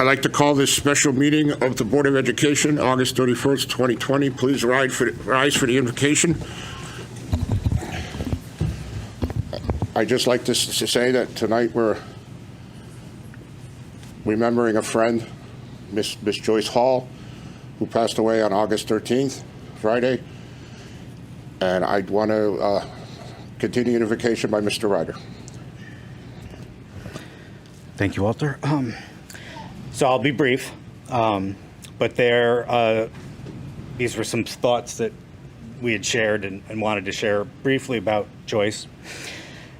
I'd like to call this special meeting of the Board of Education, August 31st, 2020. Please rise for the invocation. I'd just like to say that tonight we're remembering a friend, Miss Joyce Hall, who passed away on August 13th, Friday. And I'd want to continue invocation by Mr. Ryder. Thank you, Walter. So I'll be brief, but these were some thoughts that we had shared and wanted to share briefly about Joyce.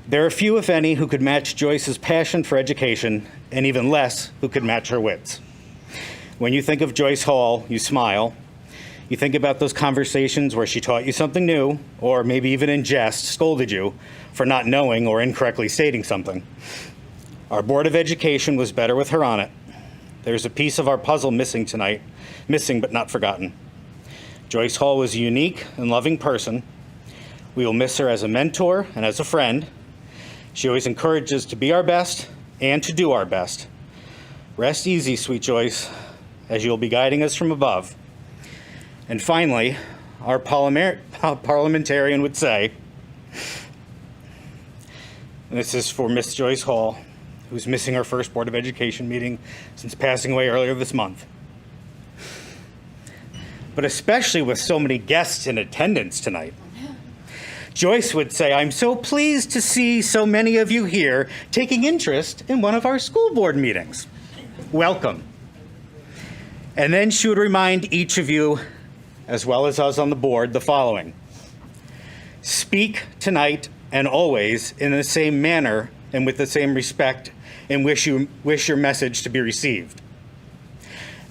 There are few, if any, who could match Joyce's passion for education, and even less who could match her wits. When you think of Joyce Hall, you smile. You think about those conversations where she taught you something new, or maybe even in jest scolded you for not knowing or incorrectly stating something. Our Board of Education was better with her on it. There's a piece of our puzzle missing tonight, missing but not forgotten. Joyce Hall was a unique and loving person. We will miss her as a mentor and as a friend. She always encouraged us to be our best and to do our best. Rest easy, sweet Joyce, as you'll be guiding us from above. And finally, our parliamentarian would say, and this is for Miss Joyce Hall, who's missing her first Board of Education meeting since passing away earlier this month. But especially with so many guests in attendance tonight. Joyce would say, I'm so pleased to see so many of you here taking interest in one of our school board meetings. Welcome. And then she would remind each of you, as well as us on the board, the following. Speak tonight and always in the same manner and with the same respect, and wish your message to be received.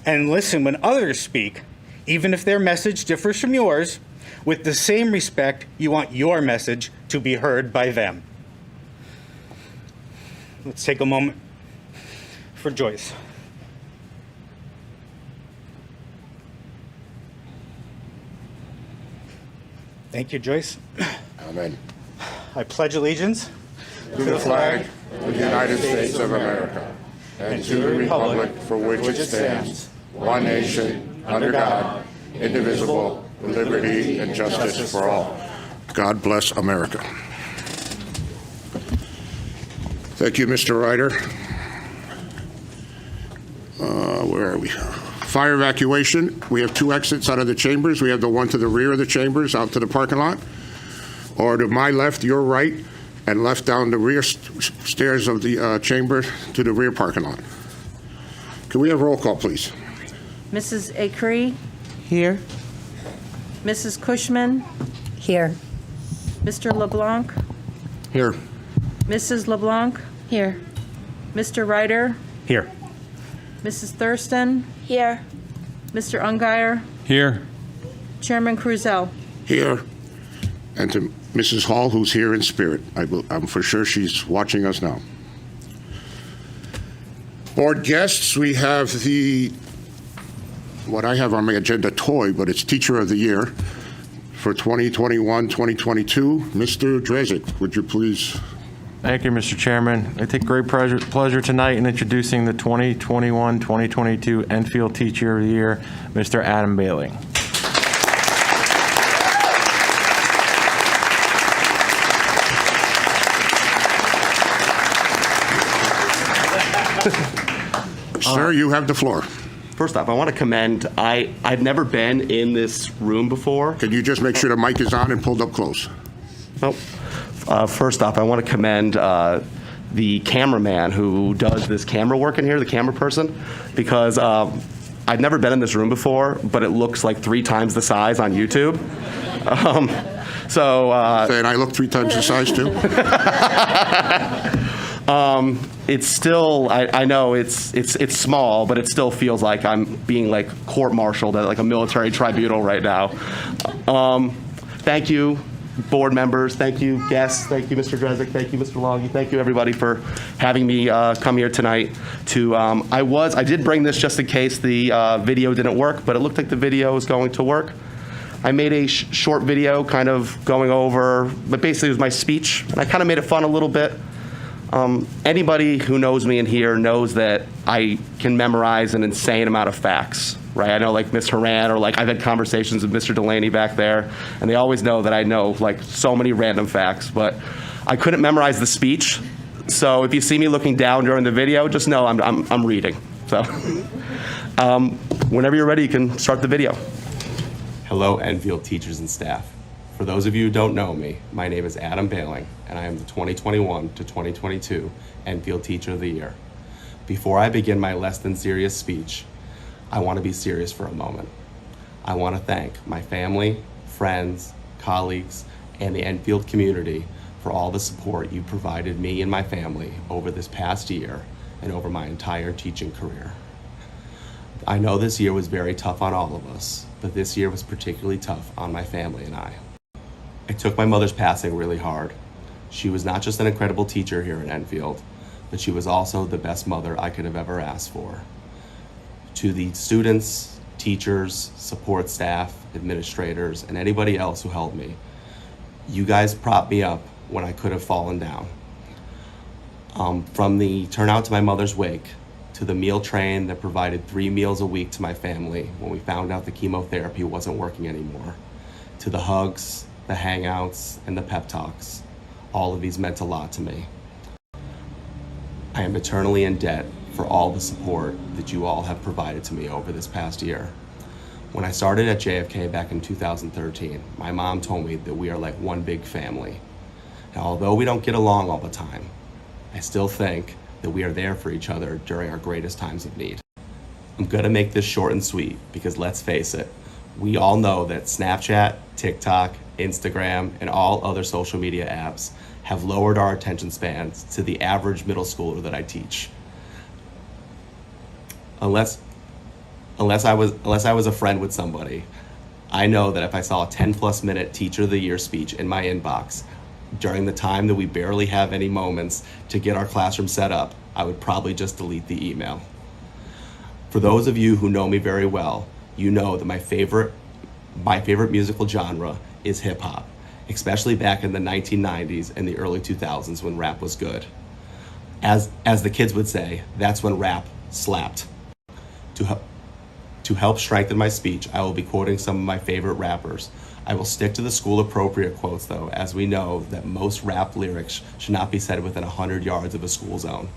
And listen when others speak, even if their message differs from yours, with the same respect you want your message to be heard by them. Let's take a moment for Joyce. Thank you, Joyce. Amen. I pledge allegiance To the flag of the United States of America, and to the republic for which it stands, one nation, under God, indivisible, with liberty and justice for all. God bless America. Thank you, Mr. Ryder. Where are we? Fire evacuation. We have two exits out of the chambers. We have the one to the rear of the chambers, out to the parking lot, or to my left, your right, and left down the rear stairs of the chamber to the rear parking lot. Can we have roll call, please? Mrs. Acree? Here. Mrs. Cushman? Here. Mr. LeBlanc? Here. Mrs. LeBlanc? Here. Mr. Ryder? Here. Mrs. Thurston? Here. Mr. Ungary? Here. Chairman Cruzel? Here. And to Mrs. Hall, who's here in spirit. I'm for sure she's watching us now. Board guests, we have what I have on my agenda, toy, but it's Teacher of the Year for 2021-2022. Mr. Drezik, would you please? Thank you, Mr. Chairman. I take great pleasure tonight in introducing the 2021-2022 Enfield Teacher of the Year, Mr. Adam Bailey. Sir, you have the floor. First off, I want to commend, I've never been in this room before. Can you just make sure the mic is on and pulled up close? Nope. First off, I want to commend the cameraman who does this camera work in here, the camera person, because I've never been in this room before, but it looks like 3 times the size on YouTube. And I look 3 times the size, too? It's still, I know it's small, but it still feels like I'm being like court-martialed at like a military tribunal right now. Thank you, board members. Thank you, guests. Thank you, Mr. Drezik. Thank you, Mr. Longy. Thank you, everybody, for having me come here tonight. I did bring this just in case the video didn't work, but it looked like the video was going to work. I made a short video kind of going over, but basically it was my speech, and I kind of made it fun a little bit. Anybody who knows me in here knows that I can memorize an insane amount of facts, right? I know like Ms. Horan, or like I've had conversations with Mr. Delaney back there, and they always know that I know like so many random facts, but I couldn't memorize the speech. So if you see me looking down during the video, just know I'm reading. So whenever you're ready, you can start the video. Hello, Enfield teachers and staff. For those of you who don't know me, my name is Adam Bailing, and I am the 2021 to 2022 Enfield Teacher of the Year. Before I begin my less than serious speech, I want to be serious for a moment. I want to thank my family, friends, colleagues, and the Enfield community for all the support you provided me and my family over this past year and over my entire teaching career. I know this year was very tough on all of us, but this year was particularly tough on my family and I. I took my mother's passing really hard. She was not just an incredible teacher here in Enfield, but she was also the best mother I could have ever asked for. To the students, teachers, support staff, administrators, and anybody else who helped me, you guys propped me up when I could have fallen down. From the turnout to my mother's wake, to the meal train that provided 3 meals a week to my family when we found out the chemotherapy wasn't working anymore, to the hugs, the hangouts, and the pep talks. All of these meant a lot to me. I am eternally in debt for all the support that you all have provided to me over this past year. When I started at JFK back in 2013, my mom told me that we are like one big family. Now, although we don't get along all the time, I still think that we are there for each other during our greatest times of need. I'm gonna make this short and sweet because let's face it, we all know that Snapchat, TikTok, Instagram, and all other social media apps have lowered our attention spans to the average middle schooler that I teach. Unless I was a friend with somebody, I know that if I saw a 10+ minute Teacher of the Year speech in my inbox during the time that we barely have any moments to get our classroom set up, I would probably just delete the email. For those of you who know me very well, you know that my favorite musical genre is hip hop, especially back in the 1990s and the early 2000s when rap was good. As the kids would say, that's when rap slapped. To help strengthen my speech, I will be quoting some of my favorite rappers. I will stick to the school appropriate quotes though, as we know that most rap lyrics should not be said within 100 yards of a school zone.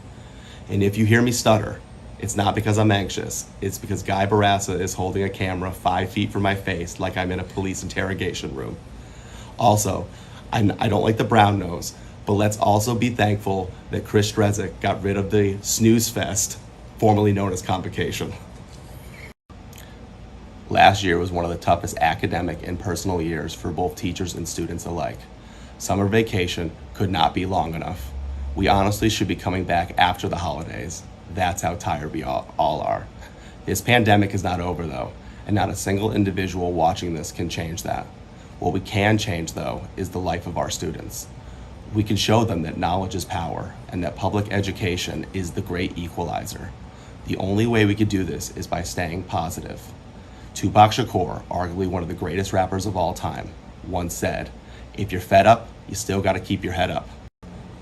And if you hear me stutter, it's not because I'm anxious, it's because Guy Barassa is holding a camera 5 feet from my face like I'm in a police interrogation room. Also, I don't like the brown nose, but let's also be thankful that Chris Strezick got rid of the snooze fest, formerly known as convocation. Last year was one of the toughest academic and personal years for both teachers and students alike. Summer vacation could not be long enough. We honestly should be coming back after the holidays. That's how tired we all are. This pandemic is not over though, and not a single individual watching this can change that. What we can change though is the life of our students. We can show them that knowledge is power and that public education is the great equalizer. The only way we could do this is by staying positive. Tupac Shakur, arguably one of the greatest rappers of all time, once said, "If you're fed up, you still gotta keep your head up."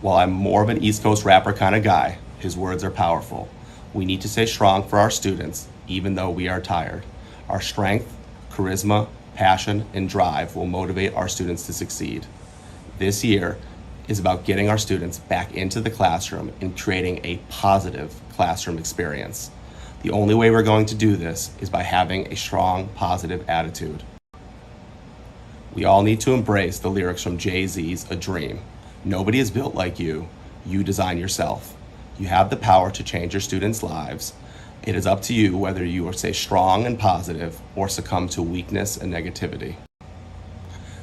While I'm more of an East Coast rapper kind of guy, his words are powerful. We need to stay strong for our students, even though we are tired. Our strength, charisma, passion, and drive will motivate our students to succeed. This year is about getting our students back into the classroom and creating a positive classroom experience. The only way we're going to do this is by having a strong, positive attitude. We all need to embrace the lyrics from Jay-Z's A Dream. Nobody is built like you. You design yourself. You have the power to change your students' lives. It is up to you whether you will stay strong and positive or succumb to weakness and negativity.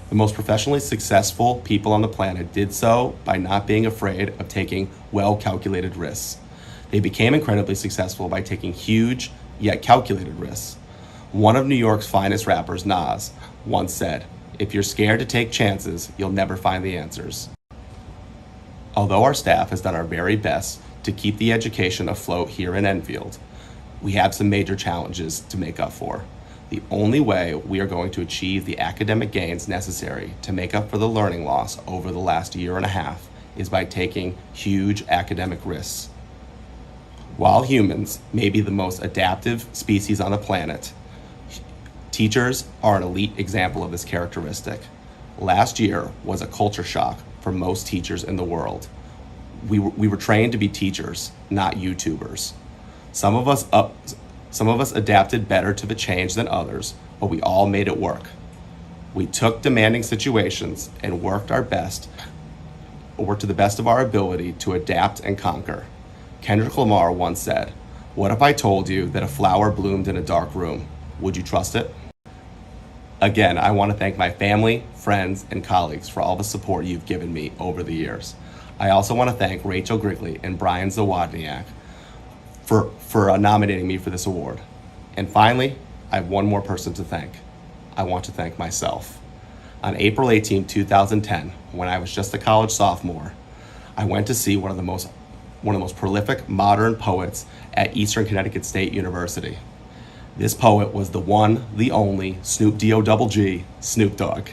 The most professionally successful people on the planet did so by not being afraid of taking well-calculated risks. They became incredibly successful by taking huge, yet calculated risks. One of New York's finest rappers, Nas, once said, "If you're scared to take chances, you'll never find the answers." Although our staff has done our very best to keep the education afloat here in Enfield, we have some major challenges to make up for. The only way we are going to achieve the academic gains necessary to make up for the learning loss over the last year and a half is by taking huge academic risks. While humans may be the most adaptive species on the planet, teachers are an elite example of this characteristic. Last year was a culture shock for most teachers in the world. We were trained to be teachers, not YouTubers. Some of us adapted better to the change than others, but we all made it work. We took demanding situations and worked to the best of our ability to adapt and conquer. Kendrick Lamar once said, "What if I told you that a flower bloomed in a dark room? Would you trust it?" Again, I want to thank my family, friends, and colleagues for all the support you've given me over the years. I also want to thank Rachel Grigley and Brian Zawodniak for nominating me for this award. And finally, I have one more person to thank. I want to thank myself. On April 18, 2010, when I was just a college sophomore, I went to see one of the most prolific modern poets at Eastern Connecticut State University. This poet was the one, the only Snoop D-O-double-G, Snoop Dogg.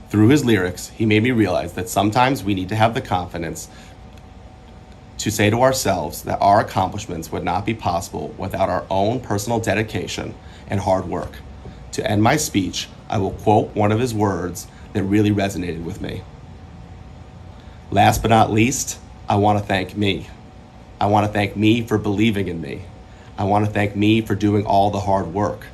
Through his lyrics, he made me realize that sometimes we need to have the confidence to say to ourselves that our accomplishments would not be possible without our own personal dedication and hard work. To end my speech, I will quote one of his words that really resonated with me. Last but not least, I want to thank me. I want to thank me for believing in me. I want to thank me for doing all the hard work.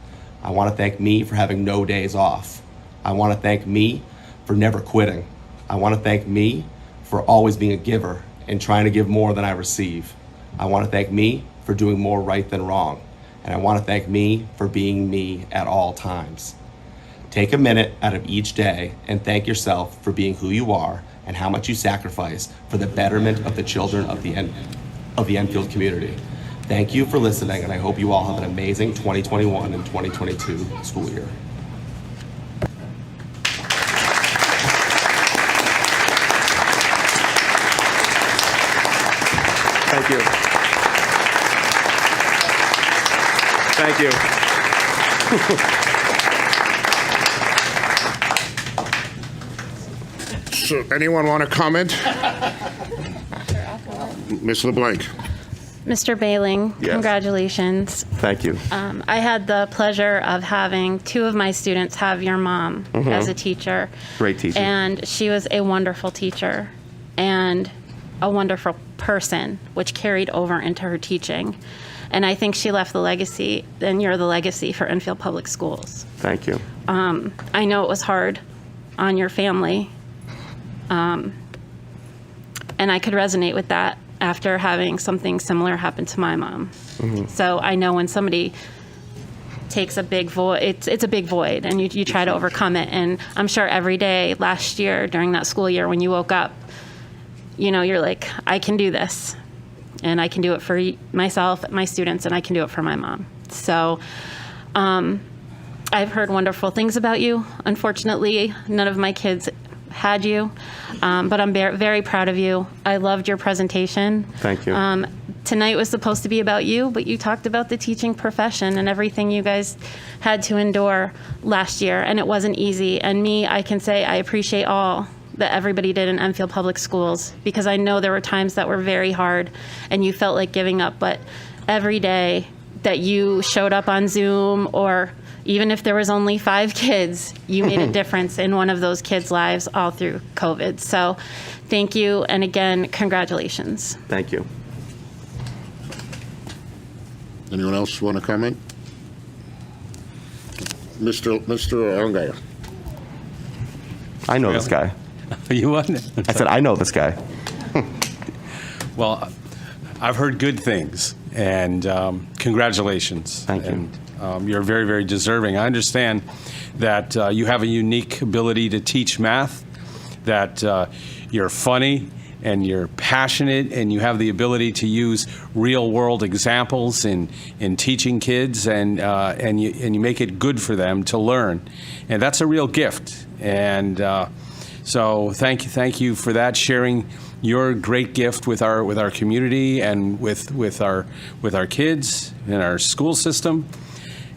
I want to thank me for having no days off. I want to thank me for never quitting. I want to thank me for always being a giver and trying to give more than I receive. I want to thank me for doing more right than wrong. And I want to thank me for being me at all times. Take a minute out of each day and thank yourself for being who you are and how much you sacrifice for the betterment of the children of the Enfield community. Thank you for listening, and I hope you all have an amazing 2021 and 2022 school year. Thank you. Thank you. So anyone want to comment? Ms. LeBlanc? Mr. Bailing, Yes. congratulations. Thank you. I had the pleasure of having two of my students have your mom as a teacher. Great teacher. And she was a wonderful teacher and a wonderful person, which carried over into her teaching. And I think she left the legacy, and you're the legacy for Enfield Public Schools. Thank you. I know it was hard on your family, and I could resonate with that after having something similar happen to my mom. So I know when somebody takes a big void, it's a big void, and you try to overcome it. And I'm sure every day last year during that school year when you woke up, you know, you're like, I can do this. And I can do it for myself, my students, and I can do it for my mom. So I've heard wonderful things about you. Unfortunately, none of my kids had you, but I'm very proud of you. I loved your presentation. Thank you. Tonight was supposed to be about you, but you talked about the teaching profession and everything you guys had to endure last year, and it wasn't easy. And I can say I appreciate all that everybody did in Enfield Public Schools, because I know there were times that were very hard and you felt like giving up, but every day that you showed up on Zoom, or even if there was only 5 kids, you made a difference in one of those kids' lives all through COVID. So thank you, and again, congratulations. Thank you. Anyone else want to comment? Mr. Ongaya? I know this guy. You what? I said, I know this guy. Well, I've heard good things, and congratulations. Thank you. And you're very, very deserving. I understand that you have a unique ability to teach math, that you're funny and you're passionate, and you have the ability to use real-world examples in teaching kids, and you make it good for them to learn, and that's a real gift. And so thank you for that, sharing your great gift with our community and with our kids and our school system.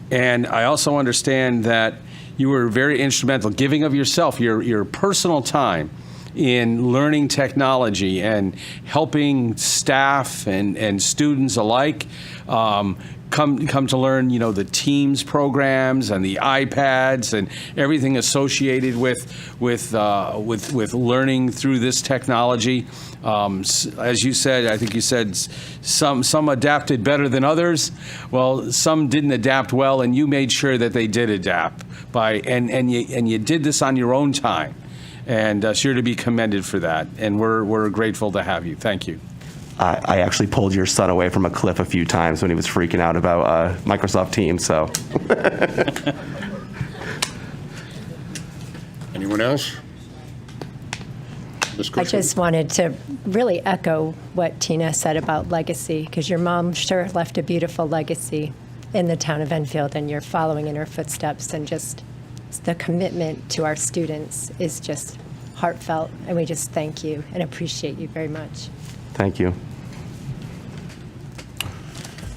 And I also understand that you were very instrumental, giving of yourself, your personal time, in learning technology and helping staff and students alike come to learn, the Teams programs and the iPads and everything associated with learning through this technology. As you said, I think you said some adapted better than others. Well, some didn't adapt well, and you made sure that they did adapt and you did this on your own time, and so you're to be commended for that. And we're grateful to have you. Thank you. I actually pulled your son away from a cliff a few times when he was freaking out about Microsoft Teams, so. Anyone else? Ms. I Cushman? just wanted to really echo what Tina said about legacy, because your mom sure left a beautiful legacy in the town of Enfield, and you're following in her footsteps, and just the commitment to our students is just heartfelt, and we just thank you and appreciate you very much. Thank you.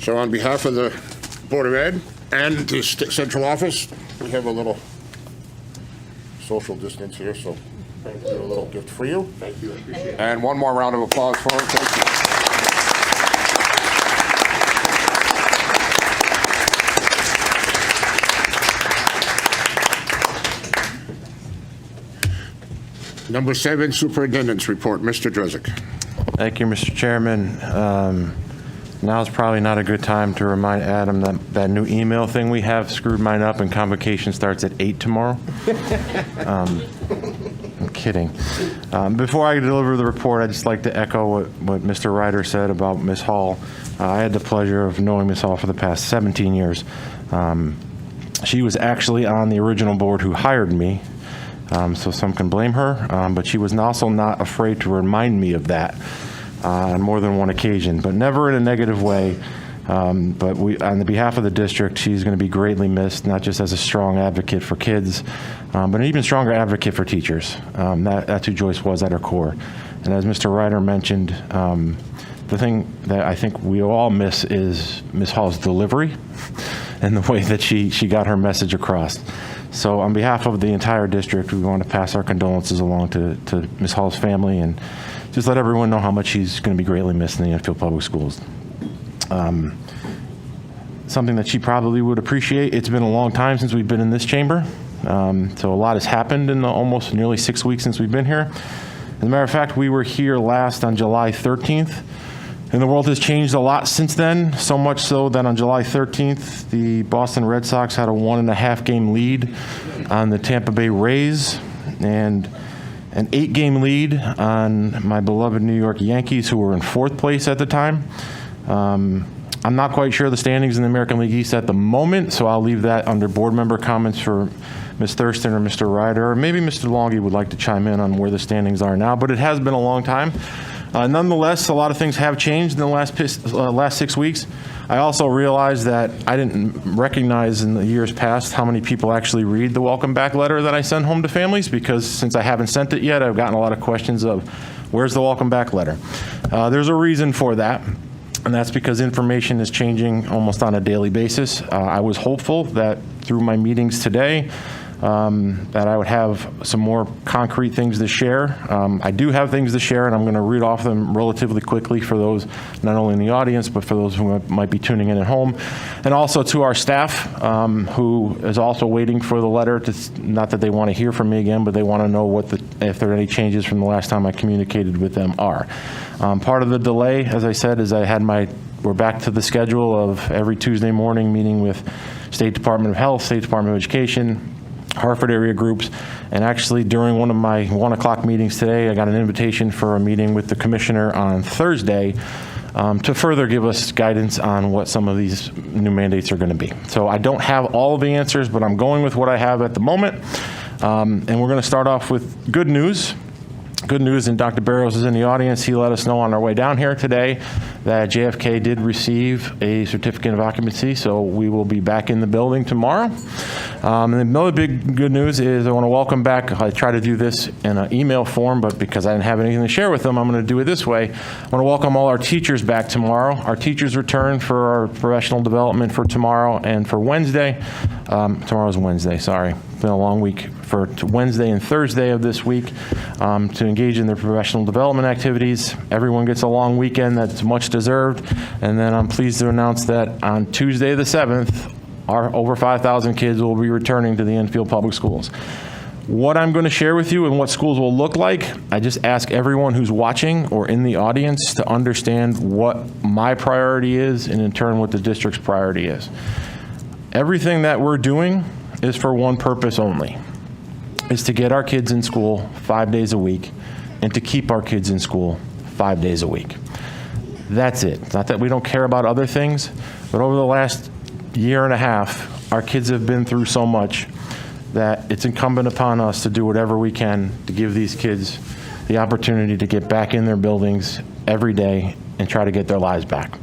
So on behalf of the Board of Ed and the central office, we have a little social distance here, so thank you. A little gift for you. Thank you. I appreciate it. And one more round of applause for him. Thank you. Number 7, Superintendent's Report. Mr. Drezek. Thank you, Mr. Chairman. Now's probably not a good time to remind Adam that that new email thing we have screwed mine up, and convocation starts at 8 tomorrow. I'm kidding. Before I deliver the report, I'd just like to echo what Mr. Ryder said about Ms. Hall. I had the pleasure of knowing Ms. Hall for the past 17 years. She was actually on the original board who hired me, so some can blame her, but she was also not afraid to remind me of that on more than one occasion, but never in a negative way. But on the behalf of the district, she's going to be greatly missed, not just as a strong advocate for kids, but an even stronger advocate for teachers. That's who Joyce was at her core. And as Mr. Ryder mentioned, the thing that I think we all miss is Ms. Hall's delivery and the way that she got her message across. So on behalf of the entire district, we want to pass our condolences along to Ms. Hall's family and just let everyone know how much she's going to be greatly missed in the Enfield Public Schools. Something that she probably would appreciate, it's been a long time since we've been in this chamber. So a lot has happened in the almost nearly 6 weeks since we've been here. As a matter of fact, we were here last on July 13th. And the world has changed a lot since then, so much so that on July 13th, the Boston Red Sox had a 1.5-game lead on the Tampa Bay Rays and an 8-game lead on my beloved New York Yankees, who were in 4th place at the time. I'm not quite sure the standings in the American League East at the moment, so I'll leave that under board member comments for Ms. Thurston or Mr. Ryder, or maybe Mr. Longy would like to chime in on where the standings are now, but it has been a long time. Nonetheless, a lot of things have changed in the last 6 weeks. I also realized that I didn't recognize in the years past how many people actually read the welcome back letter that I send home to families, because since I haven't sent it yet, I've gotten a lot of questions of, where's the welcome back letter? There's a reason for that, and that's because information is changing almost on a daily basis. I was hopeful that through my meetings today, that I would have some more concrete things to share. I do have things to share, and I'm going to read off them relatively quickly for those not only in the audience, but for those who might be tuning in at home. And also to our staff, who is also waiting for the letter, not that they want to hear from me again, but they want to know if there are any changes from the last time I communicated with them are. Part of the delay, as I said, is we're back to the schedule of every Tuesday morning meeting with State Department of Health, State Department of Education, Hartford area groups, and actually during one of my 1 o'clock meetings today, I got an invitation for a meeting with the commissioner on Thursday to further give us guidance on what some of these new mandates are going to be. So I don't have all of the answers, but I'm going with what I have at the moment. And we're going to start off with good news. Good news, and Dr. Barrows is in the audience. He let us know on our way down here today that JFK did receive a certificate of occupancy, so we will be back in the building tomorrow. And another big good news is I want to welcome back, I try to do this in an email form, but because I didn't have anything to share with them, I'm going to do it this way. I want to welcome all our teachers back tomorrow. Our teachers return for our professional development for tomorrow and for Wednesday. Tomorrow's Wednesday, sorry. been a long week for Wednesday and Thursday of this week to engage in their professional development activities. Everyone gets a long weekend that's much deserved. And then I'm pleased to announce that on Tuesday the 7th, our over 5,000 kids will be returning to the Enfield Public Schools. What I'm going to share with you and what schools will look like, I just ask everyone who's watching or in the audience to understand what my priority is and in turn what the district's priority is. Everything that we're doing is for one purpose only, is to get our kids in school 5 days a week and to keep our kids in school 5 days a week. That's it. It's not that we don't care about other things, but over the last year and a half, our kids have been through so much that it's incumbent upon us to do whatever we can to give these kids the opportunity to get back in their buildings every day and try to get their lives back.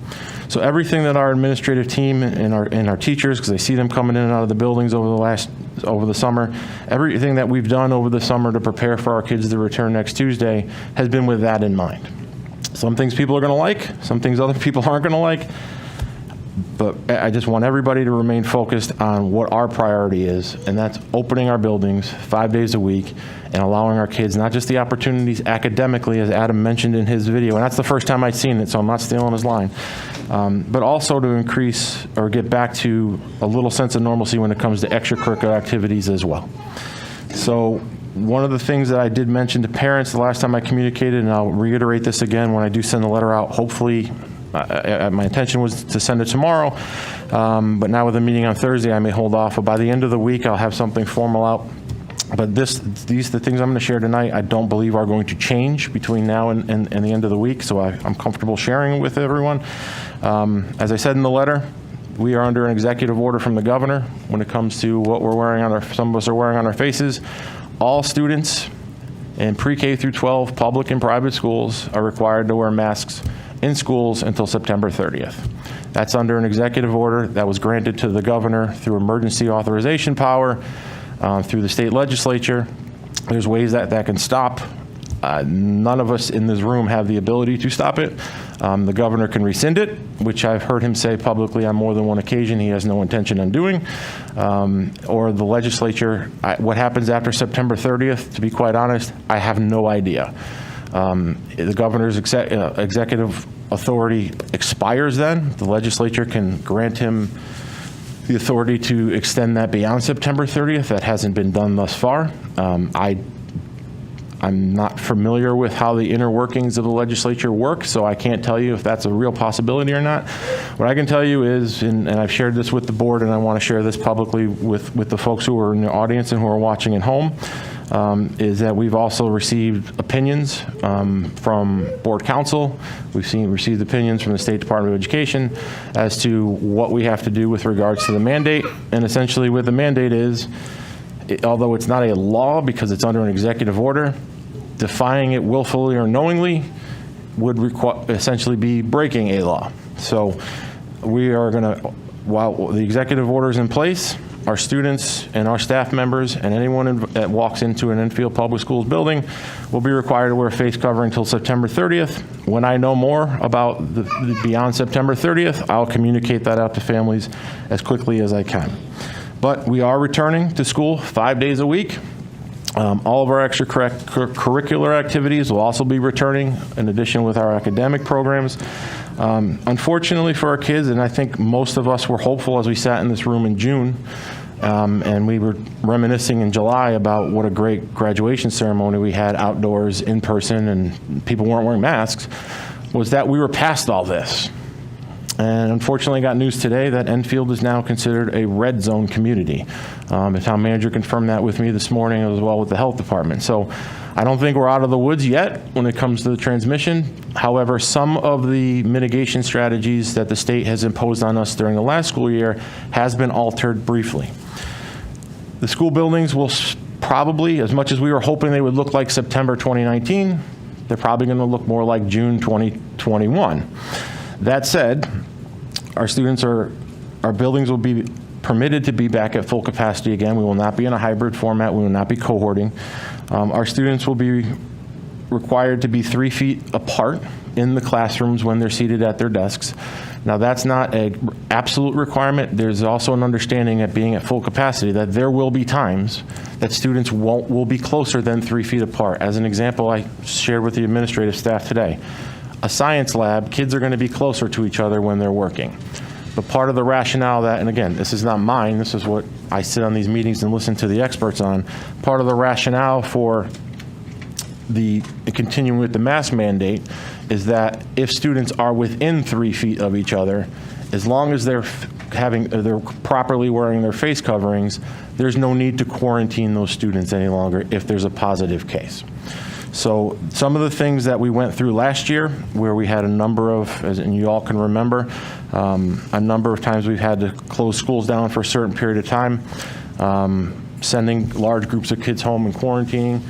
So everything that our administrative team and our teachers, because I see them coming in and out of the buildings over the summer, everything that we've done over the summer to prepare for our kids to return next Tuesday has been with that in mind. Some things people are going to like, some things other people aren't going to like. But I just want everybody to remain focused on what our priority is, and that's opening our buildings 5 days a week and allowing our kids not just the opportunities academically, as Adam mentioned in his video, and that's the first time I'd seen it, so I'm not stealing his line, but also to increase or get back to a little sense of normalcy when it comes to extracurricular activities as well. So one of the things that I did mention to parents the last time I communicated, and I'll reiterate this again when I do send the letter out, hopefully my intention was to send it tomorrow, but now with the meeting on Thursday, I may hold off. But by the end of the week, I'll have something formal out. But the things I'm going to share tonight, I don't believe are going to change between now and the end of the week, so I'm comfortable sharing with everyone. As I said in the letter, we are under an executive order from the governor when it comes to what we're wearing on some of us are wearing on our faces. All students in pre-K through 12 public and private schools are required to wear masks in schools until September 30th. That's under an executive order that was granted to the governor through emergency authorization power, through the state legislature. There's ways that can stop. None of us in this room have the ability to stop it. The governor can rescind it, which I've heard him say publicly on more than one occasion he has no intention on doing. Or the legislature, what happens after September 30th, to be quite honest, I have no idea. The governor's executive authority expires then. The legislature can grant him the authority to extend that beyond September 30th. That hasn't been done thus far. I'm not familiar with how the inner workings of the legislature work, so I can't tell you if that's a real possibility or not. What I can tell you is, and I've shared this with the board, and I want to share this publicly with the folks who are in the audience and who are watching at home, is that we've also received opinions from board counsel. We've received opinions from the State Department of Education as to what we have to do with regards to the mandate. And essentially what the mandate is, although it's not a law because it's under an executive order, defying it willfully or knowingly would essentially be breaking a law. So we are going to, while the executive order is in place, our students and our staff members and anyone that walks into an Enfield Public Schools building will be required to wear a face covering until September 30th. When I know more about the beyond September 30th, I'll communicate that out to families as quickly as I can. But we are returning to school 5 days a week. All of our extracurricular activities will also be returning, in addition with our academic programs. Unfortunately for our kids, and I think most of us were hopeful as we sat in this room in June, and we were reminiscing in July about what a great graduation ceremony we had outdoors in person and people weren't wearing masks, was that we were past all this. And unfortunately, I got news today that Enfield is now considered a red zone community. The town manager confirmed that with me this morning, as well with the health department. So I don't think we're out of the woods yet when it comes to the transmission. However, some of the mitigation strategies that the state has imposed on us during the last school year has been altered briefly. The school buildings will probably, as much as we were hoping they would look like September 2019, they're probably going to look more like June 2021. That said, our buildings will be permitted to be back at full capacity again. We will not be in a hybrid format. We will not be cohorting. Our students will be required to be 3 feet apart in the classrooms when they're seated at their desks. Now, that's not an absolute requirement. There's also an understanding at being at full capacity that there will be times that students will be closer than 3 feet apart. As an example, I shared with the administrative staff today. A science lab, kids are going to be closer to each other when they're working. But part of the rationale that, and again, this is not mine, this is what I sit on these meetings and listen to the experts on, part of the rationale for the continuing with the mask mandate is that if students are within 3 feet of each other, as long as they're properly wearing their face coverings, there's no need to quarantine those students any longer if there's a positive case. So some of the things that we went through last year, where we had a number of, and you all can remember, a number of times we've had to close schools down for a certain period of time, sending large groups of kids home and quarantining.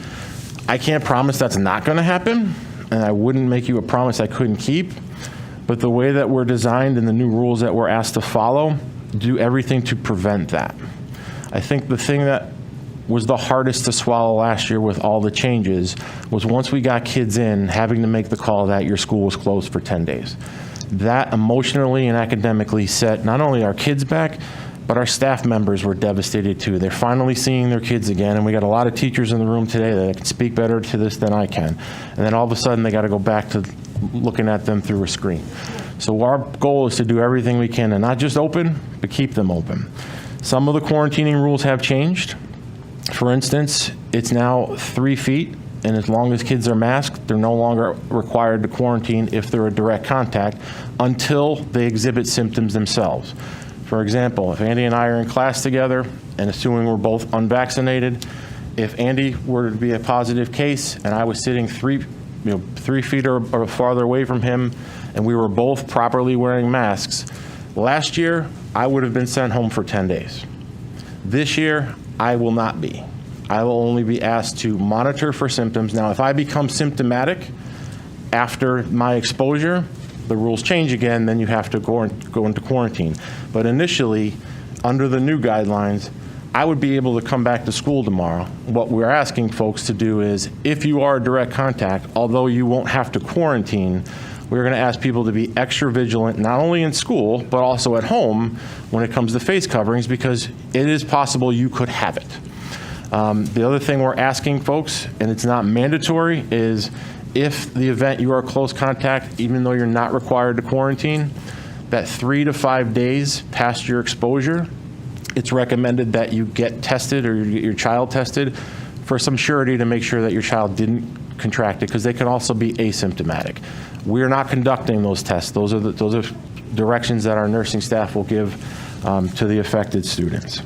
I can't promise that's not going to happen, and I wouldn't make you a promise I couldn't keep, but the way that we're designed and the new rules that we're asked to follow do everything to prevent that. I think the thing that was the hardest to swallow last year with all the changes was once we got kids in, having to make the call that your school was closed for 10 days. That emotionally and academically set not only our kids back, but our staff members were devastated too. They're finally seeing their kids again, and we got a lot of teachers in the room today that can speak better to this than I can. And then all of a sudden they got to go back to looking at them through a screen. So our goal is to do everything we can to not just open, but keep them open. Some of the quarantining rules have changed. For instance, it's now 3 feet, and as long as kids are masked, they're no longer required to quarantine if they're a direct contact until they exhibit symptoms themselves. For example, if Andy and I are in class together, and assuming we're both unvaccinated, if Andy were to be a positive case and I was sitting 3 feet or farther away from him, and we were both properly wearing masks, last year I would have been sent home for 10 days. This year, I will not be. I will only be asked to monitor for symptoms. Now, if I become symptomatic after my exposure, the rules change again, then you have to go into quarantine. But initially, under the new guidelines, I would be able to come back to school tomorrow. What we're asking folks to do is, if you are a direct contact, although you won't have to quarantine, we're going to ask people to be extra vigilant, not only in school, but also at home when it comes to face coverings, because it is possible you could have it. The other thing we're asking folks, and it's not mandatory, is if the event you are a close contact, even though you're not required to quarantine, that 3 to 5 days past your exposure, it's recommended that you get tested or you get your child tested for some surety to make sure that your child didn't contract it, because they can also be asymptomatic. We're not conducting those tests. Those are directions that our nursing staff will give to the affected students.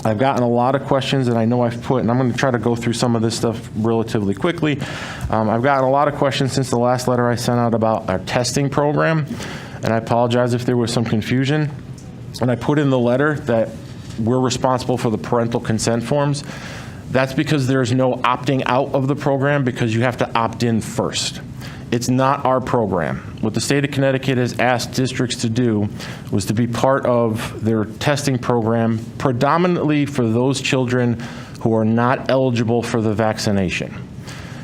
I've gotten a lot of questions that I know I've put, and I'm going to try to go through some of this stuff relatively quickly. I've gotten a lot of questions since the last letter I sent out about our testing program, and I apologize if there was some confusion. And I put in the letter that we're responsible for the parental consent forms. That's because there's no opting out of the program, because you have to opt in first. It's not our program. What the state of Connecticut has asked districts to do was to be part of their testing program, predominantly for those children who are not eligible for the vaccination,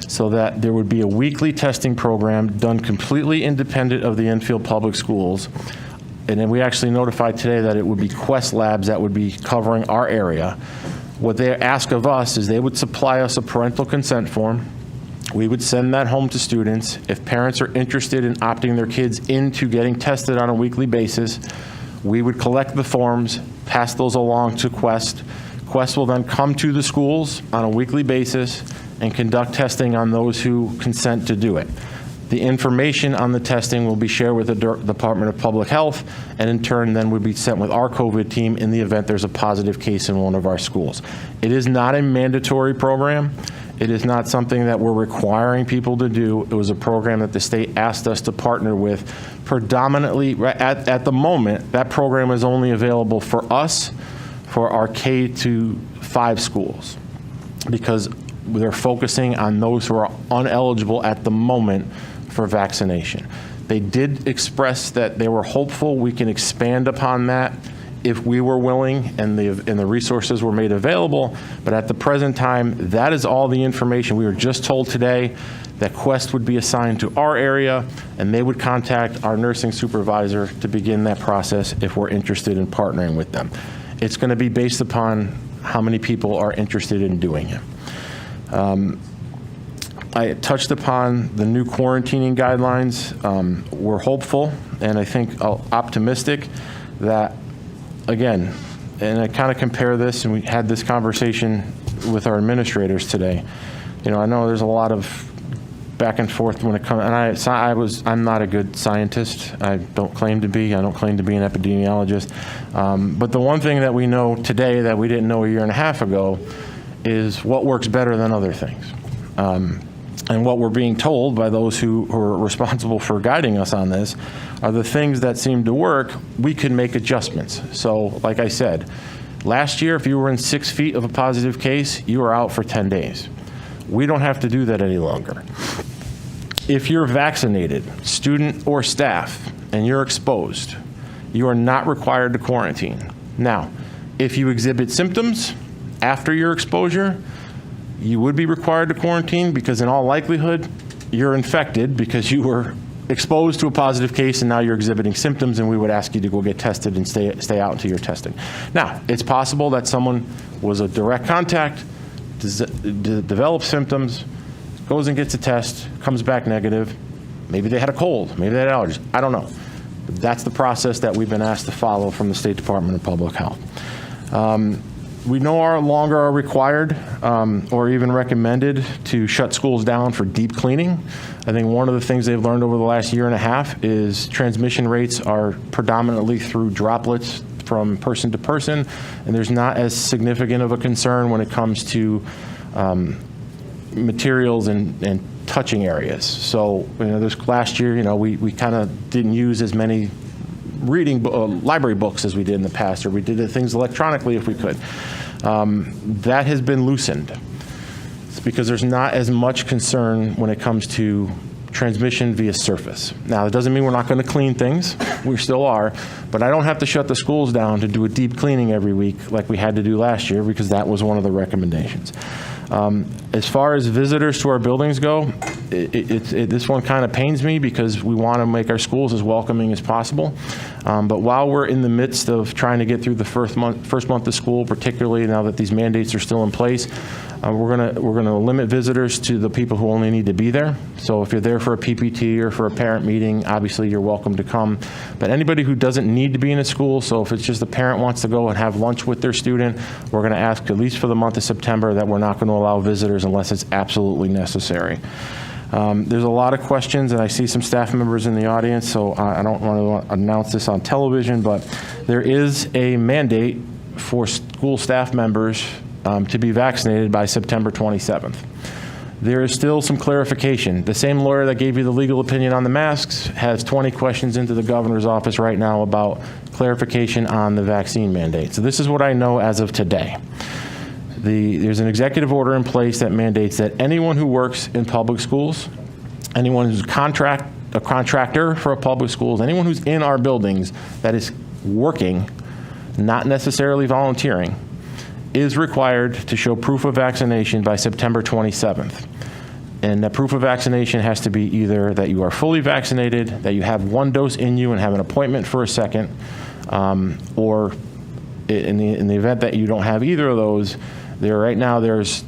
so that there would be a weekly testing program done completely independent of the Enfield Public Schools. And then we actually notified today that it would be Quest Labs that would be covering our area. What they ask of us is they would supply us a parental consent form. We would send that home to students. If parents are interested in opting their kids into getting tested on a weekly basis, we would collect the forms, pass those along to Quest. Quest will then come to the schools on a weekly basis and conduct testing on those who consent to do it. The information on the testing will be shared with the Department of Public Health, and in turn then would be sent with our COVID team in the event there's a positive case in one of our schools. It is not a mandatory program. It is not something that we're requiring people to do. It was a program that the state asked us to partner with. Predominantly, at the moment, that program is only available for us, for our K-5 schools, because they're focusing on those who are uneligible at the moment for vaccination. They did express that they were hopeful we can expand upon that if we were willing and the resources were made available, but at the present time, that is all the information. We were just told today that Quest would be assigned to our area, and they would contact our nursing supervisor to begin that process if we're interested in partnering with them. It's going to be based upon how many people are interested in doing it. I touched upon the new quarantining guidelines. We're hopeful and I think optimistic that, again, and I kind of compare this, and we had this conversation with our administrators today. You know, I know there's a lot of back and forth when it comes, and I'm not a good scientist. I don't claim to be. I don't claim to be an epidemiologist. But the one thing that we know today that we didn't know a year and a half ago is what works better than other things. And what we're being told by those who are responsible for guiding us on this are the things that seem to work, we can make adjustments. So, like I said, last year, if you were in 6 feet of a positive case, you were out for 10 days. We don't have to do that any longer. If you're vaccinated, student or staff, and you're exposed, you are not required to quarantine. Now, if you exhibit symptoms after your exposure, you would be required to quarantine because in all likelihood, you're infected because you were exposed to a positive case and now you're exhibiting symptoms, and we would ask you to go get tested and stay out until you're tested. Now, it's possible that someone was a direct contact, develops symptoms, goes and gets a test, comes back negative. Maybe they had a cold, maybe they had allergies. I don't know. But that's the process that we've been asked to follow from the State Department of Public Health. We no longer are required or even recommended to shut schools down for deep cleaning. I think one of the things they've learned over the last year and a half is transmission rates are predominantly through droplets from person to person, and there's not as significant of a concern when it comes to materials and touching areas. So, you know, this last year, you know, we kind of didn't use as many library books as we did in the past, or we did things electronically if we could. That has been loosened. It's because there's not as much concern when it comes to transmission via surface. Now, it doesn't mean we're not going to clean things. We still are. But I don't have to shut the schools down to do a deep cleaning every week like we had to do last year, because that was one of the recommendations. As far as visitors to our buildings go, this one kind of pains me because we want to make our schools as welcoming as possible. But while we're in the midst of trying to get through the first month of school, particularly now that these mandates are still in place, we're gonna limit visitors to the people who only need to be there. So if you're there for a PPT or for a parent meeting, obviously you're welcome to come. But anybody who doesn't need to be in a school, so if it's just a parent wants to go and have lunch with their student, we're going to ask, at least for the month of September, that we're not going to allow visitors unless it's absolutely necessary. There's a lot of questions, and I see some staff members in the audience, so I don't want to announce this on television, but there is a mandate for school staff members to be vaccinated by September 27th. There is still some clarification. The same lawyer that gave you the legal opinion on the masks has 20 questions into the governor's office right now about clarification on the vaccine mandate. So this is what I know as of today. There's an executive order in place that mandates that anyone who works in public schools, anyone who's a contractor for a public schools, anyone who's in our buildings that is working, not necessarily volunteering, is required to show proof of vaccination by September 27th. And that proof of vaccination has to be either that you are fully vaccinated, that you have one dose in you and have an appointment for a second, or in the event that you don't have either of those, right now there's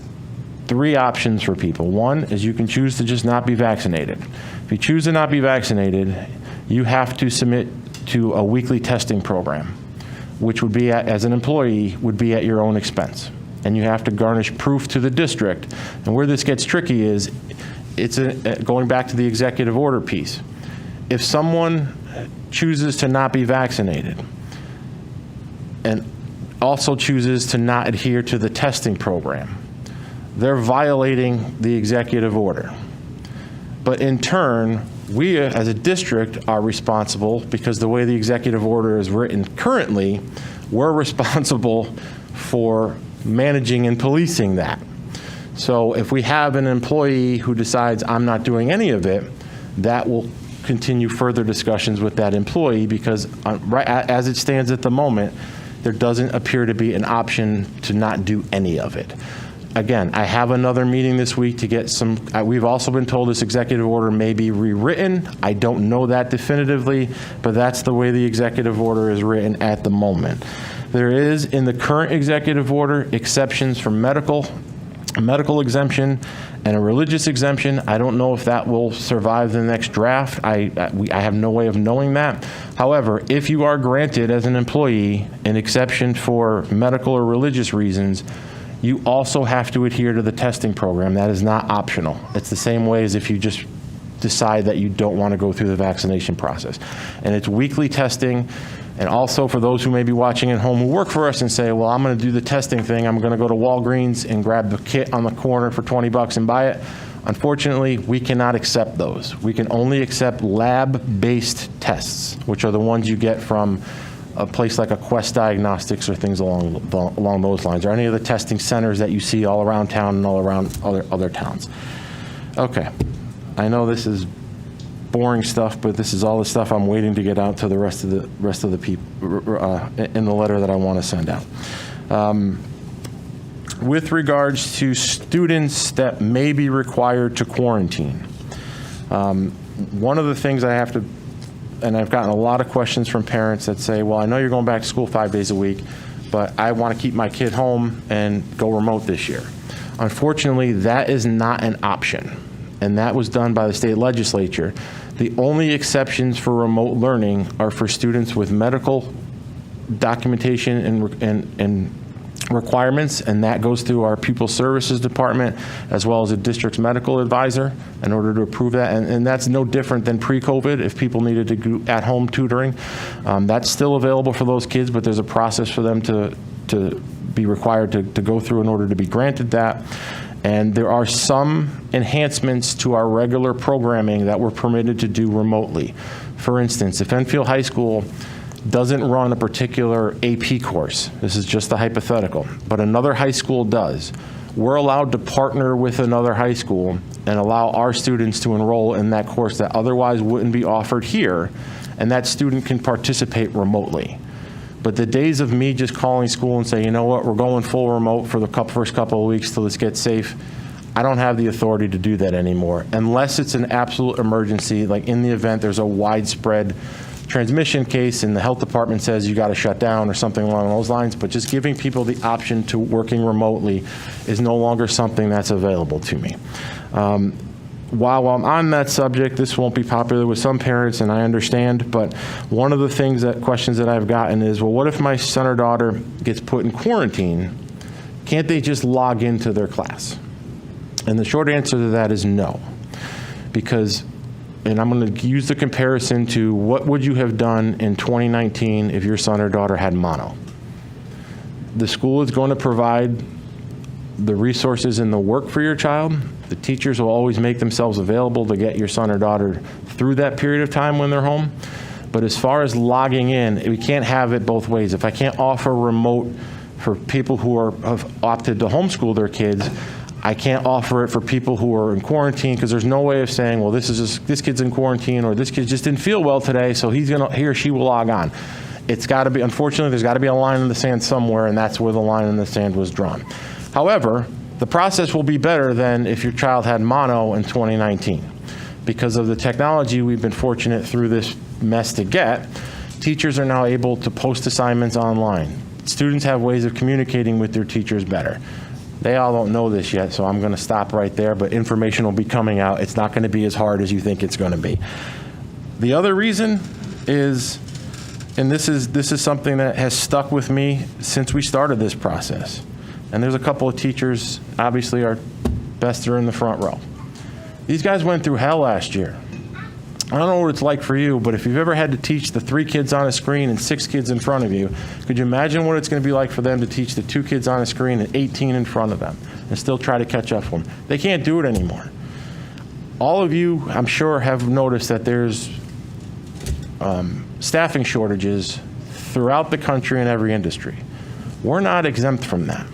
3 options for people. One is you can choose to just not be vaccinated. If you choose to not be vaccinated, you have to submit to a weekly testing program, which would be, as an employee, would be at your own expense. And you have to garnish proof to the district. And where this gets tricky is, it's going back to the executive order piece. If someone chooses to not be vaccinated and also chooses to not adhere to the testing program, they're violating the executive order. But in turn, we as a district are responsible, because the way the executive order is written currently, we're responsible for managing and policing that. So if we have an employee who decides I'm not doing any of it, that will continue further discussions with that employee, because right as it stands at the moment, there doesn't appear to be an option to not do any of it. Again, I have another meeting this week to get some, we've also been told this executive order may be rewritten. I don't know that definitively, but that's the way the executive order is written at the moment. There is, in the current executive order, exceptions for a medical exemption and a religious exemption. I don't know if that will survive the next draft. I have no way of knowing that. However, if you are granted as an employee an exception for medical or religious reasons, you also have to adhere to the testing program. That is not optional. It's the same way as if you just decide that you don't want to go through the vaccination process. And it's weekly testing. And also for those who may be watching at home who work for us and say, well, I'm going to do the testing thing. I'm going to go to Walgreens and grab the kit on the corner for 20 bucks and buy it. Unfortunately, we cannot accept those. We can only accept lab-based tests, which are the ones you get from a place like a Quest Diagnostics or things along those lines, or any of the testing centers that you see all around town and all around other towns. Okay, I know this is boring stuff, but this is all the stuff I'm waiting to get out to the rest of the people in the letter that I want to send out. With regards to students that may be required to quarantine, one of the things I have to, and I've gotten a lot of questions from parents that say, well, I know you're going back to school 5 days a week, but I want to keep my kid home and go remote this year. Unfortunately, that is not an option, and that was done by the state legislature. The only exceptions for remote learning are for students with medical documentation and requirements, and that goes through our pupil services department as well as a district's medical advisor in order to approve that. And that's no different than pre-COVID. If people needed to do at-home tutoring, that's still available for those kids, but there's a process for them to be required to go through in order to be granted that. And there are some enhancements to our regular programming that we're permitted to do remotely. For instance, if Enfield High School doesn't run a particular AP course, this is just a hypothetical, but another high school does, we're allowed to partner with another high school and allow our students to enroll in that course that otherwise wouldn't be offered here, and that student can participate remotely. But the days of me just calling school and saying, you know what, we're going full remote for the first couple of weeks till this gets safe, I don't have the authority to do that anymore, unless it's an absolute emergency, like in the event there's a widespread transmission case and the health department says you got to shut down or something along those lines. But just giving people the option to working remotely is no longer something that's available to me. While I'm on that subject, this won't be popular with some parents, and I understand, but one of the questions that I've gotten is, well, what if my son or daughter gets put in quarantine? Can't they just log into their class? And the short answer to that is no. Because, and I'm going to use the comparison to what would you have done in 2019 if your son or daughter had mono? The school is going to provide the resources and the work for your child. The teachers will always make themselves available to get your son or daughter through that period of time when they're home. But as far as logging in, we can't have it both ways. If I can't offer remote for people who have opted to homeschool their kids, I can't offer it for people who are in quarantine, because there's no way of saying, well, this kid's in quarantine, or this kid just didn't feel well today, so he or she will log on. It's got to be, unfortunately, there's got to be a line in the sand somewhere, and that's where the line in the sand was drawn. However, the process will be better than if your child had mono in 2019. Because of the technology we've been fortunate through this mess to get, teachers are now able to post assignments online. Students have ways of communicating with their teachers better. They all don't know this yet, so I'm going to stop right there, but information will be coming out. It's not going to be as hard as you think it's going to be. The other reason is, and this is something that has stuck with me since we started this process, and there's a couple of teachers, obviously our best are in the front row. These guys went through hell last year. I don't know what it's like for you, but if you've ever had to teach the 3 kids on a screen and 6 kids in front of you, could you imagine what it's going to be like for them to teach the 2 kids on a screen and 18 in front of them and still try to catch up for them? They can't do it anymore. All of you, I'm sure, have noticed that there's staffing shortages throughout the country in every industry. We're not exempt from that.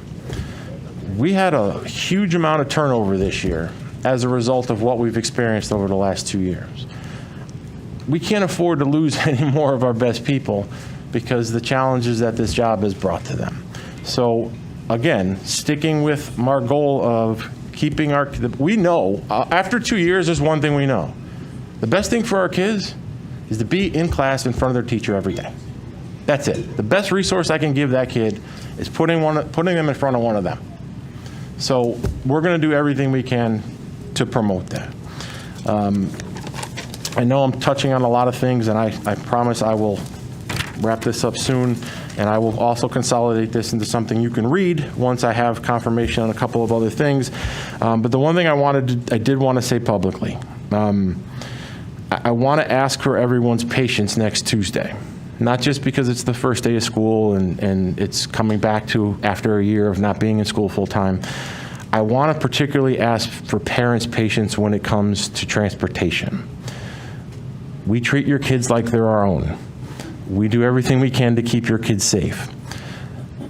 We had a huge amount of turnover this year as a result of what we've experienced over the last 2 years. We can't afford to lose any more of our best people because the challenges that this job has brought to them. So again, sticking with our goal of keeping we know, after 2 years, there's one thing we know. The best thing for our kids is to be in class in front of their teacher every day. That's it. The best resource I can give that kid is putting them in front of one of them. So we're going to do everything we can to promote that. I know I'm touching on a lot of things, and I promise I will wrap this up soon, and I will also consolidate this into something you can read once I have confirmation on a couple of other things. But the one thing I did want to say publicly, I want to ask for everyone's patience next Tuesday. Not just because it's the first day of school and it's coming back to after a year of not being in school full time. I want to particularly ask for parents' patience when it comes to transportation. We treat your kids like they're our own. We do everything we can to keep your kids safe.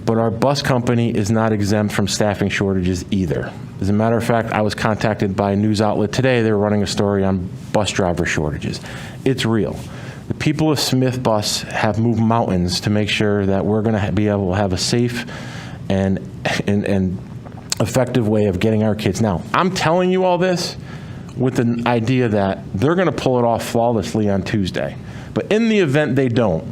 But our bus company is not exempt from staffing shortages either. As a matter of fact, I was contacted by a news outlet today. They were running a story on bus driver shortages. It's real. The people of Smith Bus have moved mountains to make sure that we're going to be able to have a safe and effective way of getting our kids. Now, I'm telling you all this with the idea that they're going to pull it off flawlessly on Tuesday. But in the event they don't,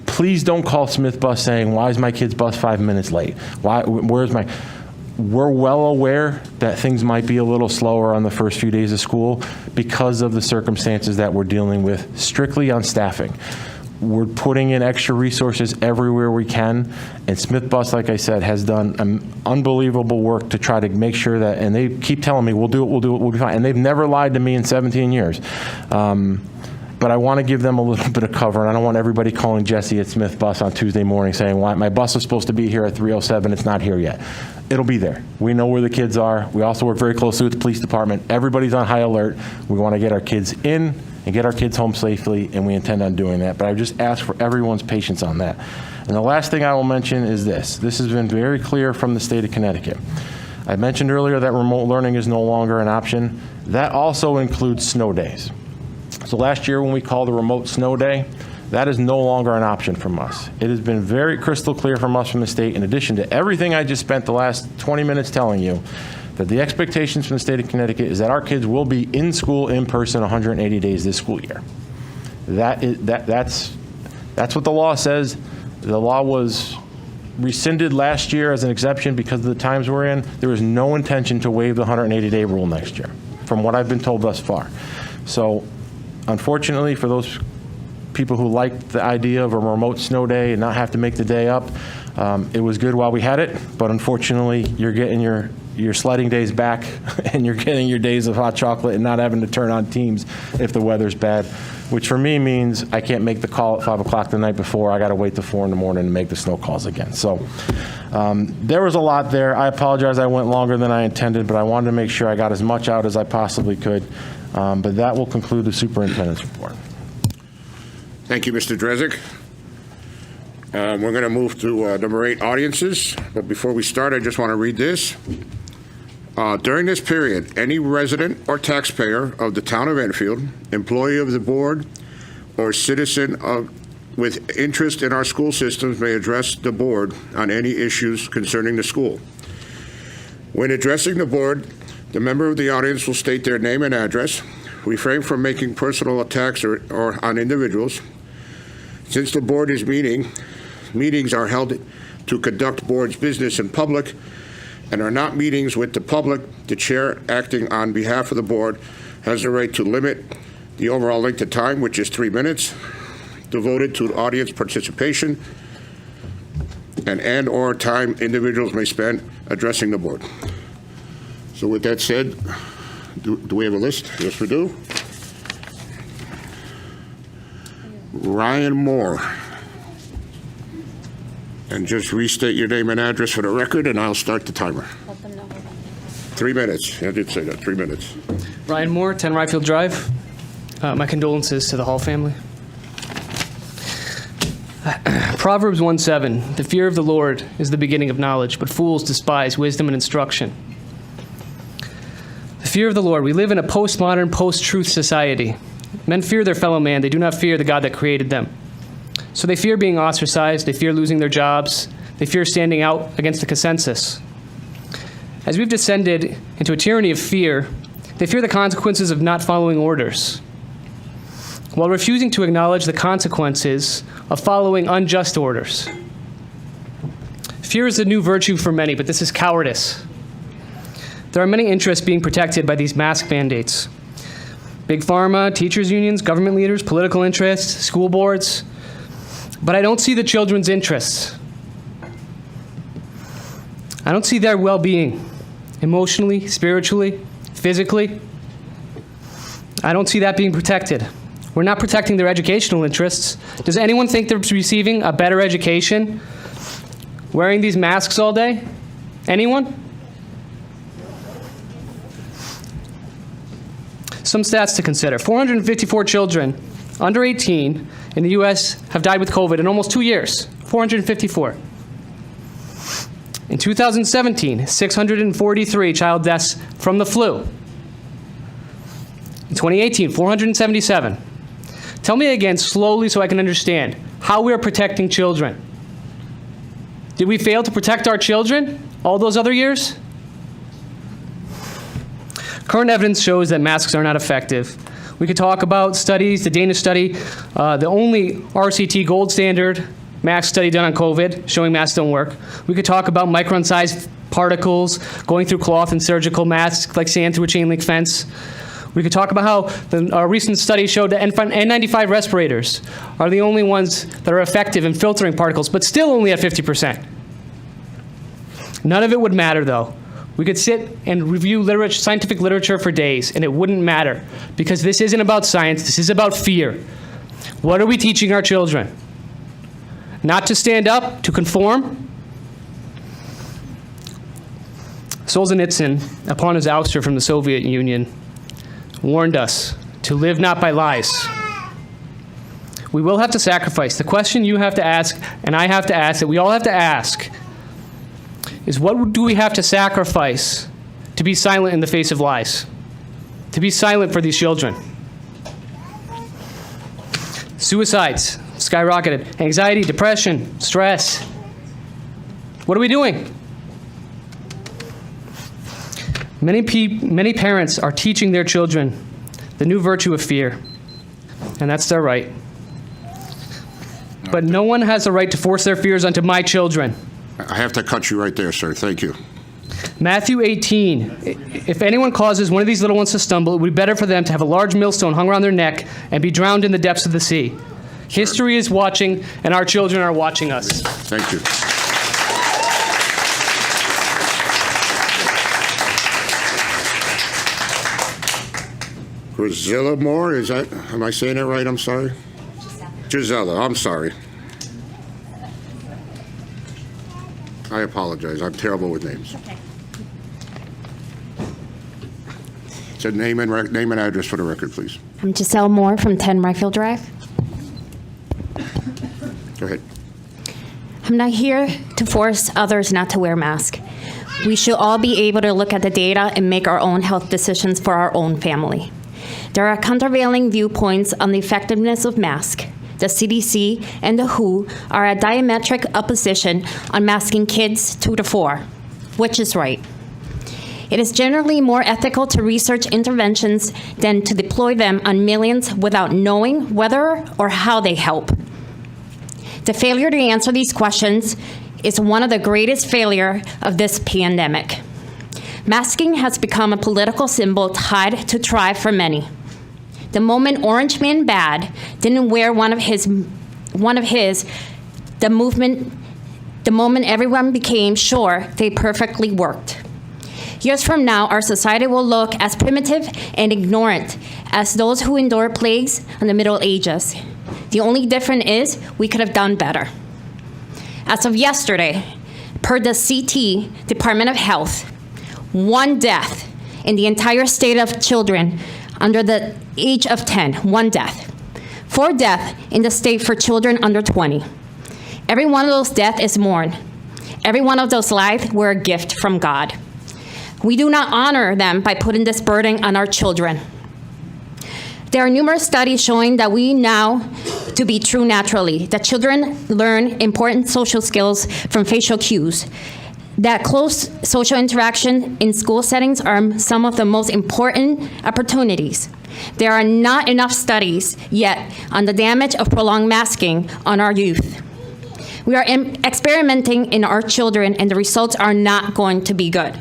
please don't call Smith Bus saying, why is my kid's bus 5 minutes late? We're well aware that things might be a little slower on the first few days of school because of the circumstances that we're dealing with strictly on staffing. We're putting in extra resources everywhere we can, and Smith Bus, like I said, has done unbelievable work to try to make sure that, and they keep telling me, we'll do it, we'll be fine. And they've never lied to me in 17 years. But I want to give them a little bit of cover, and I don't want everybody calling Jesse at Smith Bus on Tuesday morning saying, "Why my bus was supposed to be here at 3:07, it's not here yet." It'll be there. We know where the kids are. We also work very closely with the police department. Everybody's on high alert. We want to get our kids in and get our kids home safely, and we intend on doing that. But I just ask for everyone's patience on that. And the last thing I will mention is this. This has been very clear from the state of Connecticut. I mentioned earlier that remote learning is no longer an option. That also includes snow days. So last year when we called a remote snow day, that is no longer an option from us. It has been very crystal clear from us from the state, in addition to everything I just spent the last 20 minutes telling you, that the expectations from the state of Connecticut is that our kids will be in school in person 180 days this school year. That's what the law says. The law was rescinded last year as an exception because of the times we're in. There is no intention to waive the 180-day rule next year, from what I've been told thus far. So, unfortunately, for those people who like the idea of a remote snow day and not have to make the day up, it was good while we had it, but unfortunately, you're getting your sledding days back and you're getting your days of hot chocolate and not having to turn on Teams if the weather's bad, which for me means I can't make the call at 5 o'clock the night before. I got to wait till 4 in the morning to make the snow calls again. So there was a lot there. I apologize I went longer than I intended, but I wanted to make sure I got as much out as I possibly could. But that will conclude the superintendent's report. Thank you, Mr. Drezig. We're going to move to number 8, audiences. But before we start, I just want to read this. During this period, any resident or taxpayer of the town of Enfield, employee of the board, or citizen with interest in our school systems may address the board on any issues concerning the school. When addressing the board, the member of the audience will state their name and address, refrain from making personal attacks or on individuals. Since the board is meetings are held to conduct board's business in public and are not meetings with the public, the chair acting on behalf of the board has the right to limit the overall length of time, which is 3 minutes, devoted to audience participation and/or time individuals may spend addressing the board. So with that said, do we have a list? Yes, we do. Ryan Moore. And just restate your name and address for the record, and I'll start the timer. 3 minutes. I did say that, 3 minutes. Ryan Moore, 10 Ryfield Drive. My condolences to the Hall family. Proverbs 1:7, the fear of the Lord is the beginning of knowledge, but fools despise wisdom and instruction. The fear of the Lord. We live in a postmodern, post-truth society. Men fear their fellow man. They do not fear the God that created them. So they fear being ostracized. They fear losing their jobs. They fear standing out against the consensus. As we've descended into a tyranny of fear, they fear the consequences of not following orders, while refusing to acknowledge the consequences of following unjust orders. Fear is a new virtue for many, but this is cowardice. There are many interests being protected by these mask mandates. Big pharma, teachers' unions, government leaders, political interests, school boards. But I don't see the children's interests. I don't see their well-being, emotionally, spiritually, physically. I don't see that being protected. We're not protecting their educational interests. Does anyone think they're receiving a better education wearing these masks all day? Anyone? Some stats to consider. 454 children under 18 in the U.S. have died with COVID in almost 2 years. 454. In 2017, 643 child deaths from the flu. In 2018, 477. Tell me again slowly so I can understand how we are protecting children. Did we fail to protect our children all those other years? Current evidence shows that masks are not effective. We could talk about studies, the Danish study, the only RCT gold standard mask study done on COVID, showing masks don't work. We could talk about micron-sized particles going through cloth and surgical masks like sand through a chain link fence. We could talk about how the recent study showed that N95 respirators are the only ones that are effective in filtering particles, but still only at 50%. None of it would matter, though. We could sit and review scientific literature for days, and it wouldn't matter, because this isn't about science, this is about fear. What are we teaching our children? Not to stand up, to conform? Solzhenitsyn, upon his ouster from the Soviet Union, warned us to live not by lies. We will have to sacrifice. The question you have to ask, and I have to ask, that we all have to ask, is what do we have to sacrifice to be silent in the face of lies? To be silent for these children? Suicides skyrocketed. Anxiety, depression, stress. What are we doing? Many parents are teaching their children the new virtue of fear, and that's their right. But no one has the right to force their fears onto my children. I have to cut you right there, sir. Thank you. Matthew 18, if anyone causes one of these little ones to stumble, it would be better for them to have a large millstone hung around their neck and be drowned in the depths of the sea. History is watching, and our children are watching us. Thank you. Gisela Moore, am I saying it right? I'm sorry. Gisela, I'm sorry. I apologize. I'm terrible with names. Okay. So name and address for the record, please. I'm Giselle Moore from 10 Rifle Drive. Go ahead. I'm not here to force others not to wear masks. We should all be able to look at the data and make our own health decisions for our own family. There are countervailing viewpoints on the effectiveness of masks. The CDC and the WHO are at diametric opposition on masking kids 2 to 4. Which is right? It is generally more ethical to research interventions than to deploy them on millions without knowing whether or how they help. The failure to answer these questions is one of the greatest failures of this pandemic. Masking has become a political symbol tied to tribe for many. The moment Orange Man Bad didn't wear one of his, the moment everyone became sure they perfectly worked. Years from now, our society will look as primitive and ignorant as those who endured plagues in the Middle Ages. The only difference is we could have done better. As of yesterday, per the CT, Department of Health, 1 death in the entire state of children under the age of 10, 1 death. 4 deaths in the state for children under 20. Every one of those deaths is mourned. Every one of those lives were a gift from God. We do not honor them by putting this burden on our children. There are numerous studies showing that we now to be true naturally, that children learn important social skills from facial cues, that close social interaction in school settings are some of the most important opportunities. There are not enough studies yet on the damage of prolonged masking on our youth. We are experimenting in our children, and the results are not going to be good.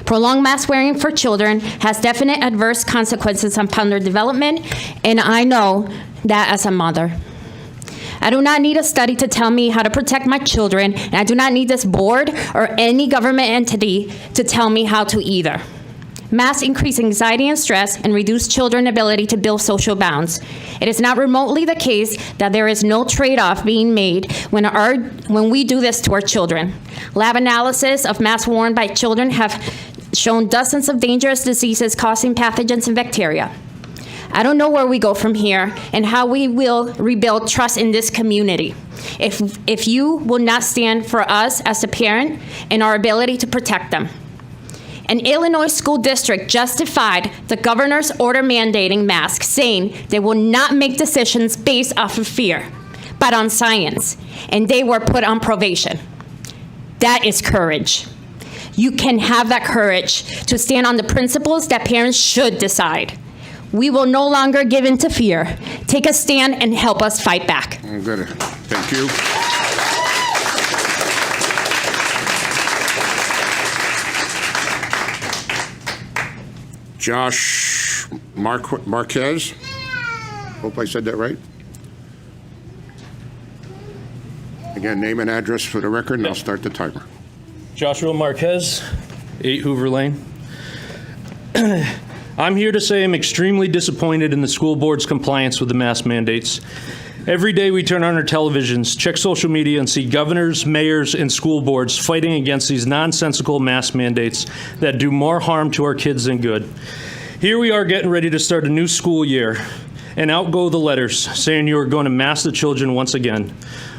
Prolonged mask wearing for children has definite adverse consequences on their development, and I know that as a mother. I do not need a study to tell me how to protect my children, and I do not need this board or any government entity to tell me how to either. Masks increase anxiety and stress and reduce children's ability to build social bonds. It is not remotely the case that there is no trade-off being made when we do this to our children. Lab analysis of masks worn by children have shown dozens of dangerous diseases causing pathogens and bacteria. I don't know where we go from here and how we will rebuild trust in this community if you will not stand for us as a parent and our ability to protect them. An Illinois school district justified the governor's order mandating masks, saying they will not make decisions based off of fear, but on science, and they were put on probation. That is courage. You can have that courage to stand on the principles that parents should decide. We will no longer give in to fear. Take a stand and help us fight back. Good. Thank you. Josh Marquez. Hope I said that right. Again, name and address for the record, and I'll start the timer. Joshua Marquez, 8 Hoover Lane. I'm here to say I'm extremely disappointed in the school board's compliance with the mask mandates. Every day we turn on our televisions, check social media, and see governors, mayors, and school boards fighting against these nonsensical mask mandates that do more harm to our kids than good. Here we are getting ready to start a new school year, and out go the letters saying you are going to mask the children once again.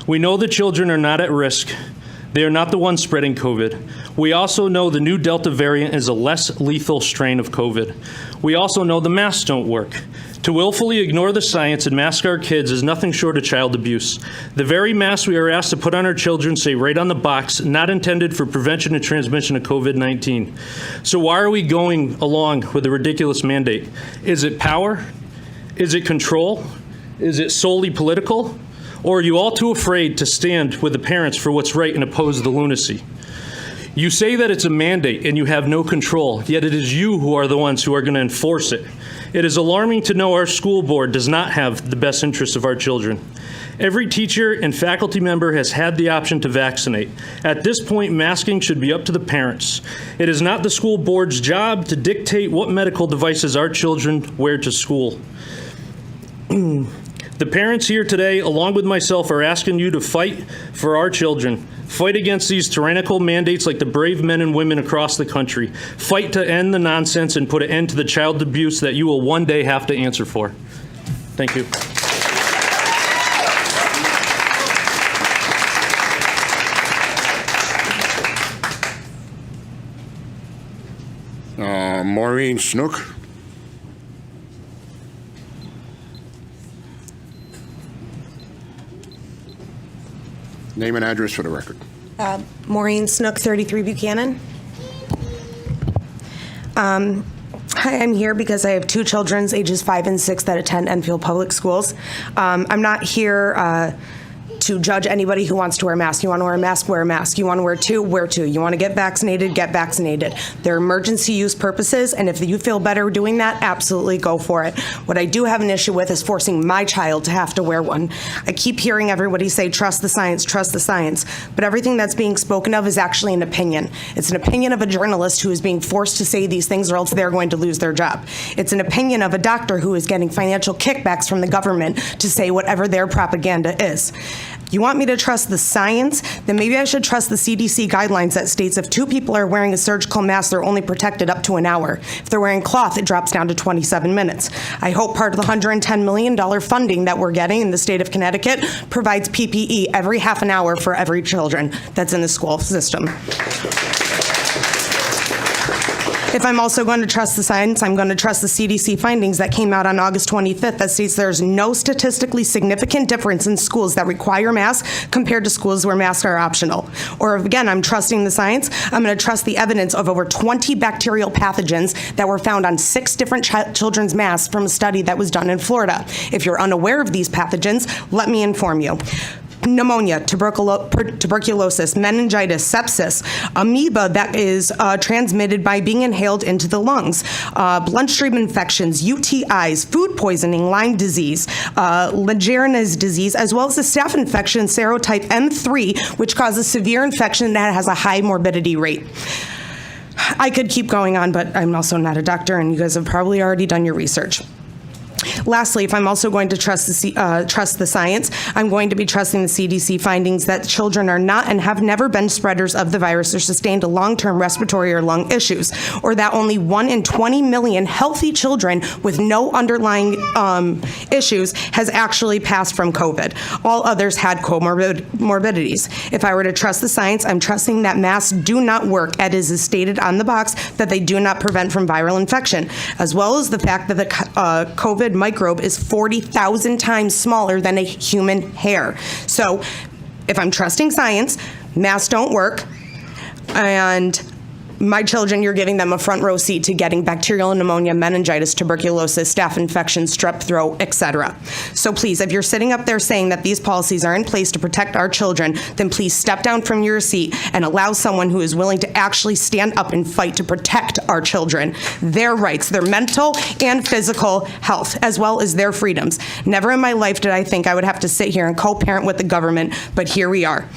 We know the children are not at risk. They are not the ones spreading COVID. We also know the new Delta variant is a less lethal strain of COVID. We also know the masks don't work. To willfully ignore the science and mask our kids is nothing short of child abuse. The very masks we are asked to put on our children say right on the box, not intended for prevention and transmission of COVID-19. So why are we going along with a ridiculous mandate? Is it power? Is it control? Is it solely political? Or are you all too afraid to stand with the parents for what's right and oppose the lunacy? You say that it's a mandate and you have no control, yet it is you who are the ones who are going to enforce it. It is alarming to know our school board does not have the best interests of our children. Every teacher and faculty member has had the option to vaccinate. At this point, masking should be up to the parents. It is not the school board's job to dictate what medical devices our children wear to school. The parents here today, along with myself, are asking you to fight for our children. Fight against these tyrannical mandates like the brave men and women across the country. Fight to end the nonsense and put an end to the child abuse that you will one day have to answer for. Thank you. Maureen Snook. Name and address for the record. Maureen Snook, 33 Buchanan. Hi, I'm here because I have two children, ages 5 and 6, that attend Enfield Public Schools. I'm not here to judge anybody who wants to wear a mask. You want to wear a mask, wear a mask. You want to wear two, wear two. You want to get vaccinated, get vaccinated. They're emergency use purposes, and if you feel better doing that, absolutely go for it. What I do have an issue with is forcing my child to have to wear one. I keep hearing everybody say, trust the science, but everything that's being spoken of is actually an opinion. It's an opinion of a journalist who is being forced to say these things or else they're going to lose their job. It's an opinion of a doctor who is getting financial kickbacks from the government to say whatever their propaganda is. You want me to trust the science? Then maybe I should trust the CDC guidelines that states if two people are wearing a surgical mask, they're only protected up to an hour. If they're wearing cloth, it drops down to 27 minutes. I hope part of the $110 million funding that we're getting in the state of Connecticut provides PPE every half an hour for every children that's in the school system. If I'm also going to trust the science, I'm going to trust the CDC findings that came out on August 25th that states there's no statistically significant difference in schools that require masks compared to schools where masks are optional. Or again, I'm trusting the science, I'm going to trust the evidence of over 20 bacterial pathogens that were found on 6 different children's masks from a study that was done in Florida. If you're unaware of these pathogens, let me inform you. Pneumonia, tuberculosis, meningitis, sepsis, amoeba that is transmitted by being inhaled into the lungs, bloodstream infections, UTIs, food poisoning, Lyme disease, Legionnaires disease, as well as the staph infection serotype M3, which causes severe infection that has a high morbidity rate. I could keep going on, but I'm also not a doctor, and you guys have probably already done your research. Lastly, if I'm also going to trust the science, I'm going to be trusting the CDC findings that children are not and have never been spreaders of the virus or sustained long-term respiratory or lung issues, or that only 1 in 20 million healthy children with no underlying issues has actually passed from COVID. All others had comorbidities. If I were to trust the science, I'm trusting that masks do not work, as is stated on the box, that they do not prevent from viral infection, as well as the fact that the COVID microbe is 40,000 times smaller than a human hair. So if I'm trusting science, masks don't work, and my children, you're giving them a front row seat to getting bacterial pneumonia, meningitis, tuberculosis, staph infection, strep throat, etc. So please, if you're sitting up there saying that these policies are in place to protect our children, then please step down from your seat and allow someone who is willing to actually stand up and fight to protect our children, their rights, their mental and physical health, as well as their freedoms. Never in my life did I think I would have to sit here and co-parent with the government, but here we are.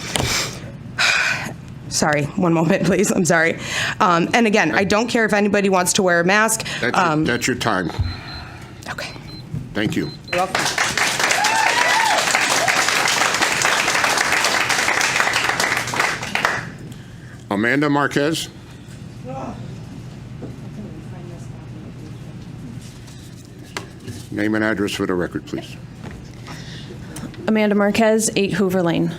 Sorry, one moment, please. I'm sorry. And again, I don't care if anybody wants to wear a mask. That's your time. Okay. Thank you. You're welcome. Amanda Marquez. Name and address for the record, please. Amanda Marquez, 8 Hoover Lane.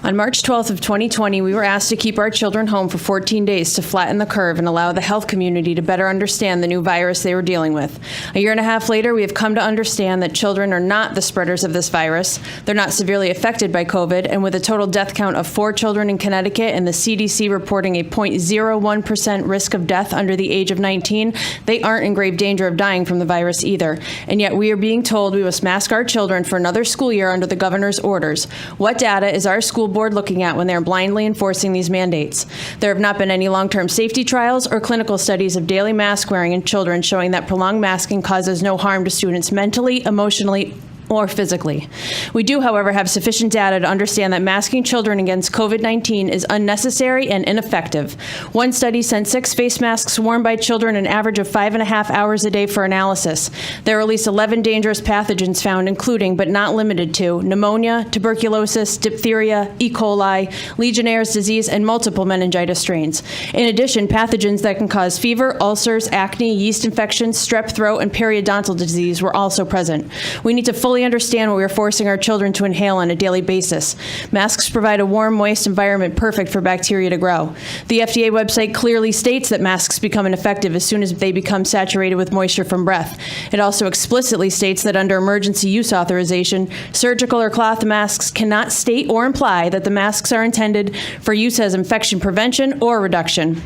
On March 12th of 2020, we were asked to keep our children home for 14 days to flatten the curve and allow the health community to better understand the new virus they were dealing with. A year and a half later, we have come to understand that children are not the spreaders of this virus. They're not severely affected by COVID, and with a total death count of 4 children in Connecticut and the CDC reporting a 0.01% risk of death under the age of 19, they aren't in grave danger of dying from the virus either. And yet we are being told we must mask our children for another school year under the governor's orders. What data is our school board looking at when they're blindly enforcing these mandates? There have not been any long-term safety trials or clinical studies of daily mask wearing in children showing that prolonged masking causes no harm to students mentally, emotionally, or physically. We do, however, have sufficient data to understand that masking children against COVID-19 is unnecessary and ineffective. One study sent 6 face masks worn by children an average of 5.5 hours a day for analysis. There are at least 11 dangerous pathogens found, including, but not limited to, pneumonia, tuberculosis, diphtheria, E. coli, Legionnaires disease, and multiple meningitis strains. In addition, pathogens that can cause fever, ulcers, acne, yeast infections, strep throat, and periodontal disease were also present. We need to fully understand what we are forcing our children to inhale on a daily basis. Masks provide a warm, moist environment perfect for bacteria to grow. The FDA website clearly states that masks become ineffective as soon as they become saturated with moisture from breath. It also explicitly states that under emergency use authorization, surgical or cloth masks cannot state or imply that the masks are intended for use as infection prevention or reduction.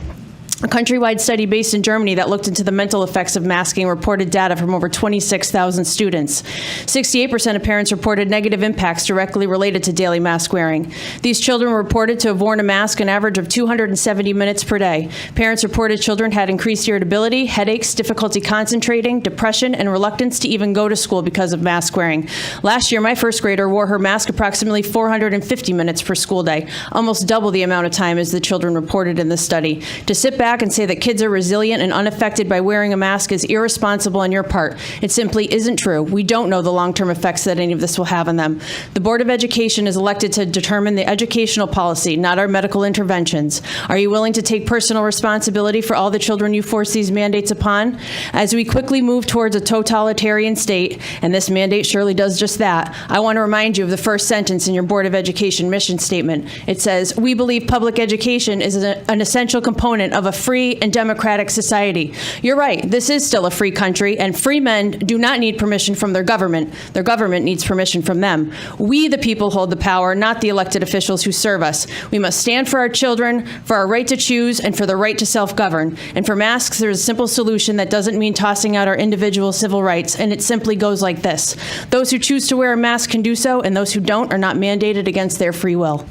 A countrywide study based in Germany that looked into the mental effects of masking reported data from over 26,000 students. 68% of parents reported negative impacts directly related to daily mask wearing. These children were reported to have worn a mask an average of 270 minutes per day. Parents reported children had increased irritability, headaches, difficulty concentrating, depression, and reluctance to even go to school because of mask wearing. Last year, my first grader wore her mask approximately 450 minutes per school day, almost double the amount of time as the children reported in this study. To sit back and say that kids are resilient and unaffected by wearing a mask is irresponsible on your part. It simply isn't true. We don't know the long-term effects that any of this will have on them. The Board of Education is elected to determine the educational policy, not our medical interventions. Are you willing to take personal responsibility for all the children you force these mandates upon? As we quickly move towards a totalitarian state, and this mandate surely does just that, I want to remind you of the first sentence in your Board of Education mission statement. It says, "We believe public education is an essential component of a free and democratic society. You're right, this is still a free country, and free men do not need permission from their government. Their government needs permission from them. We, the people, hold the power, not the elected officials who serve us. We must stand for our children, for our right to choose, and for the right to self-govern. And for masks, there's a simple solution that doesn't mean tossing out our individual civil rights, and it simply goes like this. Those who choose to wear a mask can do so, and those who don't are not mandated against their free will.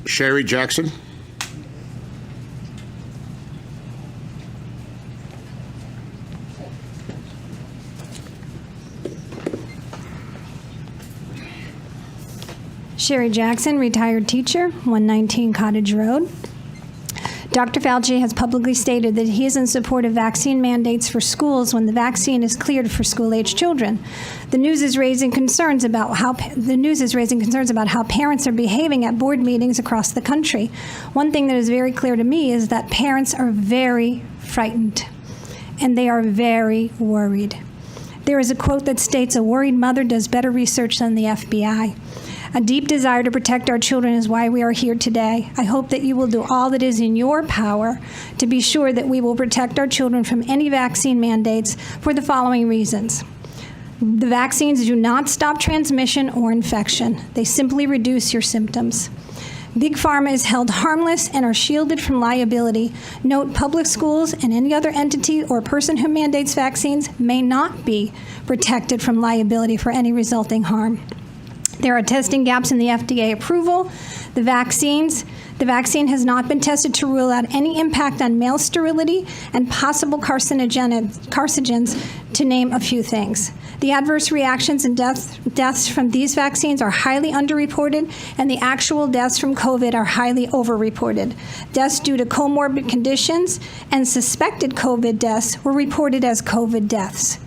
Sherry Jackson. Sherry Jackson, retired teacher, 119 Cottage Road. Dr. Fauci has publicly stated that he is in support of vaccine mandates for schools when the vaccine is cleared for school-age children. The news is raising concerns about how parents are behaving at board meetings across the country. One thing that is very clear to me is that parents are very frightened, and they are very worried. There is a quote that states, "A worried mother does better research than the FBI." A deep desire to protect our children is why we are here today. I hope that you will do all that is in your power to be sure that we will protect our children from any vaccine mandates for the following reasons. The vaccines do not stop transmission or infection. They simply reduce your symptoms. Big Pharma is held harmless and are shielded from liability. Note, public schools and any other entity or person who mandates vaccines may not be protected from liability for any resulting harm. There are testing gaps in the FDA approval. The vaccine has not been tested to rule out any impact on male sterility and possible carcinogens, to name a few things. The adverse reactions and deaths from these vaccines are highly underreported, and the actual deaths from COVID are highly overreported. Deaths due to comorbid conditions and suspected COVID deaths were reported as COVID deaths.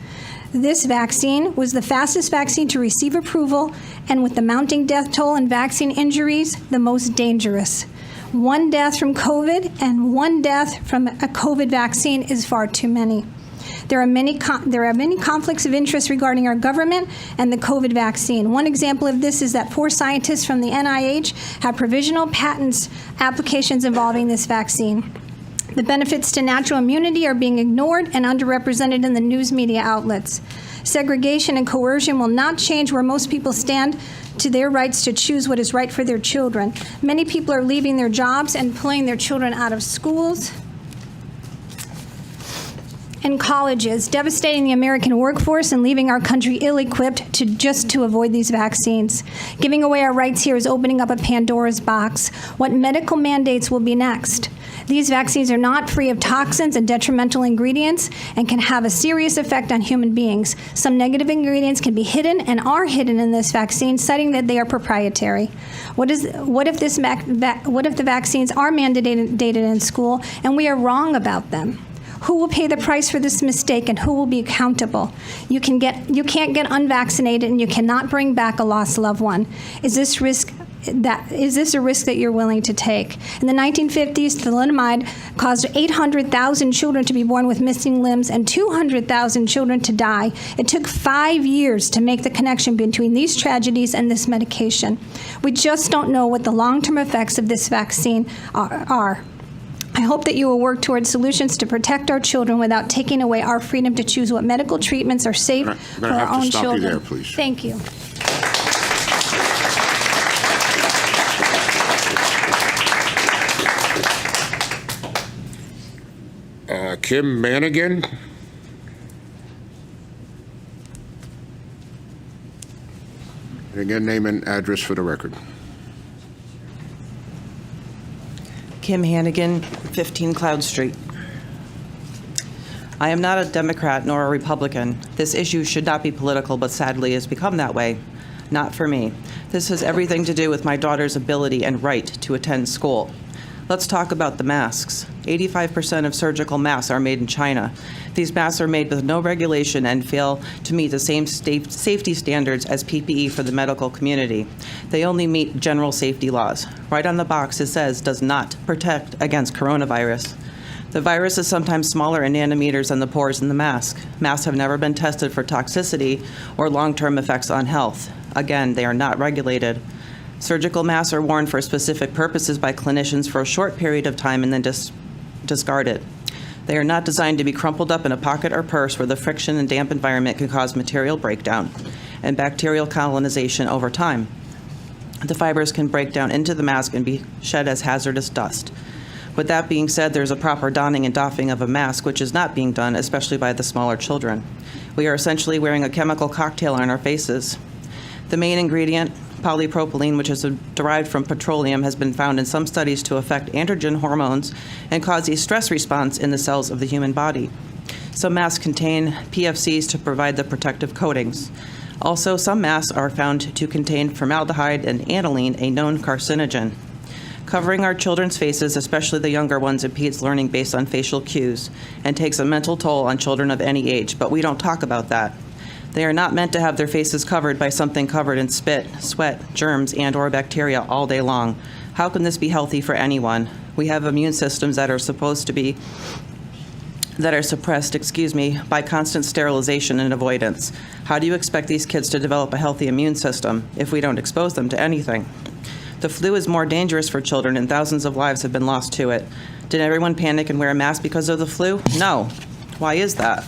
This vaccine was the fastest vaccine to receive approval, and with the mounting death toll and vaccine injuries, the most dangerous. One death from COVID and one death from a COVID vaccine is far too many. There are many conflicts of interest regarding our government and the COVID vaccine. One example of this is that 4 scientists from the NIH have provisional patents applications involving this vaccine. The benefits to natural immunity are being ignored and underrepresented in the news media outlets. Segregation and coercion will not change where most people stand to their rights to choose what is right for their children. Many people are leaving their jobs and pulling their children out of schools and colleges, devastating the American workforce and leaving our country ill-equipped to avoid these vaccines. Giving away our rights here is opening up a Pandora's box. What medical mandates will be next? These vaccines are not free of toxins and detrimental ingredients and can have a serious effect on human beings. Some negative ingredients can be hidden and are hidden in this vaccine, citing that they are proprietary. What if the vaccines are mandated in school and we are wrong about them? Who will pay the price for this mistake, and who will be accountable? You can't get unvaccinated, and you cannot bring back a lost loved one. Is this a risk that you're willing to take? In the 1950s, thalidomide caused 800,000 children to be born with missing limbs and 200,000 children to die. It took 5 years to make the connection between these tragedies and this medication. We just don't know what the long-term effects of this vaccine are. I hope that you will work towards solutions to protect our children without taking away our freedom to choose what medical treatments are safe for our own children. I'm going to have to stop you there, please. Thank you. Kim Manigan. And again, name and address for the record. Kim Hannigan, 15 Cloud Street. I am not a Democrat nor a Republican. This issue should not be political, but sadly has become that way. Not for me. This has everything to do with my daughter's ability and right to attend school. Let's talk about the masks. 85% of surgical masks are made in China. These masks are made with no regulation and fail to meet the same safety standards as PPE for the medical community. They only meet general safety laws. Right on the box it says, does not protect against coronavirus. The virus is sometimes smaller in nanometers than the pores in the mask. Masks have never been tested for toxicity or long-term effects on health. Again, they are not regulated. Surgical masks are worn for specific purposes by clinicians for a short period of time and then discarded. They are not designed to be crumpled up in a pocket or purse where the friction and damp environment can cause material breakdown and bacterial colonization over time. The fibers can break down into the mask and be shed as hazardous dust. With that being said, there's a proper donning and doffing of a mask, which is not being done, especially by the smaller children. We are essentially wearing a chemical cocktail on our faces. The main ingredient, polypropylene, which is derived from petroleum, has been found in some studies to affect androgen hormones and cause a stress response in the cells of the human body. Some masks contain PFCs to provide the protective coatings. Also, some masks are found to contain formaldehyde and aniline, a known carcinogen. Covering our children's faces, especially the younger ones, impedes learning based on facial cues and takes a mental toll on children of any age, but we don't talk about that. They are not meant to have their faces covered by something covered in spit, sweat, germs, and/or bacteria all day long. How can this be healthy for anyone? We have immune systems that are suppressed, by constant sterilization and avoidance. How do you expect these kids to develop a healthy immune system if we don't expose them to anything? The flu is more dangerous for children, and thousands of lives have been lost to it. Did everyone panic and wear a mask because of the flu? No. Why is that?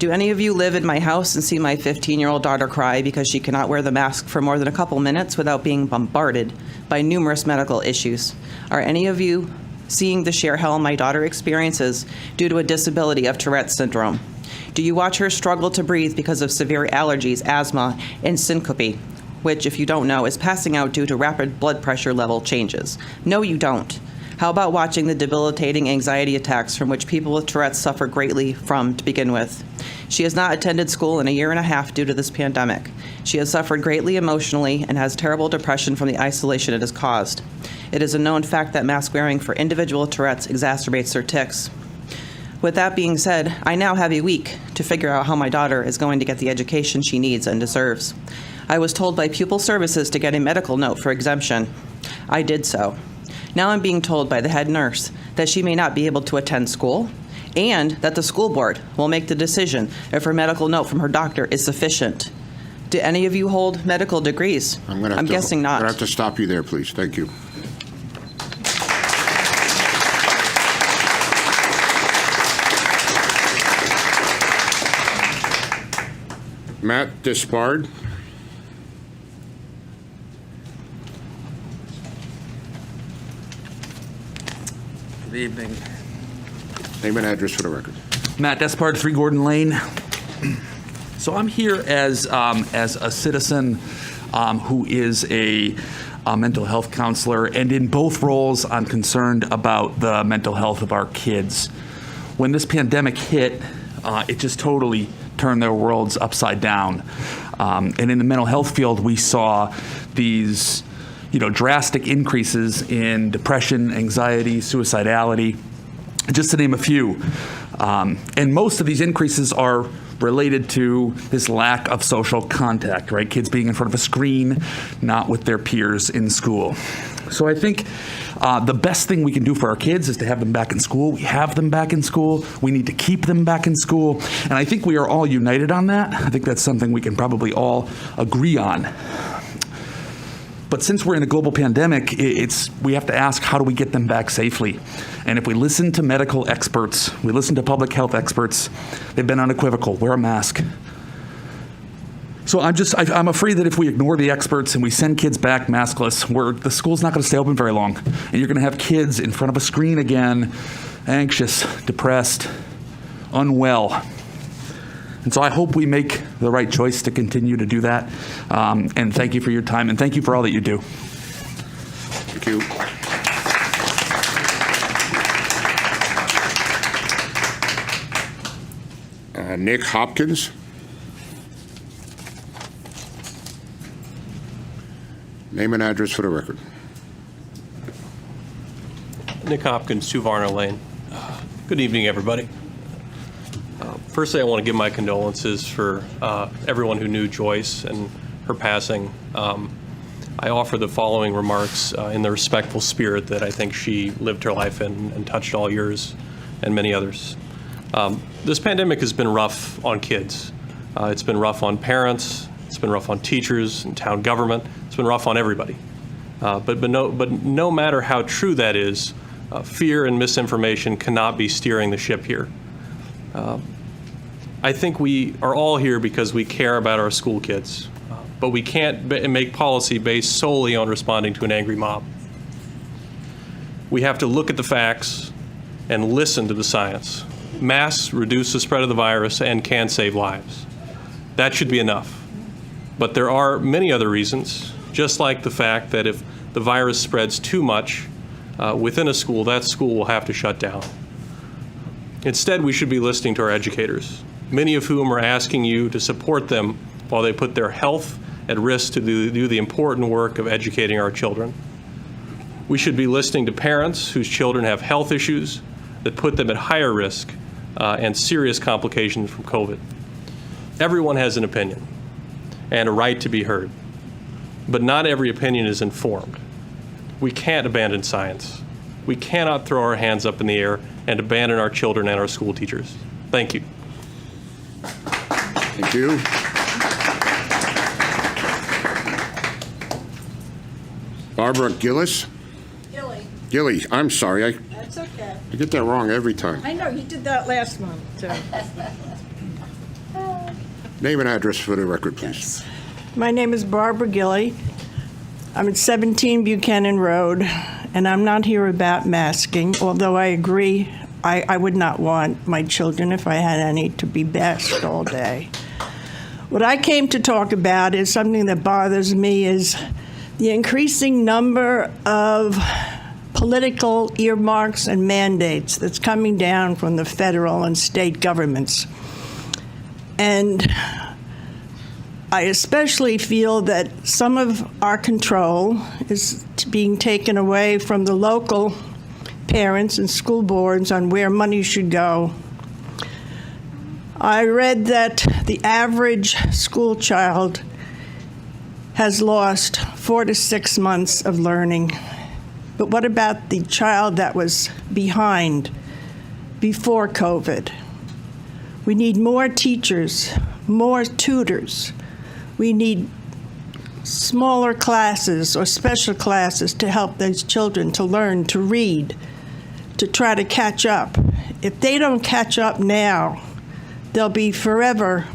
Do any of you live in my house and see my 15-year-old daughter cry because she cannot wear the mask for more than a couple minutes without being bombarded by numerous medical issues? Are any of you seeing the sheer hell my daughter experiences due to a disability of Tourette's syndrome? Do you watch her struggle to breathe because of severe allergies, asthma, and syncope, which, if you don't know, is passing out due to rapid blood pressure level changes? No, you don't. How about watching the debilitating anxiety attacks from which people with Tourette's suffer greatly from to begin with? She has not attended school in a year and a half due to this pandemic. She has suffered greatly emotionally and has terrible depression from the isolation it has caused. It is a known fact that mask wearing for individual Tourette's exacerbates their tics. With that being said, I now have a week to figure out how my daughter is going to get the education she needs and deserves. I was told by Pupil Services to get a medical note for exemption. I did so. Now I'm being told by the head nurse that she may not be able to attend school and that the school board will make the decision if her medical note from her doctor is sufficient. Do any of you hold medical degrees? I'm guessing not. I'm going to have to stop you there, please. Thank you. Matt Despard. Good evening. Name and address for the record. Matt Despard, 3 Gordon Lane. So I'm here as a citizen who is a mental health counselor, and in both roles, I'm concerned about the mental health of our kids. When this pandemic hit, it just totally turned their worlds upside down. And in the mental health field, we saw these drastic increases in depression, anxiety, suicidality, just to name a few. And most of these increases are related to this lack of social contact, right? Kids being in front of a screen, not with their peers in school. So I think the best thing we can do for our kids is to have them back in school. We have them back in school. We need to keep them back in school. And I think we are all united on that. I think that's something we can probably all agree on. But since we're in a global pandemic, we have to ask, how do we get them back safely? And if we listen to medical experts, we listen to public health experts, they've been unequivocal: wear a mask. So I'm afraid that if we ignore the experts and we send kids back maskless, the school's not going to stay open very long. And you're going to have kids in front of a screen again, anxious, depressed, unwell. And so I hope we make the right choice to continue to do that. And thank you for your time, and thank you for all that you do. Thank you. Nick Hopkins. Name and address for the record. Nick Hopkins, 2 Varner Lane. Good evening, everybody. Firstly, I want to give my condolences for everyone who knew Joyce and her passing. I offer the following remarks in the respectful spirit that I think she lived her life in and touched all yours and many others. This pandemic has been rough on kids. It's been rough on parents. It's been rough on teachers and town government. It's been rough on everybody. But no matter how true that is, fear and misinformation cannot be steering the ship here. I think we are all here because we care about our school kids, but we can't make policy based solely on responding to an angry mob. We have to look at the facts and listen to the science. Masks reduce the spread of the virus and can save lives. That should be enough. But there are many other reasons, just like the fact that if the virus spreads too much within a school, that school will have to shut down. Instead, we should be listening to our educators, many of whom are asking you to support them while they put their health at risk to do the important work of educating our children. We should be listening to parents whose children have health issues that put them at higher risk and serious complications from COVID. Everyone has an opinion and a right to be heard, but not every opinion is informed. We can't abandon science. We cannot throw our hands up in the air and abandon our children and our school teachers. Thank you. Thank you. Barbara Gillis? Gilly, I'm sorry. That's okay. I get that wrong every time. I know, you did that last month, too. Name and address for the record, please. My name is Barbara Gilly. I'm at 17 Buchanan Road, and I'm not here about masking, although I agree I would not want my children, if I had any, to be masked all day. What I came to talk about is something that bothers me is the increasing number of political earmarks and mandates that's coming down from the federal and state governments. And I especially feel that some of our control is being taken away from the local parents and school boards on where money should go. I read that the average school child has lost 4 to 6 months of learning. But what about the child that was behind before COVID? We need more teachers, more tutors. We need smaller classes or special classes to help those children to learn to read, to try to catch up. If they don't catch up now, they'll be forever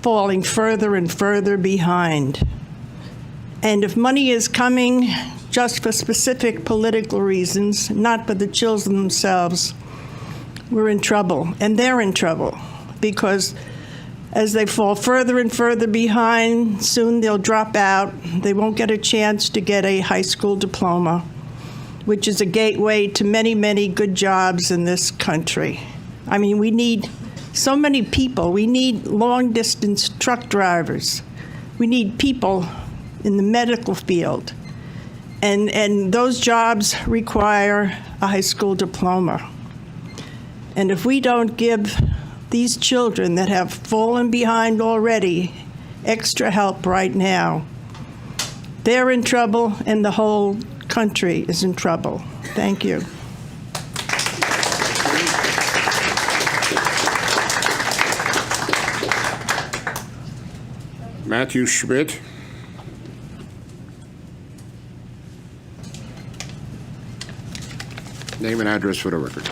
falling further and further behind. And if money is coming just for specific political reasons, not for the children themselves, we're in trouble. And they're in trouble because as they fall further and further behind, soon they'll drop out. They won't get a chance to get a high school diploma, which is a gateway to many, many good jobs in this country. I mean, we need so many people. We need long-distance truck drivers. We need people in the medical field. And those jobs require a high school diploma. And if we don't give these children that have fallen behind already extra help right now, they're in trouble and the whole country is in trouble. Thank you. Matthew Schmidt. Name and address for the record.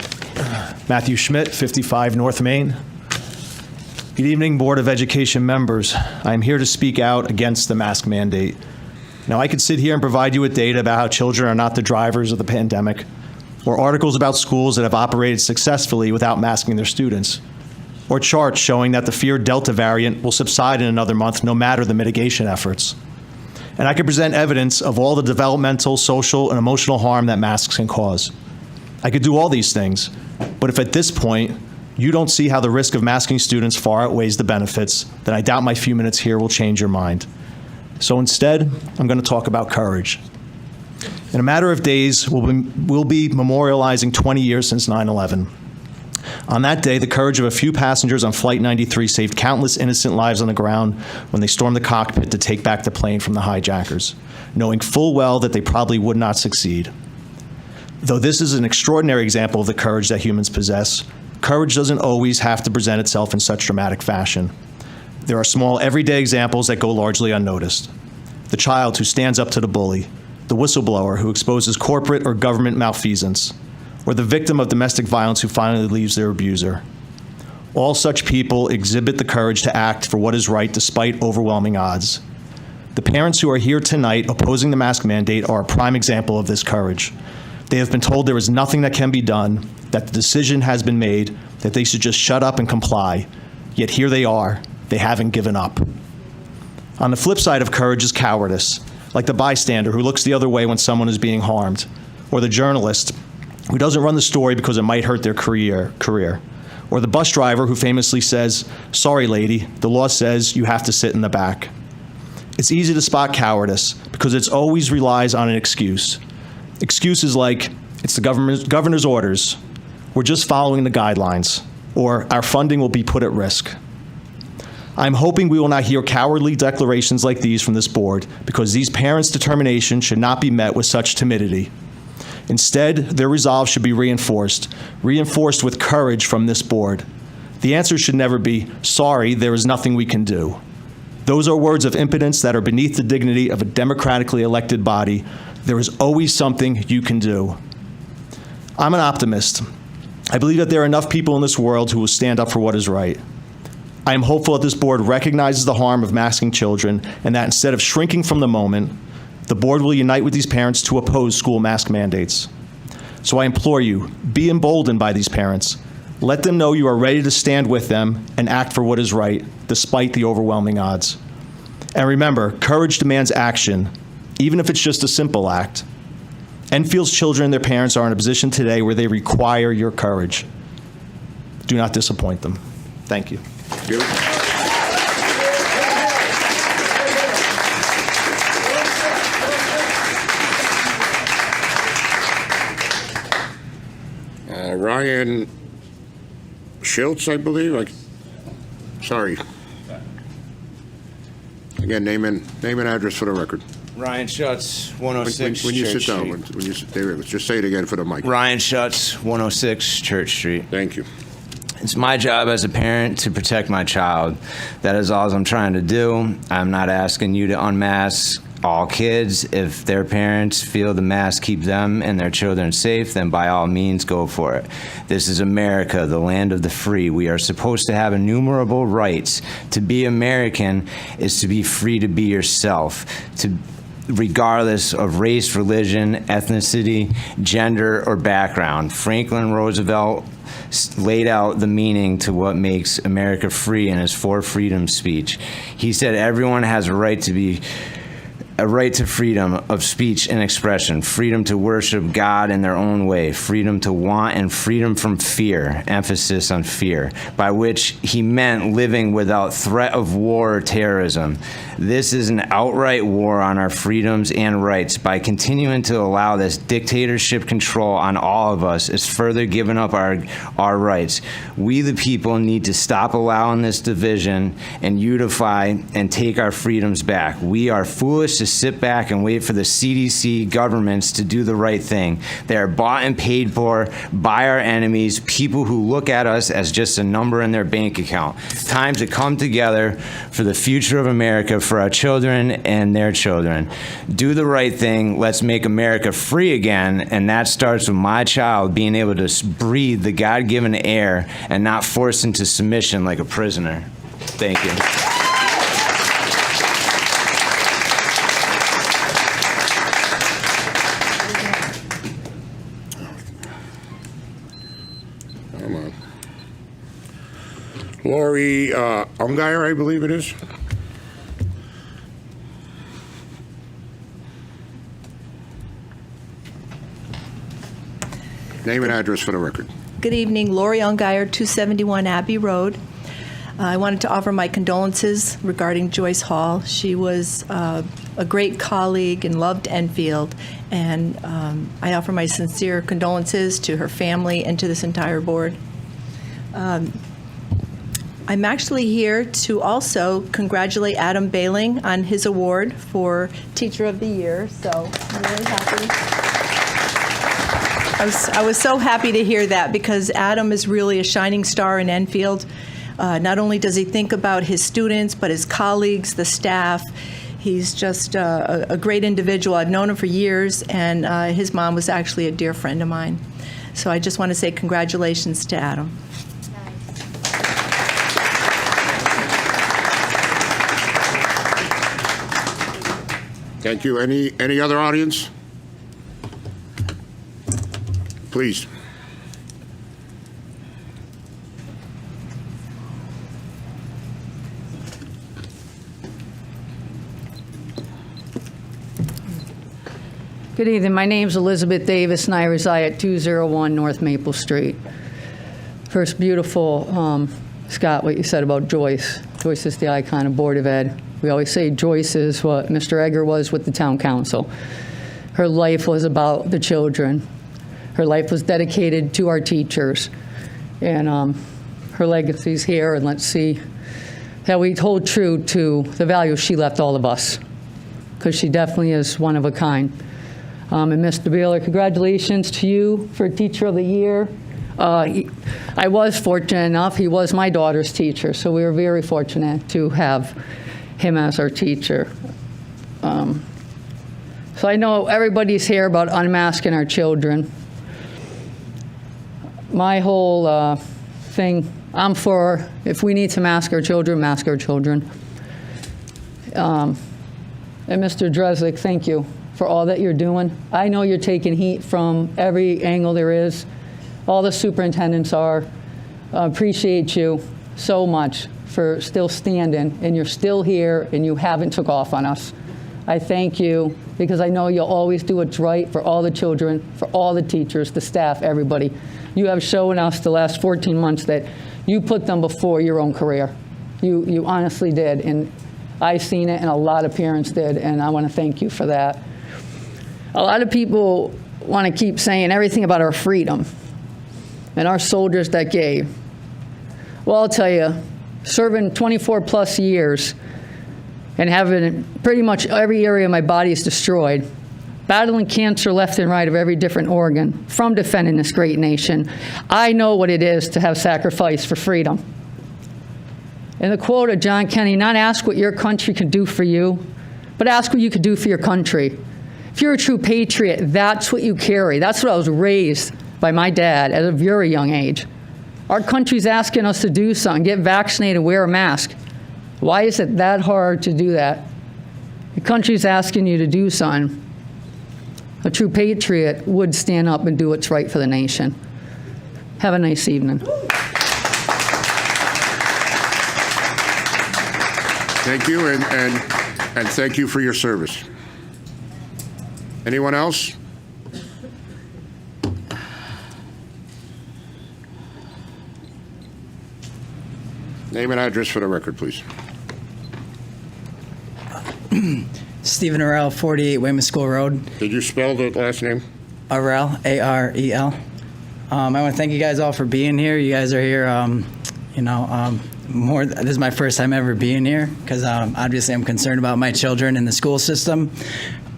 Matthew Schmidt, 55 North Main. Good evening, Board of Education members. I'm here to speak out against the mask mandate. Now, I could sit here and provide you with data about how children are not the drivers of the pandemic, or articles about schools that have operated successfully without masking their students, or charts showing that the feared Delta variant will subside in another month no matter the mitigation efforts. And I could present evidence of all the developmental, social, and emotional harm that masks can cause. I could do all these things, but if at this point you don't see how the risk of masking students far outweighs the benefits, then I doubt my few minutes here will change your mind. So instead, I'm going to talk about courage. In a matter of days, we'll be memorializing 20 years since 9/11. On that day, the courage of a few passengers on Flight 93 saved countless innocent lives on the ground when they stormed the cockpit to take back the plane from the hijackers, knowing full well that they probably would not succeed. Though this is an extraordinary example of the courage that humans possess, courage doesn't always have to present itself in such dramatic fashion. There are small, everyday examples that go largely unnoticed. The child who stands up to the bully, the whistleblower who exposes corporate or government malfeasance, or the victim of domestic violence who finally leaves their abuser. All such people exhibit the courage to act for what is right despite overwhelming odds. The parents who are here tonight opposing the mask mandate are a prime example of this courage. They have been told there is nothing that can be done, that the decision has been made, that they should just shut up and comply. Yet here they are. They haven't given up. On the flip side of courage is cowardice, like the bystander who looks the other way when someone is being harmed, or the journalist who doesn't run the story because it might hurt their career, or the bus driver who famously says, "Sorry, lady, the law says you have to sit in the back." It's easy to spot cowardice because it always relies on an excuse. Excuses like, "It's the governor's orders," "We're just following the guidelines," or "Our funding will be put at risk." I'm hoping we will not hear cowardly declarations like these from this board because these parents' determination should not be met with such timidity. Instead, their resolve should be reinforced with courage from this board. The answer should never be, "Sorry, there is nothing we can do." Those are words of impotence that are beneath the dignity of a democratically elected body. There is always something you can do. I'm an optimist. I believe that there are enough people in this world who will stand up for what is right. I am hopeful that this board recognizes the harm of masking children and that instead of shrinking from the moment, the board will unite with these parents to oppose school mask mandates. So I implore you, be emboldened by these parents. Let them know you are ready to stand with them and act for what is right, despite the overwhelming odds. And remember, courage demands action, even if it's just a simple act. Enfield's children and their parents are in a position today where they require your courage. Do not disappoint them. Thank you. Ryan Schultz, I believe. Sorry. Again, name and address for the record. Ryan Schutz, 106 When you Church sit down, Street. when you sit there, just say it again for the mic. Ryan Schutz, 106 Church Street. Thank you. It's my job as a parent to protect my child. That is all I'm trying to do. I'm not asking you to unmask all kids. If their parents feel the mask keep them and their children safe, then by all means go for it. This is America, the land of the free. We are supposed to have innumerable rights. To be American is to be free to be yourself, regardless of race, religion, ethnicity, gender, or background. Franklin Roosevelt laid out the meaning to what makes America free in his For Freedom speech. He said everyone has a right to freedom of speech and expression, freedom to worship God in their own way, freedom to want, and freedom from fear, emphasis on fear, by which he meant living without threat of war or terrorism. This is an outright war on our freedoms and rights. By continuing to allow this dictatorship control on all of us, is further giving up our rights. We, the people, need to stop allowing this division and unify and take our freedoms back. We are foolish to sit back and wait for the CDC governments to do the right thing. They are bought and paid for by our enemies, people who look at us as just a number in their bank account. Time to come together for the future of America, for our children and their children. Do the right thing. Let's make America free again, and that starts with my child being able to breathe the God-given air and not forced into submission like a prisoner. Thank you. Come on. Lori Ungeier, I believe it is. Name and address for the record. Good evening, Lori Ungeier, 271 Abbey Road. I wanted to offer my condolences regarding Joyce Hall. She was a great colleague and loved Enfield, and I offer my sincere condolences to her family and to this entire board. I'm actually here to also congratulate Adam Bailing on his award for Teacher of the Year, so I'm really happy. I was so happy to hear that because Adam is really a shining star in Enfield. Not only does he think about his students, but his colleagues, the staff. He's just a great individual. I've known him for years, and his mom was actually a dear friend of mine. So I just want to say congratulations to Adam. Thank you. Any other audience? Please. Good evening. My name's Elizabeth Davis, and I reside at 201 North Maple Street. First, beautiful, Scott, what you said about Joyce. Joyce is the icon of Board of Ed. We always say Joyce is what Mr. Egger was with the town council. Her life was about the children. Her life was dedicated to our teachers. And her legacy's here, and let's see how we hold true to the values she left all of us, because she definitely is one of a kind. And Mr. Baylor, congratulations to you for Teacher of the Year. I was fortunate enough, he was my daughter's teacher, so we were very fortunate to have him as our teacher. So I know everybody's here about unmasking our children. My whole thing, I'm for, if we need to mask our children, mask our children. And Mr. Dreslick, thank you for all that you're doing. I know you're taking heat from every angle there is. All the superintendents are. Appreciate you so much for still standing, and you're still here, and you haven't took off on us. I thank you, because I know you'll always do what's right for all the children, for all the teachers, the staff, everybody. You have shown us the last 14 months that you put them before your own career. You honestly did, and I've seen it, and a lot of parents did, and I want to thank you for that. A lot of people want to keep saying everything about our freedom and our soldiers that gave. Well, I'll tell you, serving 24 plus years and having pretty much every area of my body is destroyed, battling cancer left and right of every different organ, from defending this great nation, I know what it is to have sacrificed for freedom. And the quote of John Kennedy, not ask what your country could do for you, but ask what you could do for your country. If you're a true patriot, that's what you carry. That's what I was raised by my dad at a very young age. Our country's asking us to do something, get vaccinated, wear a mask. Why is it that hard to do that? The country's asking you to do something. A true patriot would stand up and do what's right for the nation. Have a nice evening. Thank you, and thank you for your service. Anyone else? Name and address for the record, please. Stephen Arel, 48 Weymouth School Road. Did you spell the last name? Arel, A-R-E-L. I want to thank you guys all for being here. You guys are here, this is my first time ever being here because obviously I'm concerned about my children in the school system.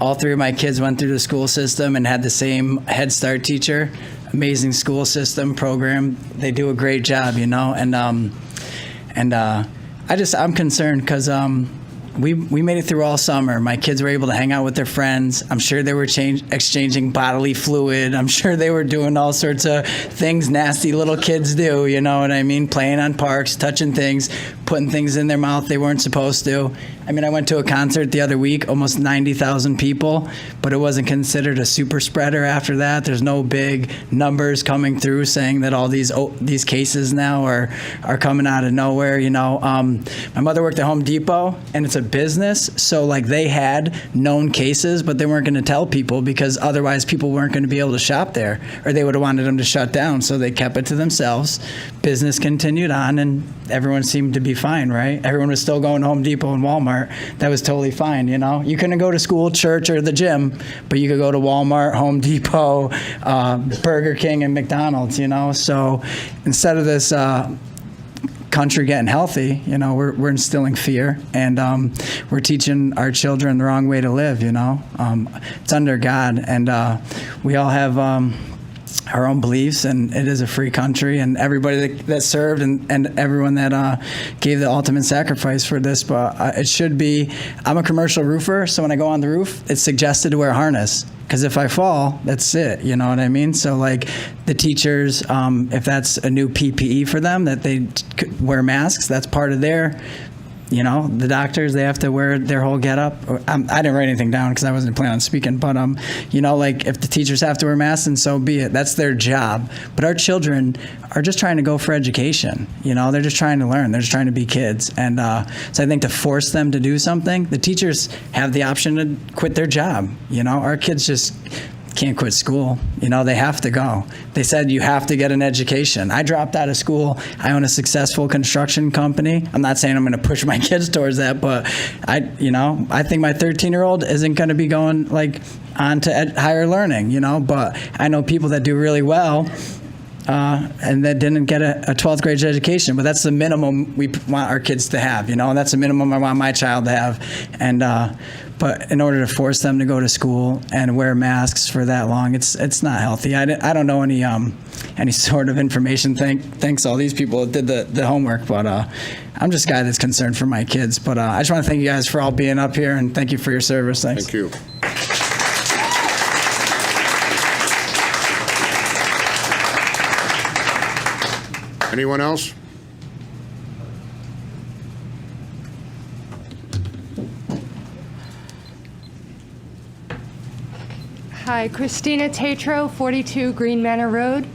All three of my kids went through the school system and had the same Head Start teacher. Amazing school system program. They do a great job, and I'm concerned because we made it through all summer. My kids were able to hang out with their friends. I'm sure they were exchanging bodily fluid. I'm sure they were doing all sorts of things nasty little kids do, you know what I mean? Playing on parks, touching things, putting things in their mouth they weren't supposed to. I mean, I went to a concert the other week, almost 90,000 people, but it wasn't considered a super spreader after that. There's no big numbers coming through saying that all these cases now are coming out of nowhere, My mother worked at Home Depot, and it's a business, so like they had known cases, but they weren't going to tell people because otherwise people weren't going to be able to shop there, or they would have wanted them to shut down. So they kept it to themselves. Business continued on, and everyone seemed to be fine, right? Everyone was still going to Home Depot and Walmart. That was totally fine, you know? You couldn't go to school, church, or the gym, but you could go to Walmart, Home Depot, Burger King, and McDonald's, you know? So instead of this country getting healthy, you know, we're instilling fear, and we're teaching our children the wrong way to live, you know? It's under God, and we all have our own beliefs, and it is a free country, and everybody that served and everyone that gave the ultimate sacrifice for this, but it should be, I'm a commercial roofer, so when I go on the roof, it's suggested to wear a harness, because if I fall, that's it, you know what I mean? So like the teachers, if that's a new PPE for them, that they wear masks, that's part of their, you know, the doctors, they have to wear their whole getup. I didn't write anything down because I wasn't planning on speaking, but, you know, like if the teachers have to wear masks, and so be it. That's their job. But our children are just trying to go for education. You know, they're just trying to learn. They're just trying to be kids. And so I think to force them to do something, the teachers have the option to quit their job. You know, our kids just can't quit school. You know, they have to go. They said you have to get an education. I dropped out of school. I own a successful construction company. I'm not saying I'm going to push my kids towards that, but I think my 13-year-old isn't going to be going like on to higher learning, you know, but I know people that do really well and that didn't get a 12th grade education, but that's the minimum we want our kids to have, you know, and that's the minimum I want my child to have. And but in order to force them to go to school and wear masks for that long, it's not healthy. I don't know any sort of information. Thanks all these people that did the homework, but I'm just a guy that's concerned for my kids. But I just want to thank you guys for all being up here, and thank you for your service. Thanks. Thank you. Anyone else? Hi, Christina Tatro, 42 Green Manor Road.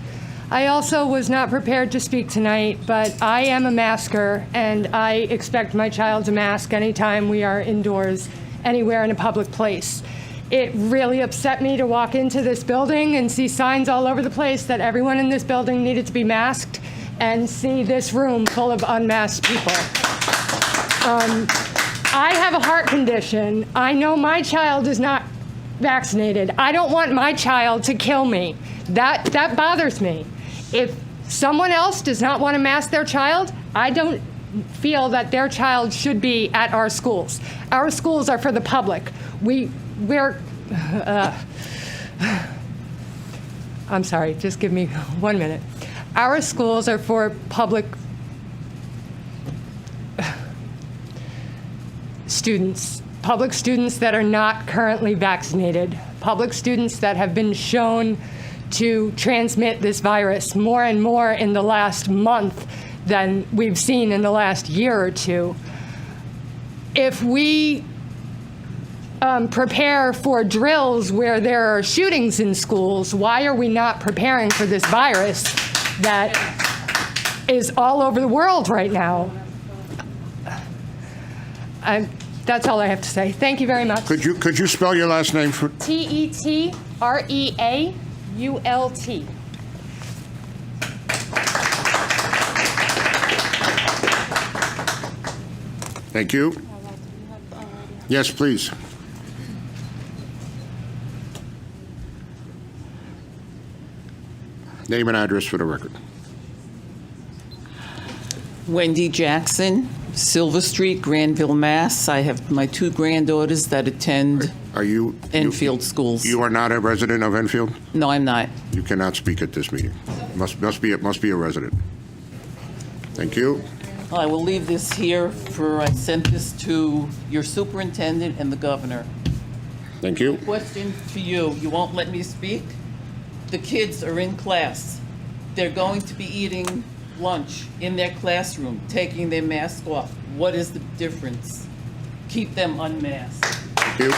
I also was not prepared to speak tonight, but I am a masker, and I expect my child to mask anytime we are indoors, anywhere in a public place. It really upset me to walk into this building and see signs all over the place that everyone in this building needed to be masked, and see this room full of unmasked people. I have a heart condition. I know my child is not vaccinated. I don't want my child to kill me. That bothers me. If someone else does not want to mask their child, I don't feel that their child should be at our schools. Our schools are for the public. I'm sorry, just give me 1 minute. Our schools are for public students that are not currently vaccinated, public students that have been shown to transmit this virus more and more in the last month than we've seen in the last year or two. If we prepare for drills where there are shootings in schools, why are we not preparing for this virus that is all over the world right now? That's all I have to say. Thank you very much. Could you spell your last name for? Tetreault. Thank you. Yes, please. Name and address for the record. Wendy Jackson, Silver Street, Granville, Mass. I have my two granddaughters that attend Enfield schools. You are not a resident of Enfield? No, I'm not. You cannot speak at this meeting. Must be a resident. Thank you. I will leave this here I sent this to your superintendent and the governor. Thank you. Question to you. You won't let me speak? The kids are in class. They're going to be eating lunch in their classroom, taking their mask off. What is the difference? Keep them unmasked. Thank you.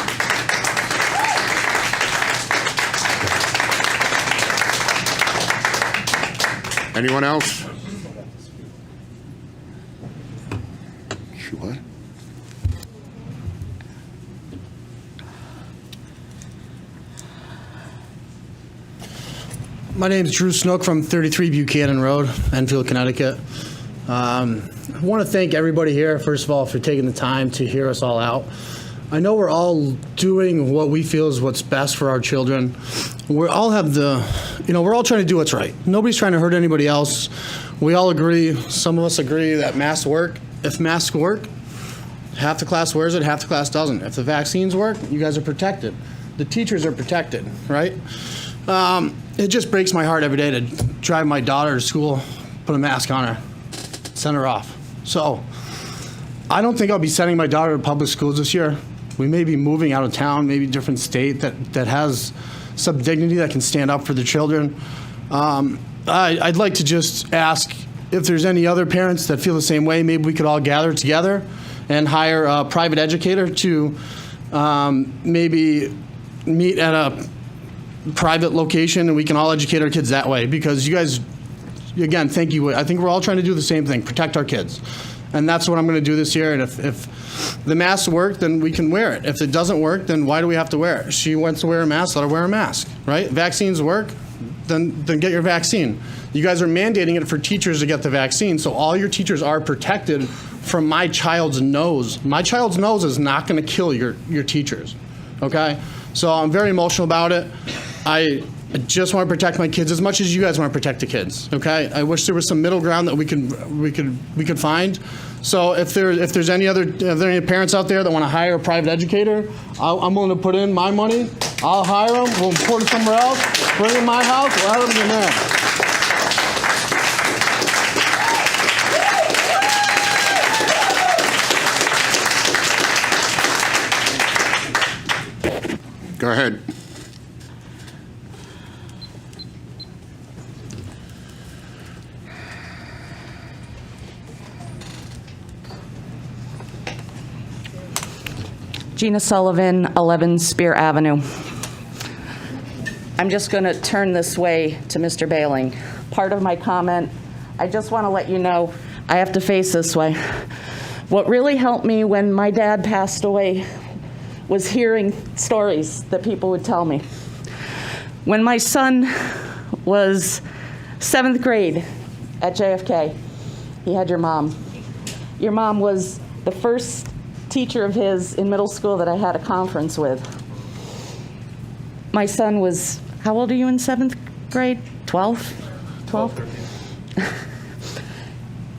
Anyone else? What? My name's Drew Snook from 33 Buchanan Road, Enfield, Connecticut. I want to thank everybody here, first of all, for taking the time to hear us all out. I know we're all doing what we feel is what's best for our children. We're all trying to do what's right. Nobody's trying to hurt anybody else. We all agree, some of us agree that masks work. If masks work, half the class wears it, half the class doesn't. If the vaccines work, you guys are protected. The teachers are protected, right? It just breaks my heart every day to drive my daughter to school, put a mask on her, send her off. So I don't think I'll be sending my daughter to public schools this year. We may be moving out of town, maybe a different state that has some dignity, that can stand up for the children. I'd like to just ask if there's any other parents that feel the same way. Maybe we could all gather together and hire a private educator to maybe meet at a private location, and we can all educate our kids that way. Because you guys, again, thank you. I think we're all trying to do the same thing, protect our kids. And that's what I'm going to do this year. And if the masks work, then we can wear it. If it doesn't work, then why do we have to wear it? She wants to wear a mask, let her wear a mask, right? Vaccines work, then get your vaccine. You guys are mandating it for teachers to get the vaccine, so all your teachers are protected from my child's nose. My child's nose is not going to kill your teachers, okay? So I'm very emotional about it. I just want to protect my kids as much as you guys want to protect the kids. Okay, I wish there was some middle ground that we could find. So if there's any parents out there that want to hire a private educator, I'm willing to put in my money. I'll hire them. We'll put them somewhere else. Bring them in my house. Let them in there. Go ahead. Gina Sullivan, 11 Spear Avenue. I'm just going to turn this way to Mr. Bailing. Part of my comment, I just want to let you know I have to face this way. What really helped me when my dad passed away was hearing stories that people would tell me. When my son was 7th grade at JFK, he had your mom. Your mom was the first teacher of his in middle school that I had a conference with. My son was, how old are you in 7th grade? 12? 12?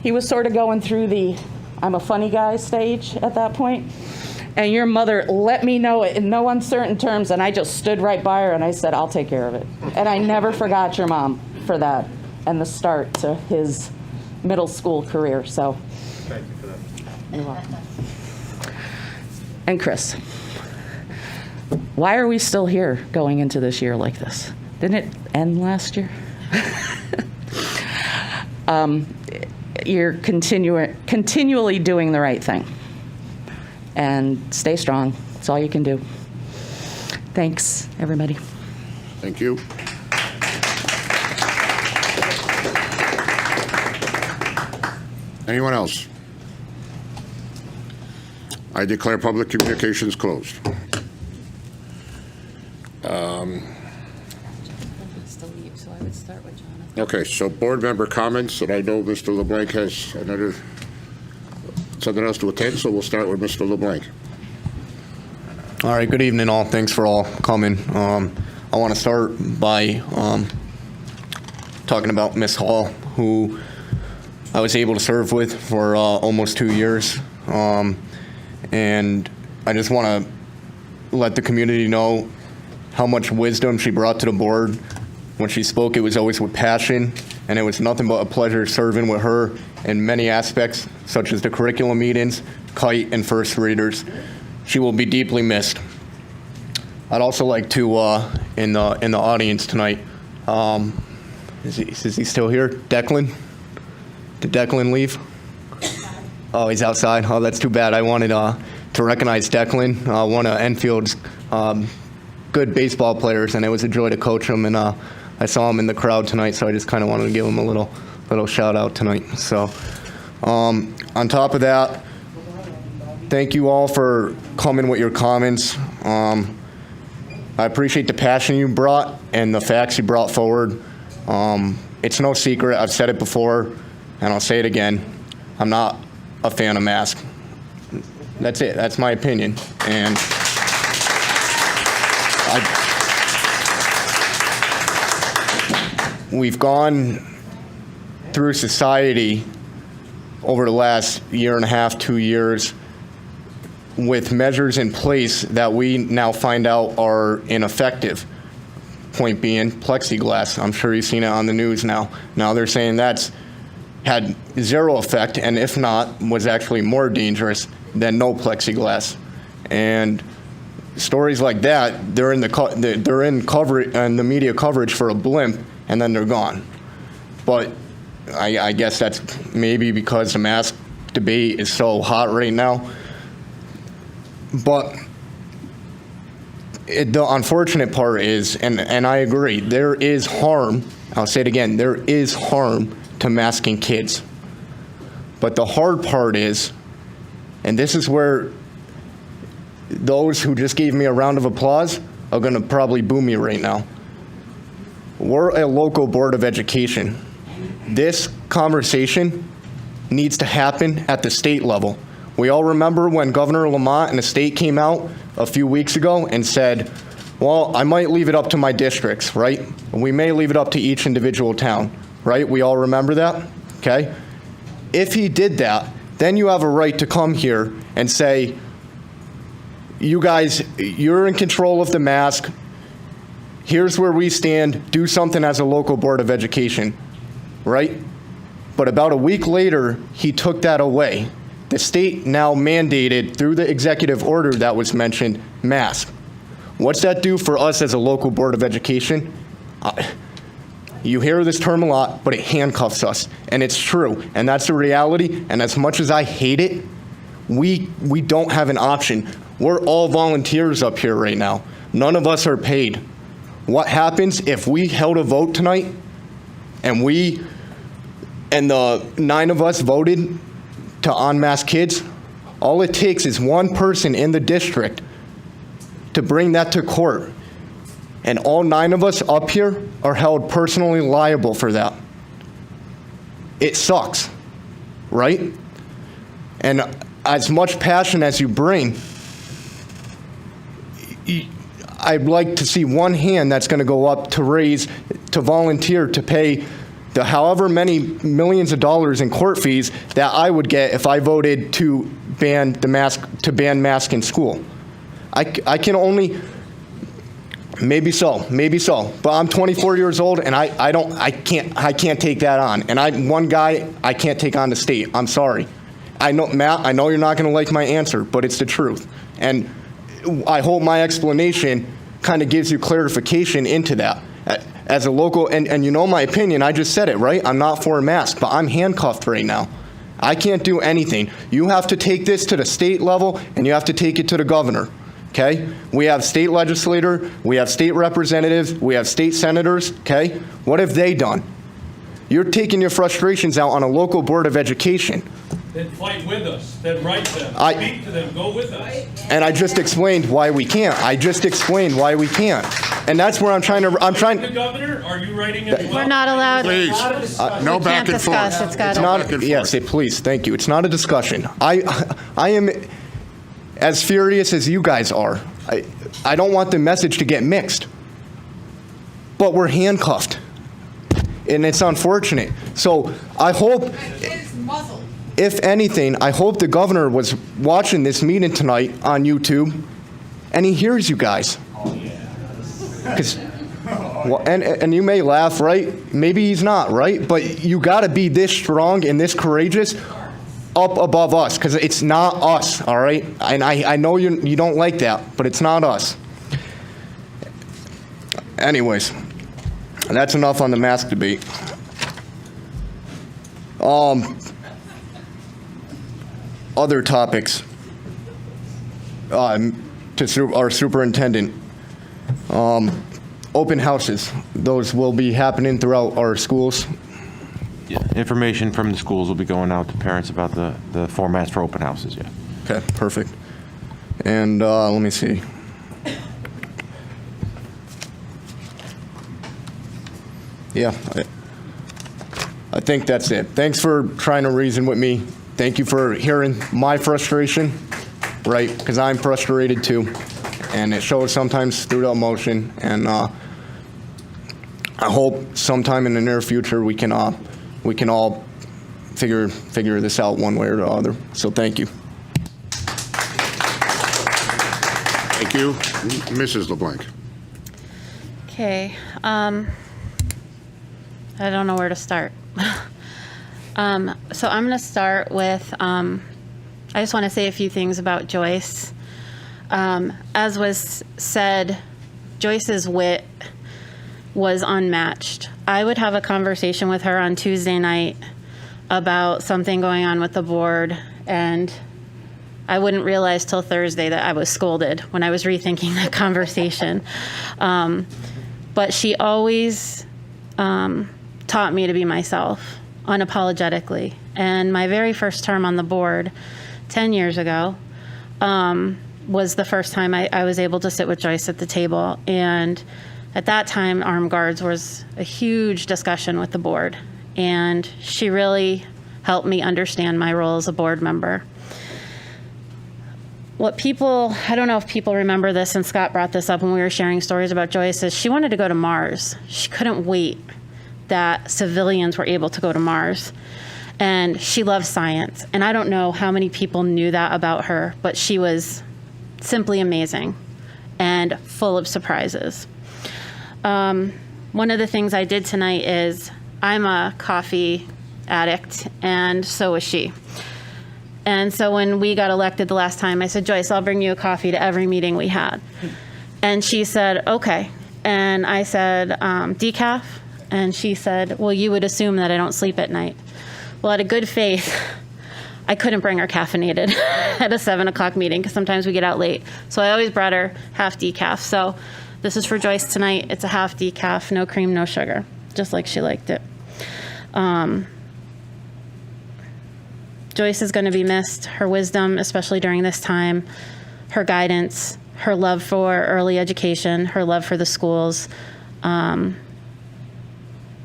He was sort of going through the I'm a funny guy stage at that point. And your mother let me know it in no uncertain terms, and I just stood right by her and I said, I'll take care of it. And I never forgot your mom for that and the start to his middle school career. So thank you for that. You're welcome. And Chris, why are we still here going into this year like this? Didn't it end last year? You're continually doing the right thing. And stay strong. That's all you can do. Thanks, everybody. Thank you. Anyone else? I declare public communications closed. Okay, so board member comments, and I know Mr. LeBlanc has something else to attend, so we'll start with Mr. LeBlanc. All right, good evening all. Thanks for all coming. I want to start by talking about Miss Hall, who I was able to serve with for almost 2 years. And I just want to let the community know how much wisdom she brought to the board. When she spoke, it was always with passion, and it was nothing but a pleasure serving with her in many aspects, such as the curriculum meetings, kite, and first readers. She will be deeply missed. I'd also like to, in the audience tonight, is he still here? Declan? Did Declan leave? Oh, he's outside. Oh, that's too bad. I wanted to recognize Declan, one of Enfield's good baseball players, and it was a joy to coach him. And I saw him in the crowd tonight, so I just kind of wanted to give him a little shout out tonight. So, on top of that, thank you all for coming with your comments. I appreciate the passion you brought and the facts you brought forward. It's no secret. I've said it before, and I'll say it again. I'm not a fan of masks. That's it. That's my opinion. And we've gone through society over the last year and a half, 2 years, with measures in place that we now find out are ineffective. Point being, plexiglass. I'm sure you've seen it on the news now. Now they're saying that's had zero effect, and if not, was actually more dangerous than no plexiglass. And stories like that, they're in the media coverage for a blimp, and then they're gone. But I guess that's maybe because the mask debate is so hot right now. But the unfortunate part is, and I agree, there is harm, I'll say it again, there is harm to masking kids. But the hard part is, and this is where those who just gave me a round of applause are going to probably boo me right now. We're a local board of education. This conversation needs to happen at the state level. We all remember when Governor Lamont and the state came out a few weeks ago and said, well, I might leave it up to my districts, right? We may leave it up to each individual town, right? We all remember that, okay? If he did that, then you have a right to come here and say, you guys, you're in control of the mask. Here's where we stand. Do something as a local board of education, right? But about a week later, he took that away. The state now mandated, through the executive order that was mentioned, mask. What's that do for us as a local board of education? You hear this term a lot, but it handcuffs us, and it's true, and that's the reality. And as much as I hate it, we don't have an option. We're all volunteers up here right now. None of us are paid. What happens if we held a vote tonight, and the 9 of us voted to unmask kids? All it takes is one person in the district to bring that to court, and all 9 of us up here are held personally liable for that. It sucks, right? And as much passion as you bring, I'd like to see one hand that's going to go up to raise, to volunteer to pay the however many millions of dollars in court fees that I would get if I voted to ban masks in school. I can only, maybe so, but I'm 24 years old and I can't take that on. And one guy, I can't take on the state. I'm sorry. I know, Matt, I know you're not going to like my answer, but it's the truth. And I hope my explanation kind of gives you clarification into that. As a local, and you know my opinion, I just said it, right? I'm not for a mask, but I'm handcuffed right now. I can't do anything. You have to take this to the state level, and you have to take it to the governor, okay? We have state legislator, we have state representatives, we have state senators, okay? What have they done? You're taking your frustrations out on a local board of education. Then fight with us, then write them, speak to them, go with us. And I just explained why we can't. And that's where I'm trying to, The governor, are you writing it? We're not allowed. Please, no We back can't and discuss. forth. It's got It's to. not, yes, please, thank you. It's not a discussion. I am as furious as you guys are. I don't want the message to get mixed. But we're handcuffed. And it's unfortunate. So I hope, if anything, I hope the governor was watching this meeting tonight on YouTube and he hears you guys. Well, and you may laugh, right? Maybe he's not, right? But you got to be this strong and this courageous up above us, because it's not us, all right? And I know you don't like that, but it's not us. Anyways, that's enough on the mask debate. Other topics. To our superintendent. Open houses, those will be happening throughout our schools. Yeah, information from the schools will be going out to parents about the formats for open houses, yeah. Okay, perfect. And let me see. yeah, I think that's it. Thanks for trying to reason with me. Thank you for hearing my frustration, right? Because I'm frustrated too, and it shows sometimes through the emotion. And I hope sometime in the near future we can all figure this out one way or the other. So thank you. Thank you. Mrs. LeBlanc. Okay. I don't know where to start. So I'm going to start with, I just want to say a few things about Joyce. As was said, Joyce's wit was unmatched. I would have a conversation with her on Tuesday night about something going on with the board, and I wouldn't realize till Thursday that I was scolded when I was rethinking that conversation. But she always taught me to be myself, unapologetically. And my very first term on the board, 10 years ago, was the first time I was able to sit with Joyce at the table. And at that time, armed guards was a huge discussion with the board. And she really helped me understand my role as a board member. What people, I don't know if people remember this, and Scott brought this up when we were sharing stories about Joyce, is she wanted to go to Mars. She couldn't wait that civilians were able to go to Mars. And she loved science. And I don't know how many people knew that about her, but she was simply amazing and full of surprises. One of the things I did tonight is, I'm a coffee addict, and so is she. And so when we got elected the last time, I said, Joyce, I'll bring you a coffee to every meeting we had. And she said, okay. And I said, decaf? And she said, well, you would assume that I don't sleep at night. Well, out of good faith, I couldn't bring her caffeinated at a 7 o'clock meeting because sometimes we get out late. So I always brought her half decaf. So this is for Joyce tonight. It's a half decaf, no cream, no sugar, just like she liked it. Joyce is going to be missed. Her wisdom, especially during this time, her guidance, her love for early education, her love for the schools.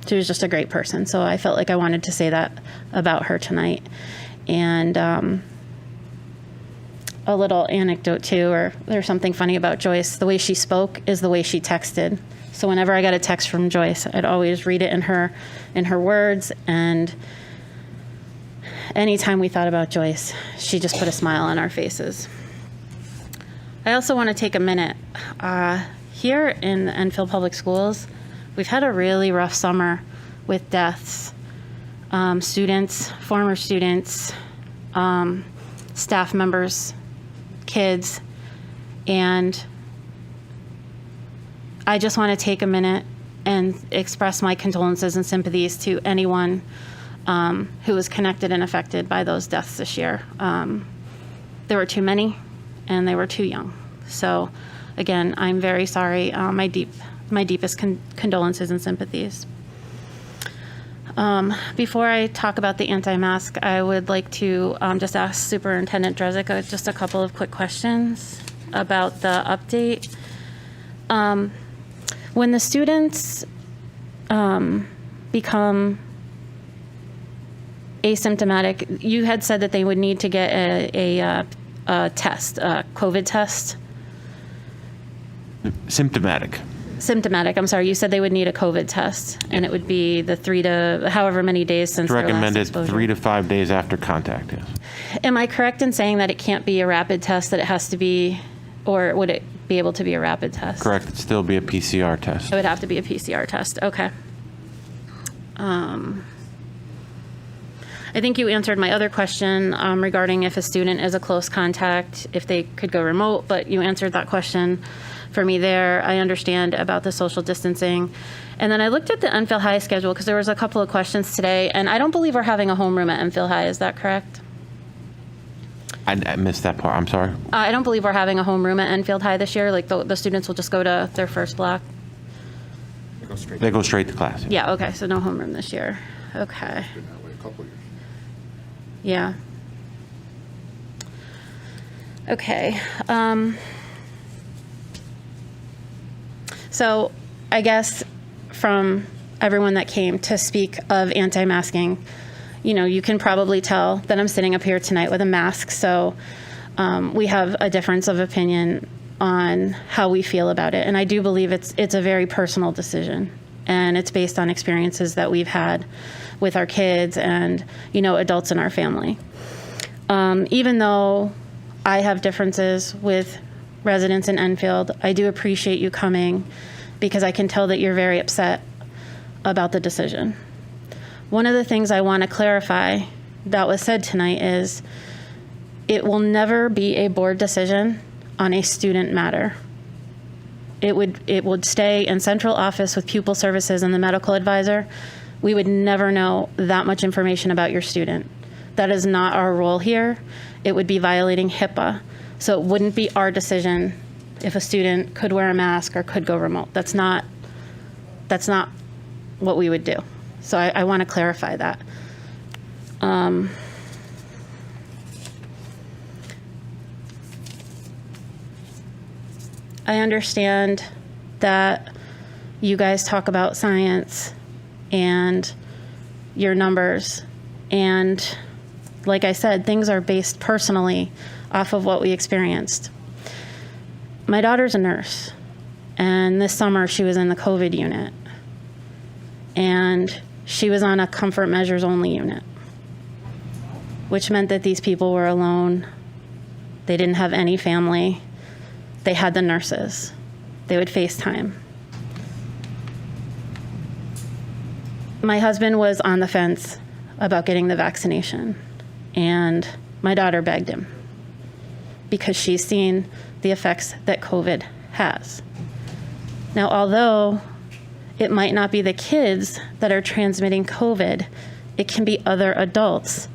She was just a great person. So I felt like I wanted to say that about her tonight. And a little anecdote too, or there's something funny about Joyce. The way she spoke is the way she texted. So whenever I got a text from Joyce, I'd always read it in her words. And anytime we thought about Joyce, she just put a smile on our faces. I also want to take a minute. Here in the Enfield Public Schools, we've had a really rough summer with deaths. Students, former students, staff members, kids, and I just want to take a minute and express my condolences and sympathies to anyone who was connected and affected by those deaths this year. There were too many, and they were too young. So, again, I'm very sorry. My deepest condolences and sympathies. Before I talk about the anti-mask, I would like to just ask Superintendent Drezek just a couple of quick questions about the update. When the students become asymptomatic, you had said that they would need to get a test, a COVID test. Symptomatic. Symptomatic, I'm sorry. You said they would need a COVID test, and it would be the 3 to however many days since It's their last recommended exposure. 3 to 5 days after contact, yes. Am I correct in saying that it can't be a rapid test, that it has to be, or would it be able to be a rapid test? Correct, it'd still be a PCR test. It would have to be a PCR test, okay. I think you answered my other question regarding if a student is a close contact, if they could go remote, but you answered that question for me there. I understand about the social distancing. And then I looked at the Enfield High schedule because there was a couple of questions today, and I don't believe we're having a homeroom at Enfield High, is that correct? I missed that part, I'm sorry. I don't believe we're having a homeroom at Enfield High this year, like the students will just go to their first block? They go straight to class. Yeah, okay, so no homeroom this year, okay. Yeah. Okay. So I guess from everyone that came to speak of anti-masking. You know, you can probably tell that I'm sitting up here tonight with a mask, so we have a difference of opinion on how we feel about it. And I do believe it's a very personal decision, and it's based on experiences that we've had with our kids and, you know, adults in our family. Even though I have differences with residents in Enfield, I do appreciate you coming because I can tell that you're very upset about the decision. One of the things I want to clarify that was said tonight is it will never be a board decision on a student matter. It would stay in central office with pupil services and the medical advisor. We would never know that much information about your student. That is not our role here. It would be violating HIPAA. So it wouldn't be our decision if a student could wear a mask or could go remote. That's not what we would do. So I want to clarify that. I understand that you guys talk about science and your numbers, and like I said, things are based personally off of what we experienced. My daughter's a nurse, and this summer she was in the COVID unit, and she was on a comfort measures only unit, which meant that these people were alone. They didn't have any family. They had the nurses. They would FaceTime. My husband was on the fence about getting the vaccination, and my daughter begged him because she's seen the effects that COVID has. Now, although it might not be the kids that are transmitting COVID, it can be other adults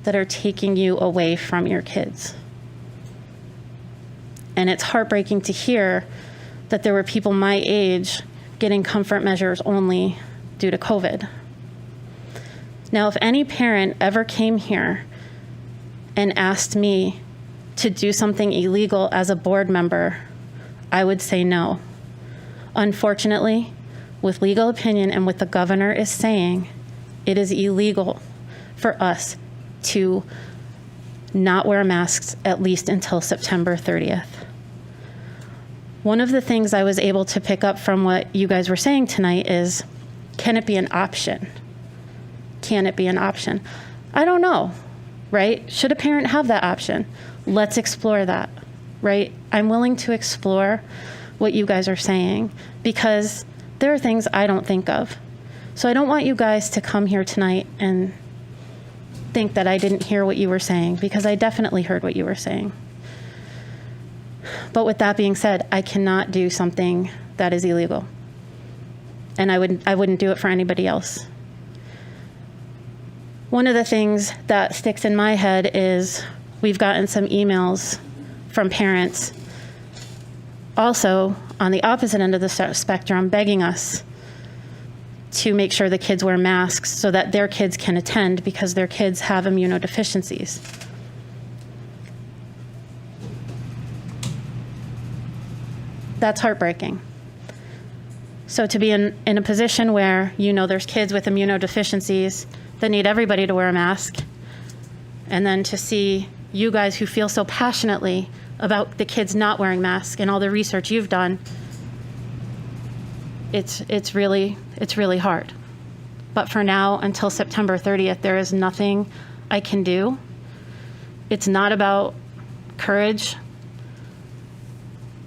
that are taking you away from your kids. And it's heartbreaking to hear that there were people my age getting comfort measures only due to COVID. Now, if any parent ever came here and asked me to do something illegal as a board member, I would say no. Unfortunately, with legal opinion and what the governor is saying, it is illegal for us to not wear masks at least until September 30th. One of the things I was able to pick up from what you guys were saying tonight is, can it be an option? Can it be an option? I don't know, right? Should a parent have that option? Let's explore that, right? I'm willing to explore what you guys are saying because there are things I don't think of. So I don't want you guys to come here tonight and think that I didn't hear what you were saying, because I definitely heard what you were saying. But with that being said, I cannot do something that is illegal. And I wouldn't do it for anybody else. One of the things that sticks in my head is we've gotten some emails from parents also on the opposite end of the spectrum begging us to make sure the kids wear masks so that their kids can attend because their kids have immunodeficiencies. That's heartbreaking. So to be in a position where you know there's kids with immunodeficiencies that need everybody to wear a mask, and then to see you guys who feel so passionately about the kids not wearing masks and all the research you've done, it's really hard. But for now, until September 30th, there is nothing I can do. It's not about courage.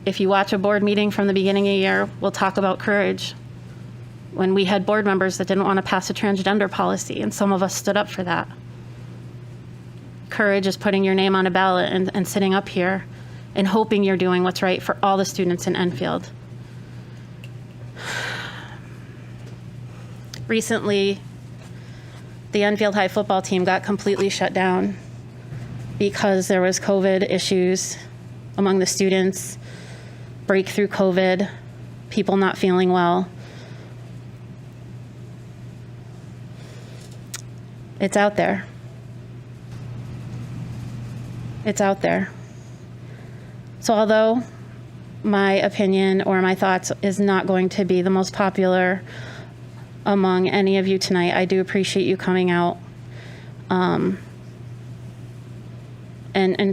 If you watch a board meeting from the beginning of the year, we'll talk about courage. When we had board members that didn't want to pass a transgender policy, and some of us stood up for that. Courage is putting your name on a ballot and sitting up here and hoping you're doing what's right for all the students in Enfield. Recently, the Enfield High football team got completely shut down because there was COVID issues among the students, breakthrough COVID, people not feeling well. It's out there. It's out there. So although my opinion or my thoughts is not going to be the most popular among any of you tonight. I do appreciate you coming out and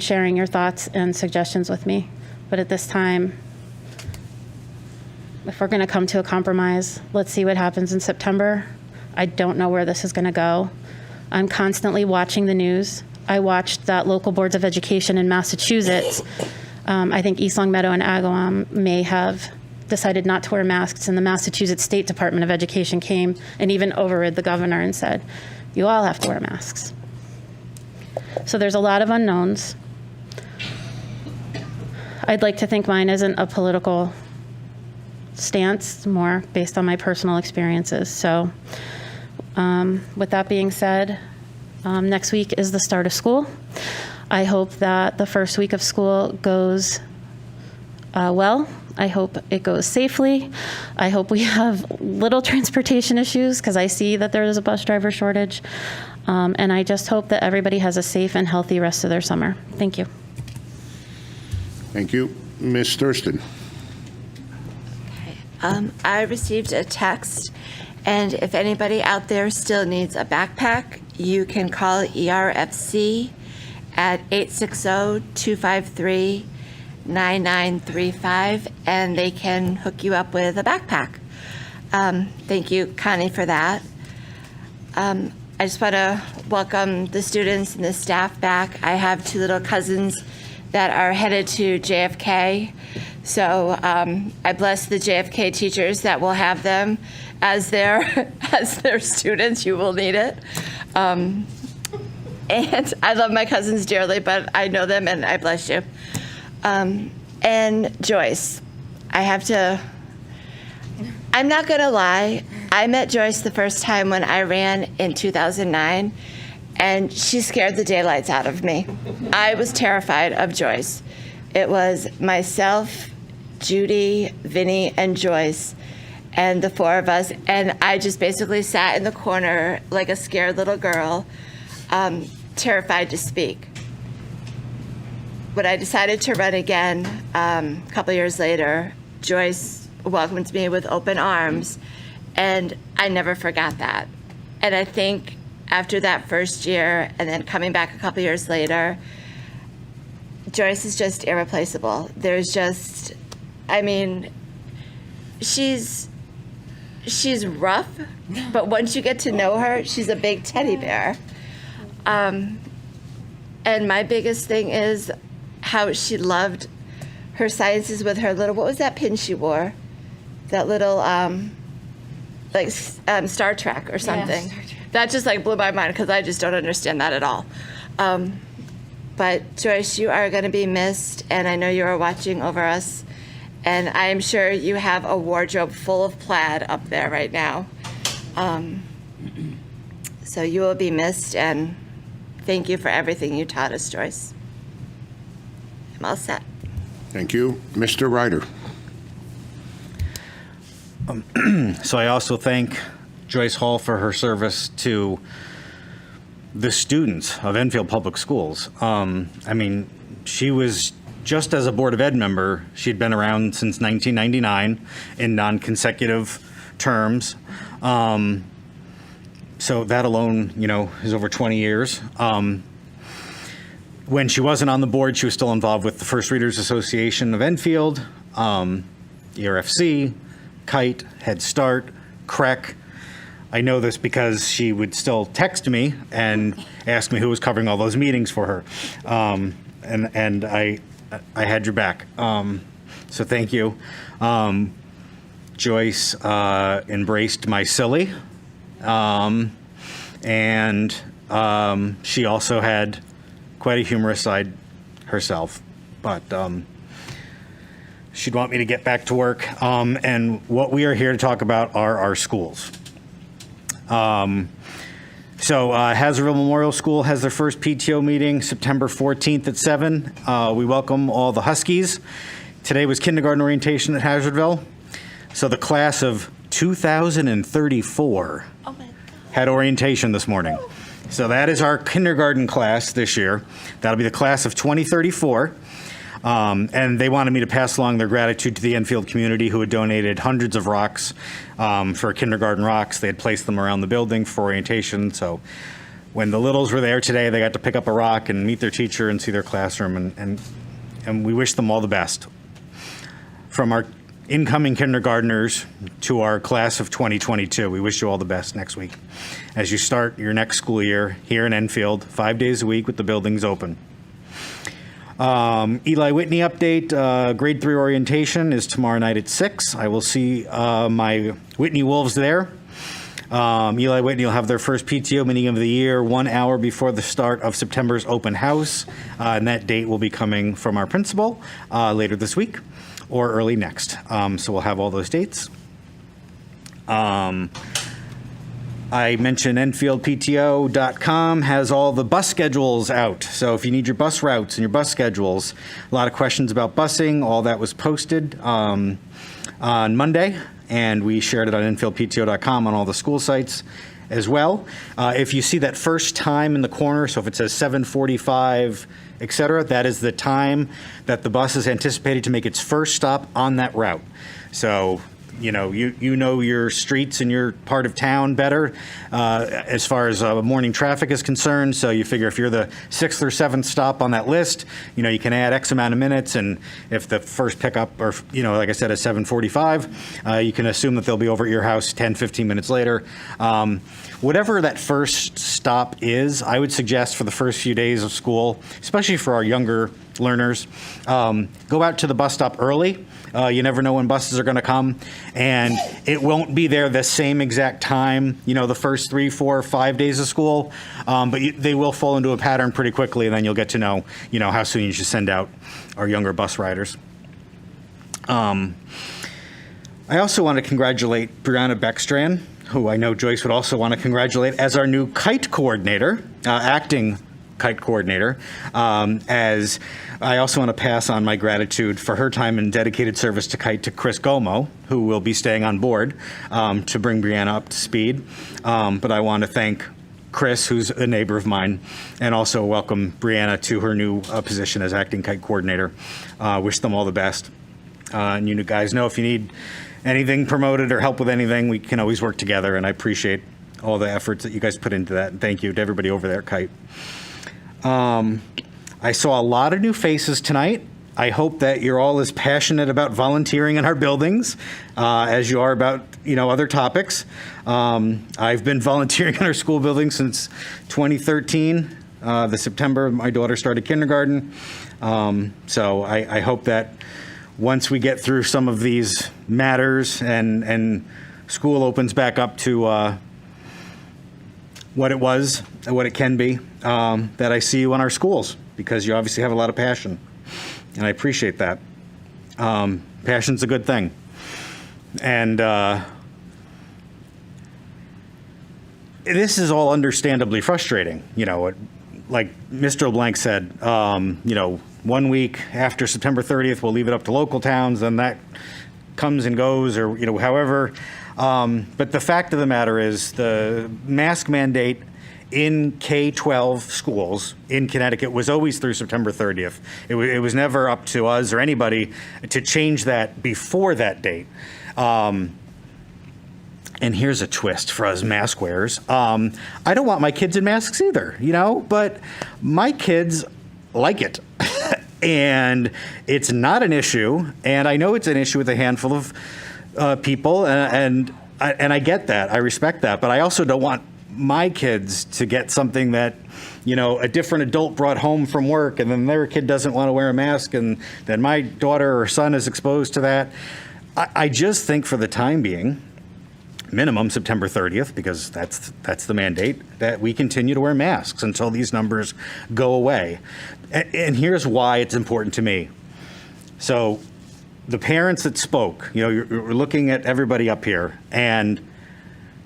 sharing your thoughts and suggestions with me. But at this time, if we're going to come to a compromise, let's see what happens in September. I don't know where this is going to go. I'm constantly watching the news. I watched that local boards of education in Massachusetts. I think East Longmeadow and Agawam may have decided not to wear masks, and the Massachusetts State Department of Education came and even overrid the governor and said, you all have to wear masks. So there's a lot of unknowns. I'd like to think mine isn't a political stance, more based on my personal experiences. So with that being said, next week is the start of school. I hope that the first week of school goes well. I hope it goes safely. I hope we have little transportation issues, because I see that there is a bus driver shortage. And I just hope that everybody has a safe and healthy rest of their summer. Thank you. Thank you. Ms. Thurston. I received a text, and if anybody out there still needs a backpack, you can call ERFC at 860-253-9935, and they can hook you up with a backpack. Thank you, Connie, for that. I just want to welcome the students and the staff back. I have two little cousins that are headed to JFK. So I bless the JFK teachers that will have them as their students. You will need it. And I love my cousins dearly, but I know them and I bless you. And Joyce, I'm not gonna lie, I met Joyce the first time when I ran in 2009, and she scared the daylights out of me. I was terrified of Joyce. It was myself, Judy, Vinny, and Joyce, and the four of us, and I just basically sat in the corner like a scared little girl, terrified to speak. When I decided to run again a couple years later, Joyce welcomed me with open arms, and I never forgot that. And I think after that first year, and then coming back a couple years later, Joyce is just irreplaceable. There's just, I mean, she's rough, but once you get to know her, she's a big teddy bear. And my biggest thing is how she loved her sciences with her little, what was that pin she wore? That little, Star Trek or something. Yeah, that just like blew my mind, because I just don't understand that at all. But Joyce, you are going to be missed, and I know you are watching over us, and I am sure you have a wardrobe full of plaid up there right now. So you will be missed, and thank you for everything you taught us, Joyce. I'm all set. Thank you. Mr. Ryder. So I also thank Joyce Hall for her service to the students of Enfield Public Schools. I mean, she was, just as a Board of Ed member, she'd been around since 1999 in non-consecutive terms. So that alone, is over 20 years. When she wasn't on the board, she was still involved with the First Readers Association of Enfield, ERFC, Kite, Head Start, CREC. I know this because she would still text me and ask me who was covering all those meetings for her. And I had your back. So thank you. Joyce embraced my silly. And she also had quite a humorous side herself. But she'd want me to get back to work. And what we are here to talk about are our schools. So Hazardville Memorial School has their first PTO meeting September 14th at 7. We welcome all the Huskies. Today was kindergarten orientation at Hazardville. So the class of 2034 had orientation this morning. So that is our kindergarten class this year. That'll be the class of 2034. And they wanted me to pass along their gratitude to the Enfield community who had donated hundreds of rocks for kindergarten rocks. They had placed them around the building for orientation. So when the littles were there today, they got to pick up a rock and meet their teacher and see their classroom. And we wish them all the best. From our incoming kindergartners to our class of 2022, we wish you all the best next week as you start your next school year here in Enfield, 5 days a week with the buildings open. Eli Whitney update, grade 3 orientation is tomorrow night at 6. I will see my Whitney Wolves there. Eli Whitney will have their first PTO meeting of the year 1 hour before the start of September's open house, and that date will be coming from our principal later this week or early next. So we'll have all those dates. I mentioned EnfieldPTO.com has all the bus schedules out. So if you need your bus routes and your bus schedules, a lot of questions about busing, all that was posted on Monday, and we shared it on EnfieldPTO.com on all the school sites as well. If you see that first time in the corner, so if it says 7:45, et cetera, that is the time that the bus is anticipated to make its first stop on that route. So you know your streets and your part of town better as far as morning traffic is concerned. So you figure if you're the 6th or 7th stop on that list, you can add X amount of minutes. And if the first pickup, or like I said, is 7:45, you can assume that they'll be over at your house 10, 15 minutes later. Whatever that first stop is, I would suggest for the first few days of school, especially for our younger learners, go out to the bus stop early. You never know when buses are going to come, and it won't be there the same exact time, the first 3, 4, 5 days of school, but they will fall into a pattern pretty quickly, and then you'll get to know, how soon you should send out our younger bus riders. I also want to congratulate Brianna Beckstrand, who I know Joyce would also want to congratulate as our new kite coordinator, acting kite coordinator, as I also want to pass on my gratitude for her time and dedicated service to kite to Chris Gomo, who will be staying on board to bring Brianna up to speed. But I want to thank Chris, who's a neighbor of mine, and also welcome Brianna to her new position as acting kite coordinator. Wish them all the best. And you guys know if you need anything promoted or help with anything, we can always work together, and I appreciate all the efforts that you guys put into that. And thank you to everybody over there at Kite. I saw a lot of new faces tonight. I hope that you're all as passionate about volunteering in our buildings as you are about, other topics. I've been volunteering in our school building since 2013, the September my daughter started kindergarten. So I hope that once we get through some of these matters and school opens back up to what it was and what it can be, that I see you in our schools, because you obviously have a lot of passion, and I appreciate that. Passion's a good thing. And this is all understandably frustrating. Like Mr. LeBlanc said, 1 week after September 30th, we'll leave it up to local towns, and that comes and goes, or, however. But the fact of the matter is the mask mandate in K-12 schools in Connecticut was always through September 30th. It was never up to us or anybody to change that before that date. And here's a twist for us mask wearers. I don't want my kids in masks either, but my kids like it. And it's not an issue. And I know it's an issue with a handful of people. And I get that. I respect that. But I also don't want my kids to get something that, a different adult brought home from work, and then their kid doesn't want to wear a mask, and then my daughter or son is exposed to that. I just think for the time being, minimum September 30th, because that's the mandate, that we continue to wear masks until these numbers go away. And here's why it's important to me. So the parents that spoke, you're looking at everybody up here, and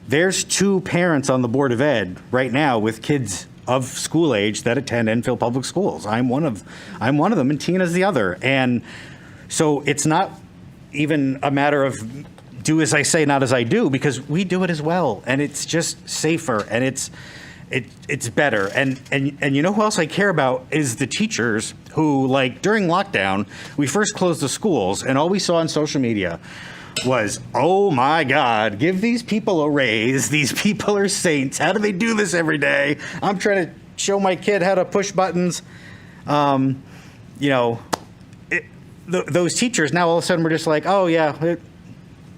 there's 2 parents on the Board of Ed right now with kids of school age that attend Enfield Public Schools. I'm one of them, and Tina's the other. And so it's not even a matter of do as I say, not as I do, because we do it as well, and it's just safer, and it's better. And you know who else I care about is the teachers who, like, during lockdown, we first closed the schools, and all we saw on social media was, oh my God, give these people a raise. These people are saints. How do they do this every day? I'm trying to show my kid how to push buttons. Those teachers now all of a sudden were just like, oh yeah,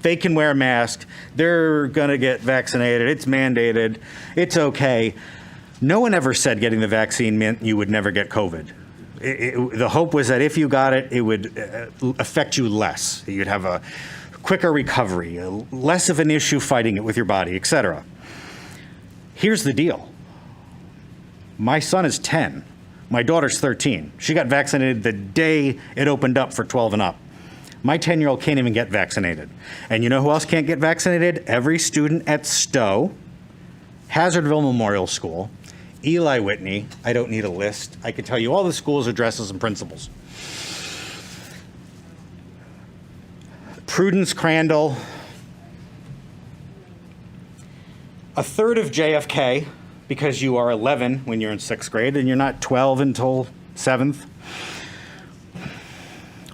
they can wear a mask. They're going to get vaccinated. It's mandated. It's okay. No one ever said getting the vaccine meant you would never get COVID. The hope was that if you got it, it would affect you less. You'd have a quicker recovery, less of an issue fighting it with your body, etc. Here's the deal. My son is 10. My daughter's 13. She got vaccinated the day it opened up for 12 and up. My 10-year-old can't even get vaccinated. And you know who else can't get vaccinated? Every student at Stowe, Hazardville Memorial School, Eli Whitney. I don't need a list. I can tell you all the schools, addresses, and principals. Prudence Crandall. A third of JFK, because you are 11 when you're in 6th grade and you're not 12 until 7th.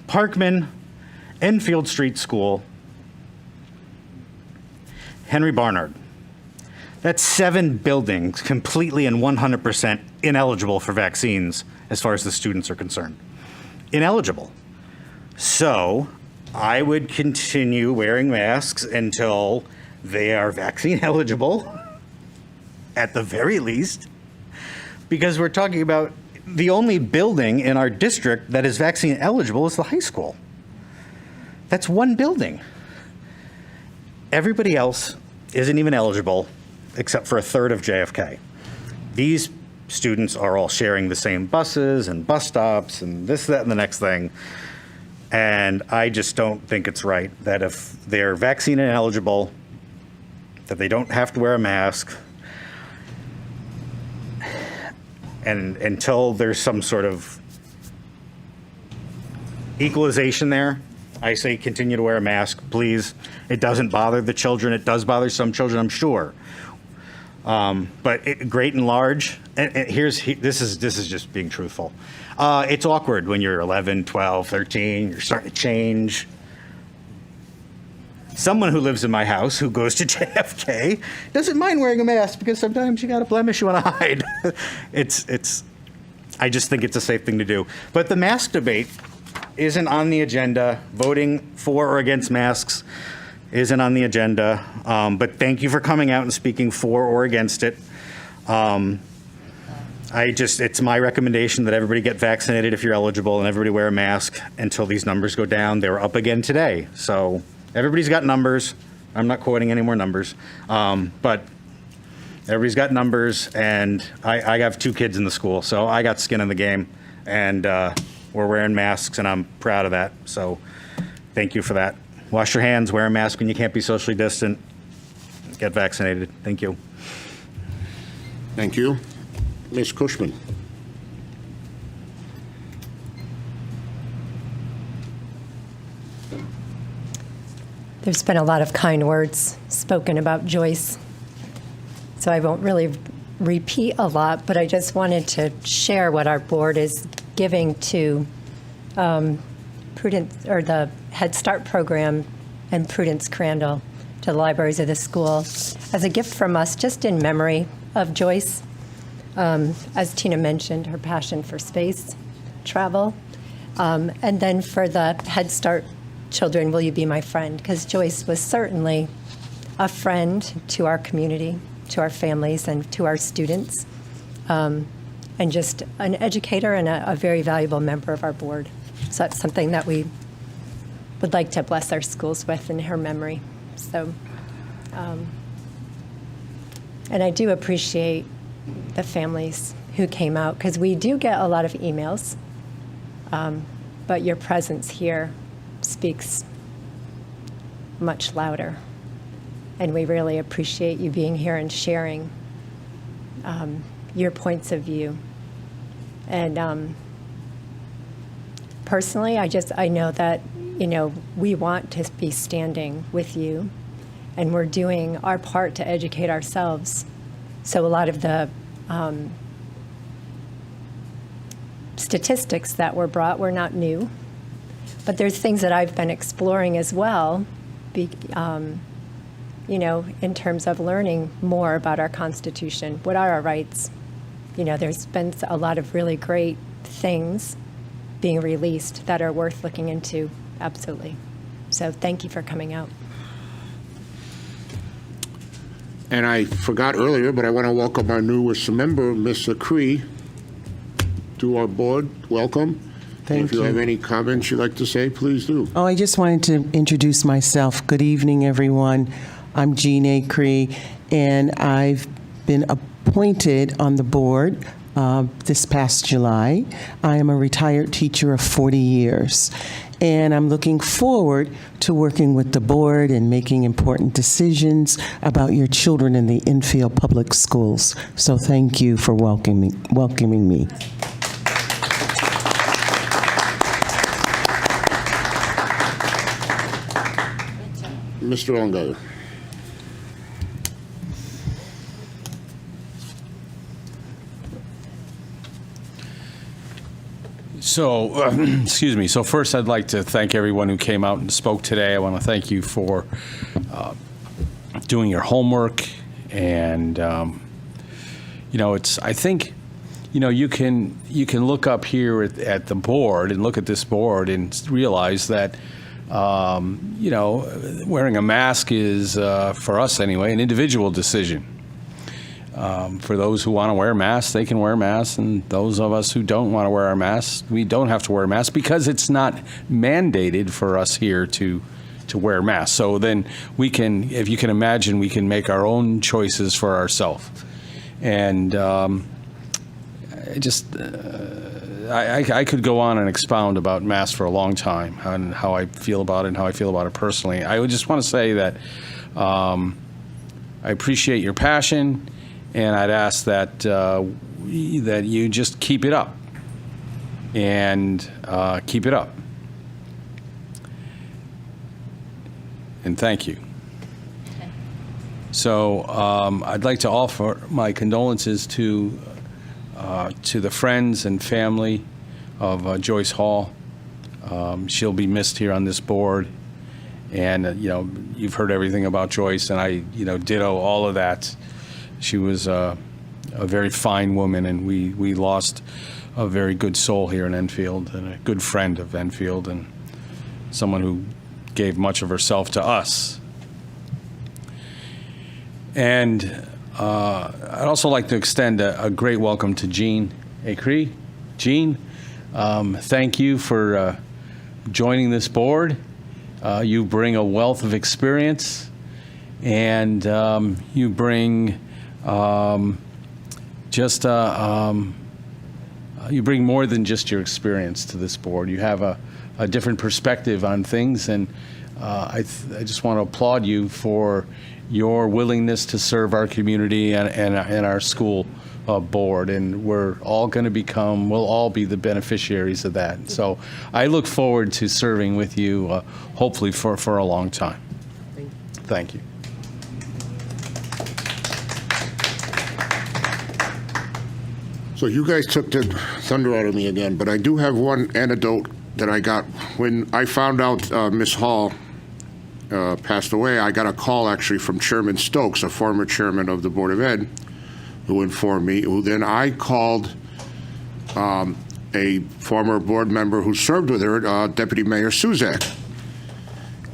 Parkman, Enfield Street School, Henry Barnard. That's 7 buildings completely and 100% ineligible for vaccines as far as the students are concerned. Ineligible. So I would continue wearing masks until they are vaccine eligible, at the very least, because we're talking about the only building in our district that is vaccine eligible is the high school. That's one building. Everybody else isn't even eligible except for a third of JFK. These students are all sharing the same buses and bus stops and this, that, and the next thing. And I just don't think it's right that if they're vaccine ineligible, that they don't have to wear a mask. And until there's some sort of equalization there, I say continue to wear a mask, please. It doesn't bother the children. It does bother some children, I'm sure. But great and large, and this is just being truthful. It's awkward when you're 11, 12, 13, you're starting to change. Someone who lives in my house who goes to JFK doesn't mind wearing a mask because sometimes you got a blemish you want to hide. I just think it's a safe thing to do. But the mask debate isn't on the agenda. Voting for or against masks isn't on the agenda. But thank you for coming out and speaking for or against it. It's my recommendation that everybody get vaccinated if you're eligible and everybody wear a mask until these numbers go down. They were up again today. So everybody's got numbers. I'm not quoting any more numbers. But everybody's got numbers, and I have 2 kids in the school, so I got skin in the game. And we're wearing masks, and I'm proud of that. So thank you for that. Wash your hands, wear a mask when you can't be socially distant. Get vaccinated. Thank you. Thank you. Ms. Cushman. There's been a lot of kind words spoken about Joyce, so I won't really repeat a lot, but I just wanted to share what our board is giving to Prudence, or the Head Start program, and Prudence Crandall, to the libraries of the school as a gift from us, just in memory of Joyce. As Tina mentioned, her passion for space travel, and then for the Head Start children, Will You Be My Friend? Because Joyce was certainly a friend to our community, to our families, and to our students, and just an educator and a very valuable member of our board. So that's something that we would like to bless our schools with in her memory. So, and I do appreciate the families who came out, because we do get a lot of emails, but your presence here speaks much louder. And we really appreciate you being here and sharing your points of view. And personally, I know that, we want to be standing with you, and we're doing our part to educate ourselves. So a lot of the statistics that were brought were not new, but there's things that I've been exploring as well, in terms of learning more about our Constitution. What are our rights? There's been a lot of really great things being released that are worth looking into, absolutely. So thank you for coming out. And I forgot earlier, but I want to welcome our newest member, Ms. Acree, to our board. Welcome. Thank If you you. have any comments you'd like to say, please do. Oh, I just wanted to introduce myself. Good evening, everyone. I'm Jean Acree, and I've been appointed on the board this past July. I am a retired teacher of 40 years, and I'm looking forward to working with the board and making important decisions about your children in the Enfield Public Schools. So thank you for welcoming me. Mr. Ongar. So, excuse me. So first, I'd like to thank everyone who came out and spoke today. I want to thank you for doing your homework, and I think, you can look up here at the board and look at this board and realize that, wearing a mask is, for us anyway, an individual decision. For those who want to wear masks, they can wear masks, and those of us who don't want to wear our masks, we don't have to wear masks because it's not mandated for us here to wear masks. So then we can, if you can imagine, we can make our own choices for ourselves. And I could go on and expound about masks for a long time and how I feel about it and how I feel about it personally. I would just want to say that I appreciate your passion, and I'd ask that that you just keep it up, and keep it up. And thank you. So I'd like to offer my condolences to the friends and family of Joyce Hall. She'll be missed here on this board. And, you've heard everything about Joyce, and I, ditto all of that. She was a very fine woman, and we lost a very good soul here in Enfield, and a good friend of Enfield, and someone who gave much of herself to us. And I'd also like to extend a great welcome to Jean Acree. Jean, thank you for joining this board. You bring a wealth of experience, and you bring you bring more than just your experience to this board. You have a different perspective on things, and I just want to applaud you for your willingness to serve our community and our school board, and we'll all be the beneficiaries of that. So I look forward to serving with you, hopefully for a long time. Thank you. So you guys took the thunder out of me again, but I do have one anecdote that I got. When I found out Miss Hall passed away, I got a call actually from Chairman Stokes, a former chairman of the Board of Ed, who informed me, who then I called a former board member who served with her, Deputy Mayor Suzak.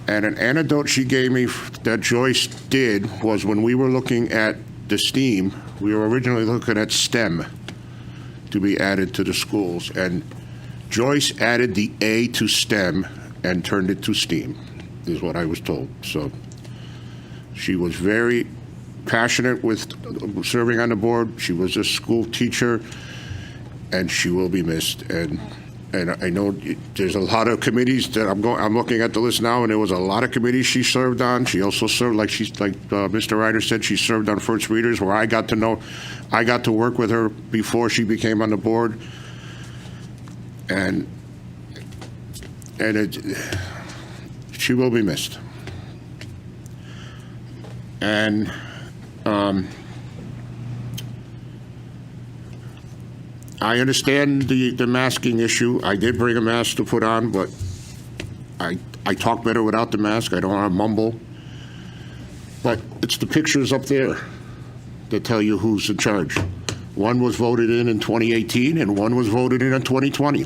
And an anecdote she gave me that Joyce did was when we were looking at the STEAM, we were originally looking at STEM to be added to the schools. And Joyce added the A to STEM and turned it to STEAM, is what I was told. So she was very passionate with serving on the board. She was a school teacher, and she will be missed. And I know there's a lot of committees that I'm looking at the list now, and there was a lot of committees she served on. She also served, like Mr. Ryder said, she served on First Readers, where I got to work with her before she became on the board. And she will be missed. And I understand the masking issue. I did bring a mask to put on, but I talk better without the mask. I don't want to mumble. But it's the pictures up there that tell you who's in charge. One was voted in 2018, and one was voted in 2020.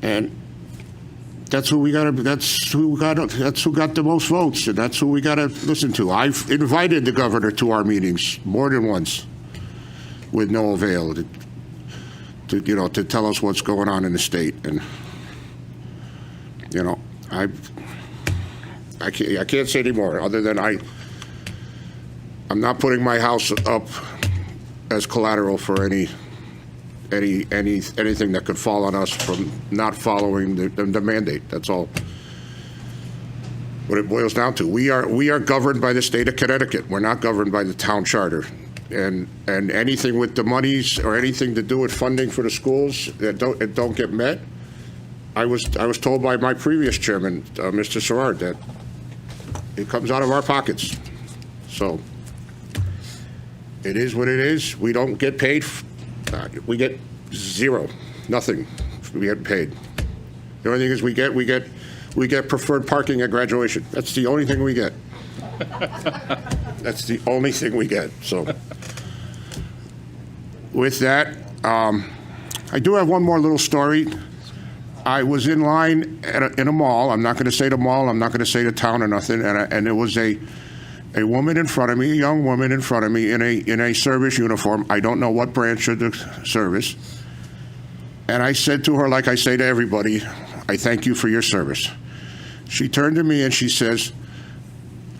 And that's who we got to. That's who got the most votes, and that's who we got to listen to. I've invited the governor to our meetings more than once, with no avail. To tell us what's going on in the state, and I can't say any more other than I'm not putting my house up as collateral for anything that could fall on us from not following the mandate. That's all. What it boils down to, we are governed by the state of Connecticut. We're not governed by the town charter, and anything with the monies or anything to do with funding for the schools that don't get met. I was told by my previous chairman, Mr. Sherrard, that it comes out of our pockets. So it is what it is. We don't get paid. We get zero, nothing. We get paid. The only thing is we get preferred parking at graduation. That's the only thing we get. That's the only thing we get. So with that, I do have one more little story. I was in line in a mall. I'm not going to say the mall. I'm not going to say the town or nothing. And there was a woman in front of me, a young woman in front of me in a service uniform. I don't know what branch of the service. And I said to her, like I say to everybody, I thank you for your service. She turned to me and she says,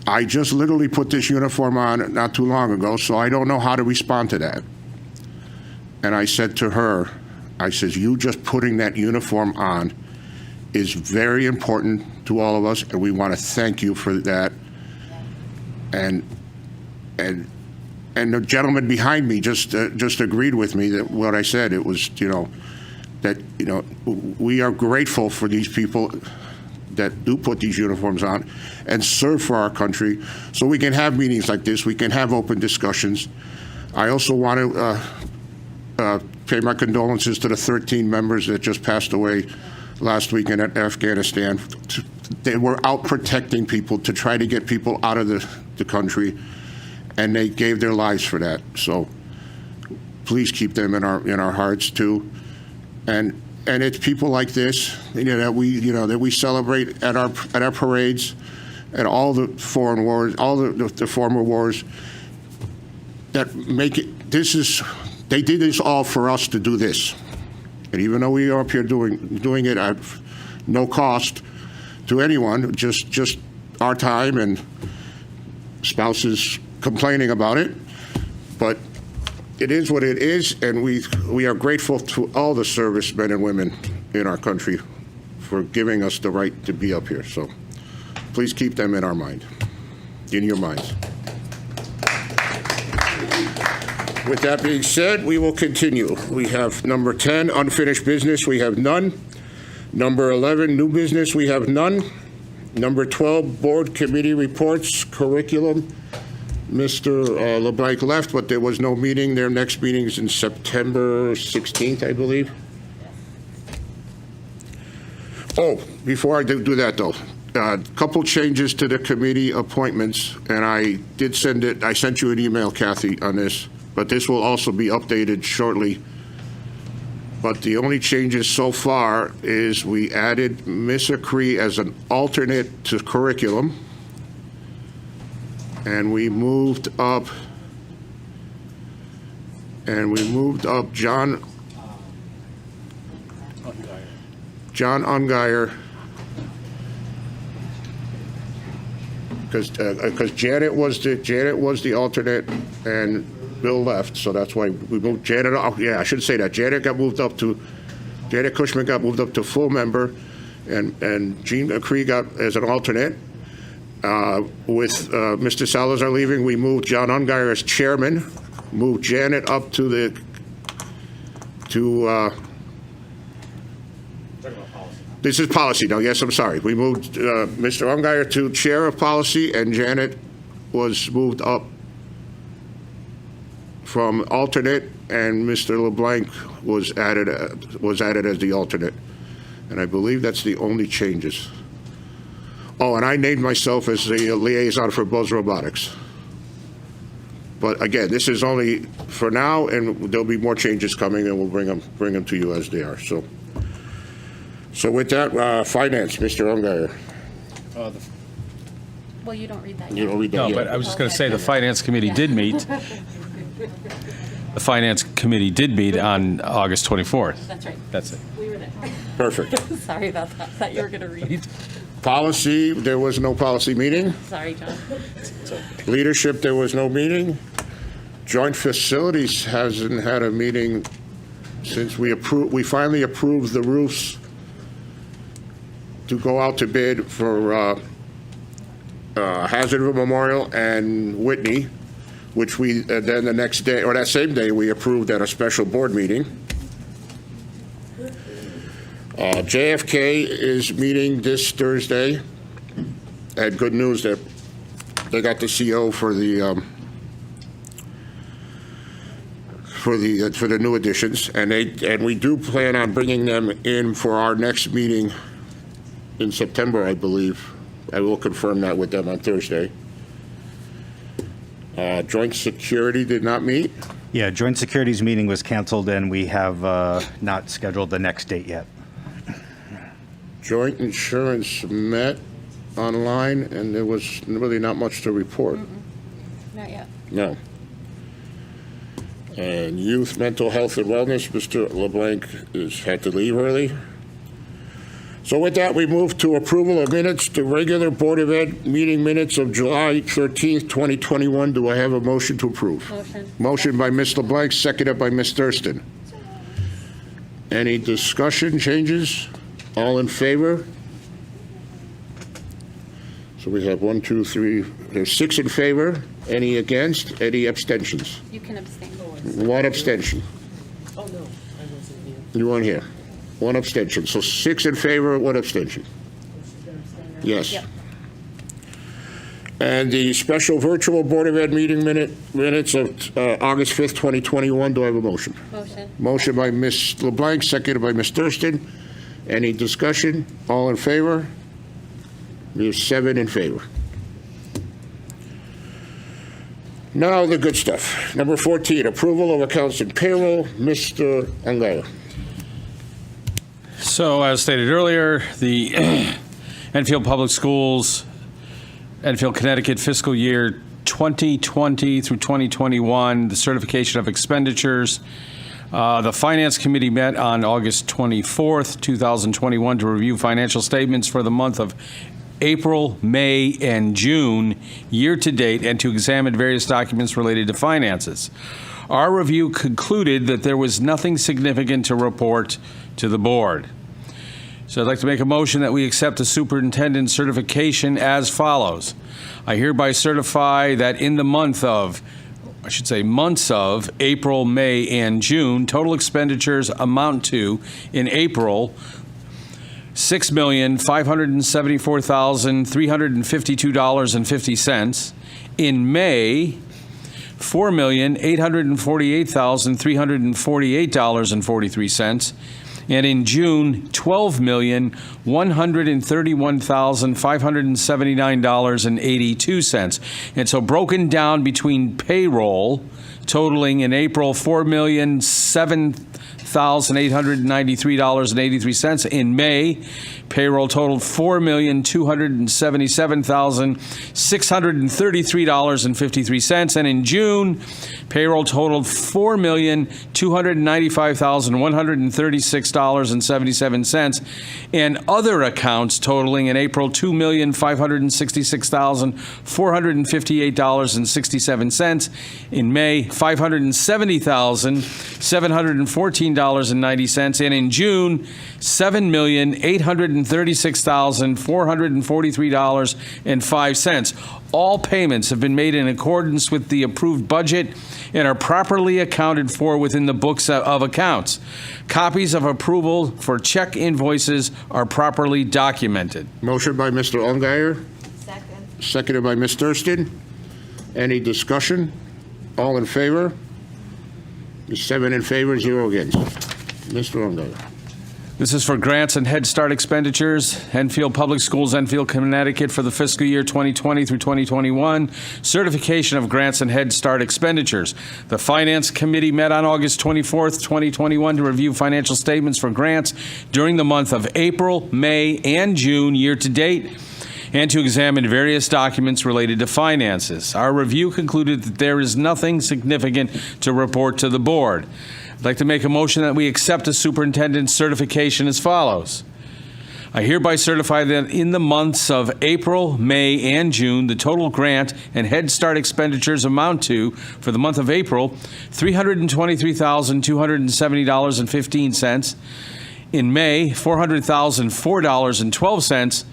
I just literally put this uniform on not too long ago, so I don't know how to respond to that. And I said to her, I says, you just putting that uniform on is very important to all of us, and we want to thank you for that. And the gentleman behind me just agreed with me that what I said. It was, we are grateful for these people that do put these uniforms on and serve for our country, so we can have meetings like this. We can have open discussions. I also want to pay my condolences to the 13 members that just passed away last week in Afghanistan. They were out protecting people to try to get people out of the country, and they gave their lives for that. So please keep them in our hearts too. And it's people like this, that we celebrate at our parades, at all the foreign wars, all the former wars, that make it. They did this all for us to do this. And even though we are up here doing it at no cost to anyone, just our time and spouses complaining about it, but it is what it is, and we are grateful to all the servicemen and women in our country for giving us the right to be up here. So please keep them in our mind, in your minds. With that being said, we will continue. We have number 10, unfinished business. We have none. Number 11, new business. We have none. Number 12, board committee reports, curriculum. Mr. LeBlanc left, but there was no meeting. Their next meeting is in September 16th, I believe. Oh, before I do that, though, a couple changes to the committee appointments, and I sent you an email, Kathy, on this, but this will also be updated shortly. But the only changes so far is we added Ms. Acree as an alternate to curriculum, and we moved up John Ungeyer, because Janet was the alternate and Bill left, so that's why we moved Janet. Oh, yeah, I should say that Janet Cushman got moved up to full member, and Jean Acree got as an alternate. With Mr. Salazar leaving, we moved John Ungeyer as chairman, moved Janet up to this is policy now. Yes, I'm sorry. We moved Mr. Ungeyer to chair of policy, and Janet was moved up from alternate, and Mr. LeBlanc was added as the alternate. And I believe that's the only changes. Oh, and I named myself as the liaison for Buzz Robotics. But again, this is only for now, and there'll be more changes coming, and we'll bring them to you as they are. So with that, finance, Mr. Ungar. Well, you don't read that You don't read that No, yet. but I was just going to say, the Finance Committee did meet. The Finance Committee did meet on August 24th. That's right. That's it. We were there. Perfect. Sorry about that. Thought you were going to read. Policy, there was no policy meeting. Sorry, John. Leadership, there was no meeting. Joint Facilities hasn't had a meeting since we finally approved the roofs to go out to bid for Hazardville Memorial and Whitney, which we then the next day, or that same day, we approved at a special board meeting. JFK is meeting this Thursday. I had good news that they got the CO for the new additions, and we do plan on bringing them in for our next meeting in September, I believe. I will confirm that with them on Thursday. Joint Security did not meet. Yeah, Joint Security's meeting was canceled, and we have not scheduled the next date yet. Joint Insurance met online, and there was really not much to report. Not yet. No. And Youth Mental Health and Wellness, Mr. LeBlanc had to leave early. So with that, we move to approval of minutes, the regular Board of Ed meeting minutes of July 13th, 2021. Do I have a motion to approve? Motion. Motion by Ms. LeBlanc, seconded by Ms. Thurston. Any discussion, changes? All in favor? So we have 1, 2, 3, there's 6 in favor. Any against? Any abstentions? You can abstain. One abstention. Oh, no, I wasn't here. You weren't here. One abstention. So 6 in favor, 1 abstention. Yes. Yep. And the special virtual Board of Ed meeting minutes of August 5th, 2021. Do I have a motion? Motion. Motion by Ms. LeBlanc, seconded by Ms. Thurston. Any discussion? All in favor? We have 7 in favor. Now the good stuff. Number 14, approval of accounts and payroll. Mr. Angara. So, as stated earlier, the Enfield Public Schools, Enfield, Connecticut fiscal year 2020 through 2021, the certification of expenditures. The Finance Committee met on August 24th, 2021 to review financial statements for the month of April, May, and June year-to-date and to examine various documents related to finances. Our review concluded that there was nothing significant to report to the board. So I'd like to make a motion that we accept the superintendent's certification as follows. I hereby certify that in the months of April, May, and June, total expenditures amount to, in April, $6,574,352.50. In May, $4,848,348.43. And in June, $12,131,579.82. And so broken down between payroll, totaling in April $4,007,893.83. In May, payroll totaled $4,277,633.53. And in June, payroll totaled $4,295,136.77. And other accounts totaling in April $2,566,458.67. In May, $570,714.90. And in June, $7,836,443.05. All payments have been made in accordance with the approved budget and are properly accounted for within the books of accounts. Copies of approval for check invoices are properly documented. Motion by Mr. Ungeier. Second. Seconded by Ms. Thurston. Any discussion? All in favor? 7 in favor, 0 against. Mr. Ungar. This is for grants and Head Start expenditures. Enfield Public Schools, Enfield, Connecticut for the fiscal year 2020 through 2021. Certification of grants and Head Start expenditures. The Finance Committee met on August 24th, 2021 to review financial statements for grants during the month of April, May, and June year to date, and to examine various documents related to finances. Our review concluded that there is nothing significant to report to the board. I'd like to make a motion that we accept the superintendent's certification as follows. I hereby certify that in the months of April, May, and June, the total grant and Head Start expenditures amount to, for the month of April, $323,270.15. In May, $400,004.12.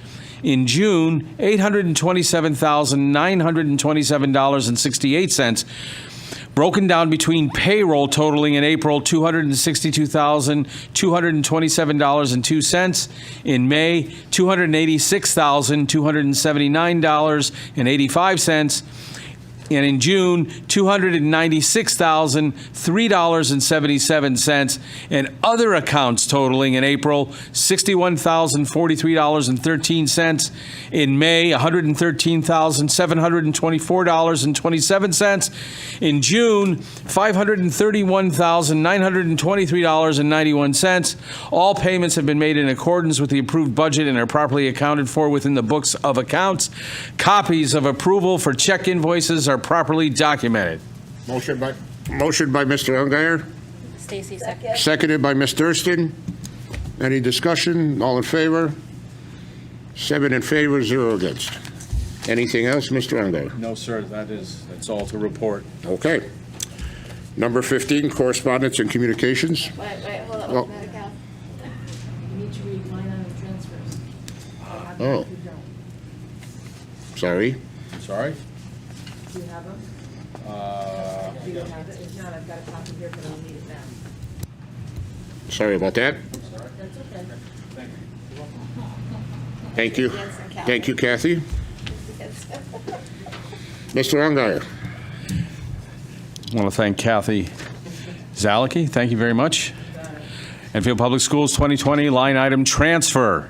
In June, $827,927.68. Broken down between payroll totaling in April $262,227.02, in May $286,279.85, and in June $296,003.77, and other accounts totaling in April $61,043.13, in May $113,724.27, in June $531,923.91. All payments have been made in accordance with the approved budget and are properly accounted for within the books of accounts. Copies of approval for check invoices are properly documented. Motion by Mr. Ungar, Stacy, second. seconded by Ms. Thurston. Any discussion? All in favor? 7 in favor, 0 against. Anything else, Mr. Ungar? No, sir, that's all to report. Okay. Number 15, correspondence and communications. Wait, hold Well- on. Medi-Cal. You need to read line item transfers. Oh. Sorry. Sorry? Do you have them? You don't have it? If not, I've got a copy here, but I'll need it now. Sorry about that. That's okay. Thank you. Thank you, Kathy. Mr. Ungar. I want to thank Kathy Zalicki. Thank you very much. Enfield Public Schools 2020 line item transfer.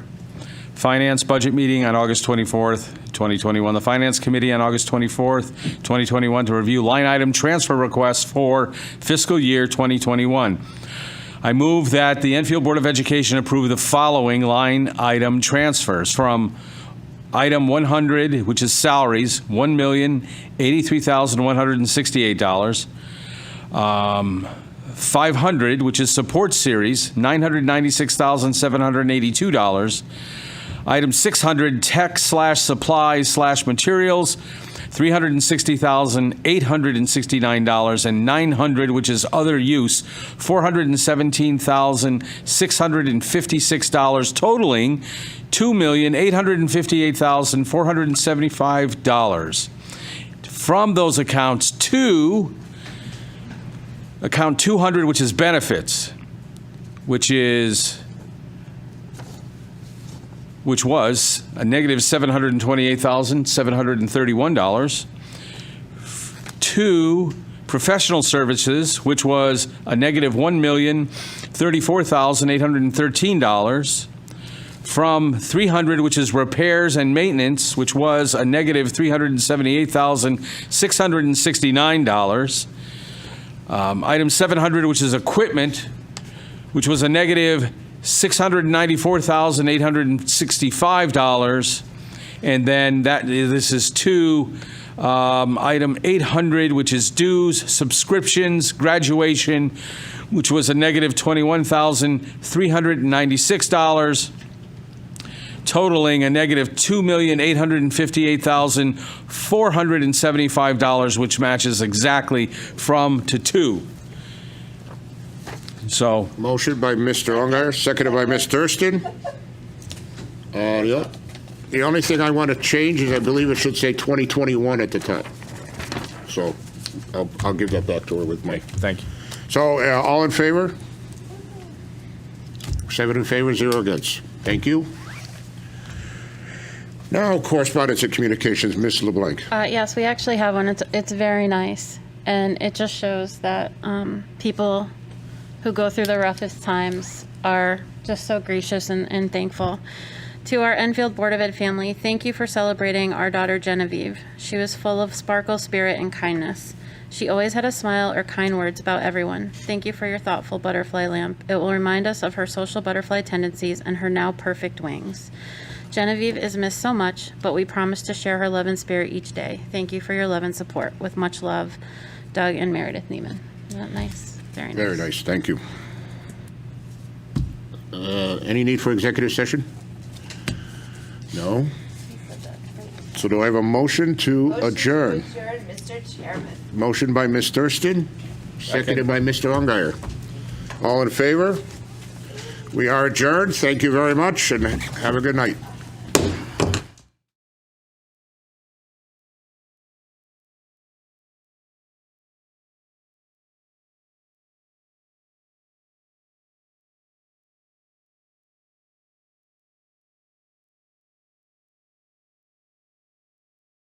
Finance budget meeting on August 24th, 2021. The Finance Committee on August 24th, 2021 to review line item transfer requests for fiscal year 2021. I move that the Enfield Board of Education approve the following line item transfers from item 100, which is salaries, $1,083,168. 500, which is support series, $996,782. Item 600, tech/supplies/materials, $360,869, and 900, which is other use, $417,656, totaling $2,858,475. From those accounts to account 200, which is benefits, which was a negative $728,731, to professional services, which was a negative $1,034,813, from 300, which is repairs and maintenance, which was a negative $378,669. Item 700, which is equipment, which was a negative $694,865, and then this is to item 800, which is dues, subscriptions, graduation, which was a negative $21,396, totaling a negative $2,858,475, which matches exactly from to. So. Motion by Mr. Ungar, seconded by Ms. Thurston. The only thing I want to change is I believe it should say 2021 at the top. So I'll give that back to her with Mike. Thank you. So all in favor? 7 in favor, 0 against. Thank you. Now, correspondence and communications, Ms. LeBlanc. Yes, we actually have one. It's very nice. And it just shows that people who go through the roughest times are just so gracious and thankful. To our Enfield Board of Ed family, thank you for celebrating our daughter Genevieve. She was full of sparkle, spirit, and kindness. She always had a smile or kind words about everyone. Thank you for your thoughtful butterfly lamp. It will remind us of her social butterfly tendencies and her now perfect wings. Genevieve is missed so much, but we promise to share her love and spirit each day. Thank you for your love and support. With much love, Doug and Meredith Neiman. Isn't that nice? Very nice. Very nice, thank you. Any need for executive session? No? So do I have a motion to adjourn? Mr. Chairman. Motion by Ms. Thurston, seconded by Mr. Ungary. All in favor? We are adjourned. Thank you very much, and have a good night.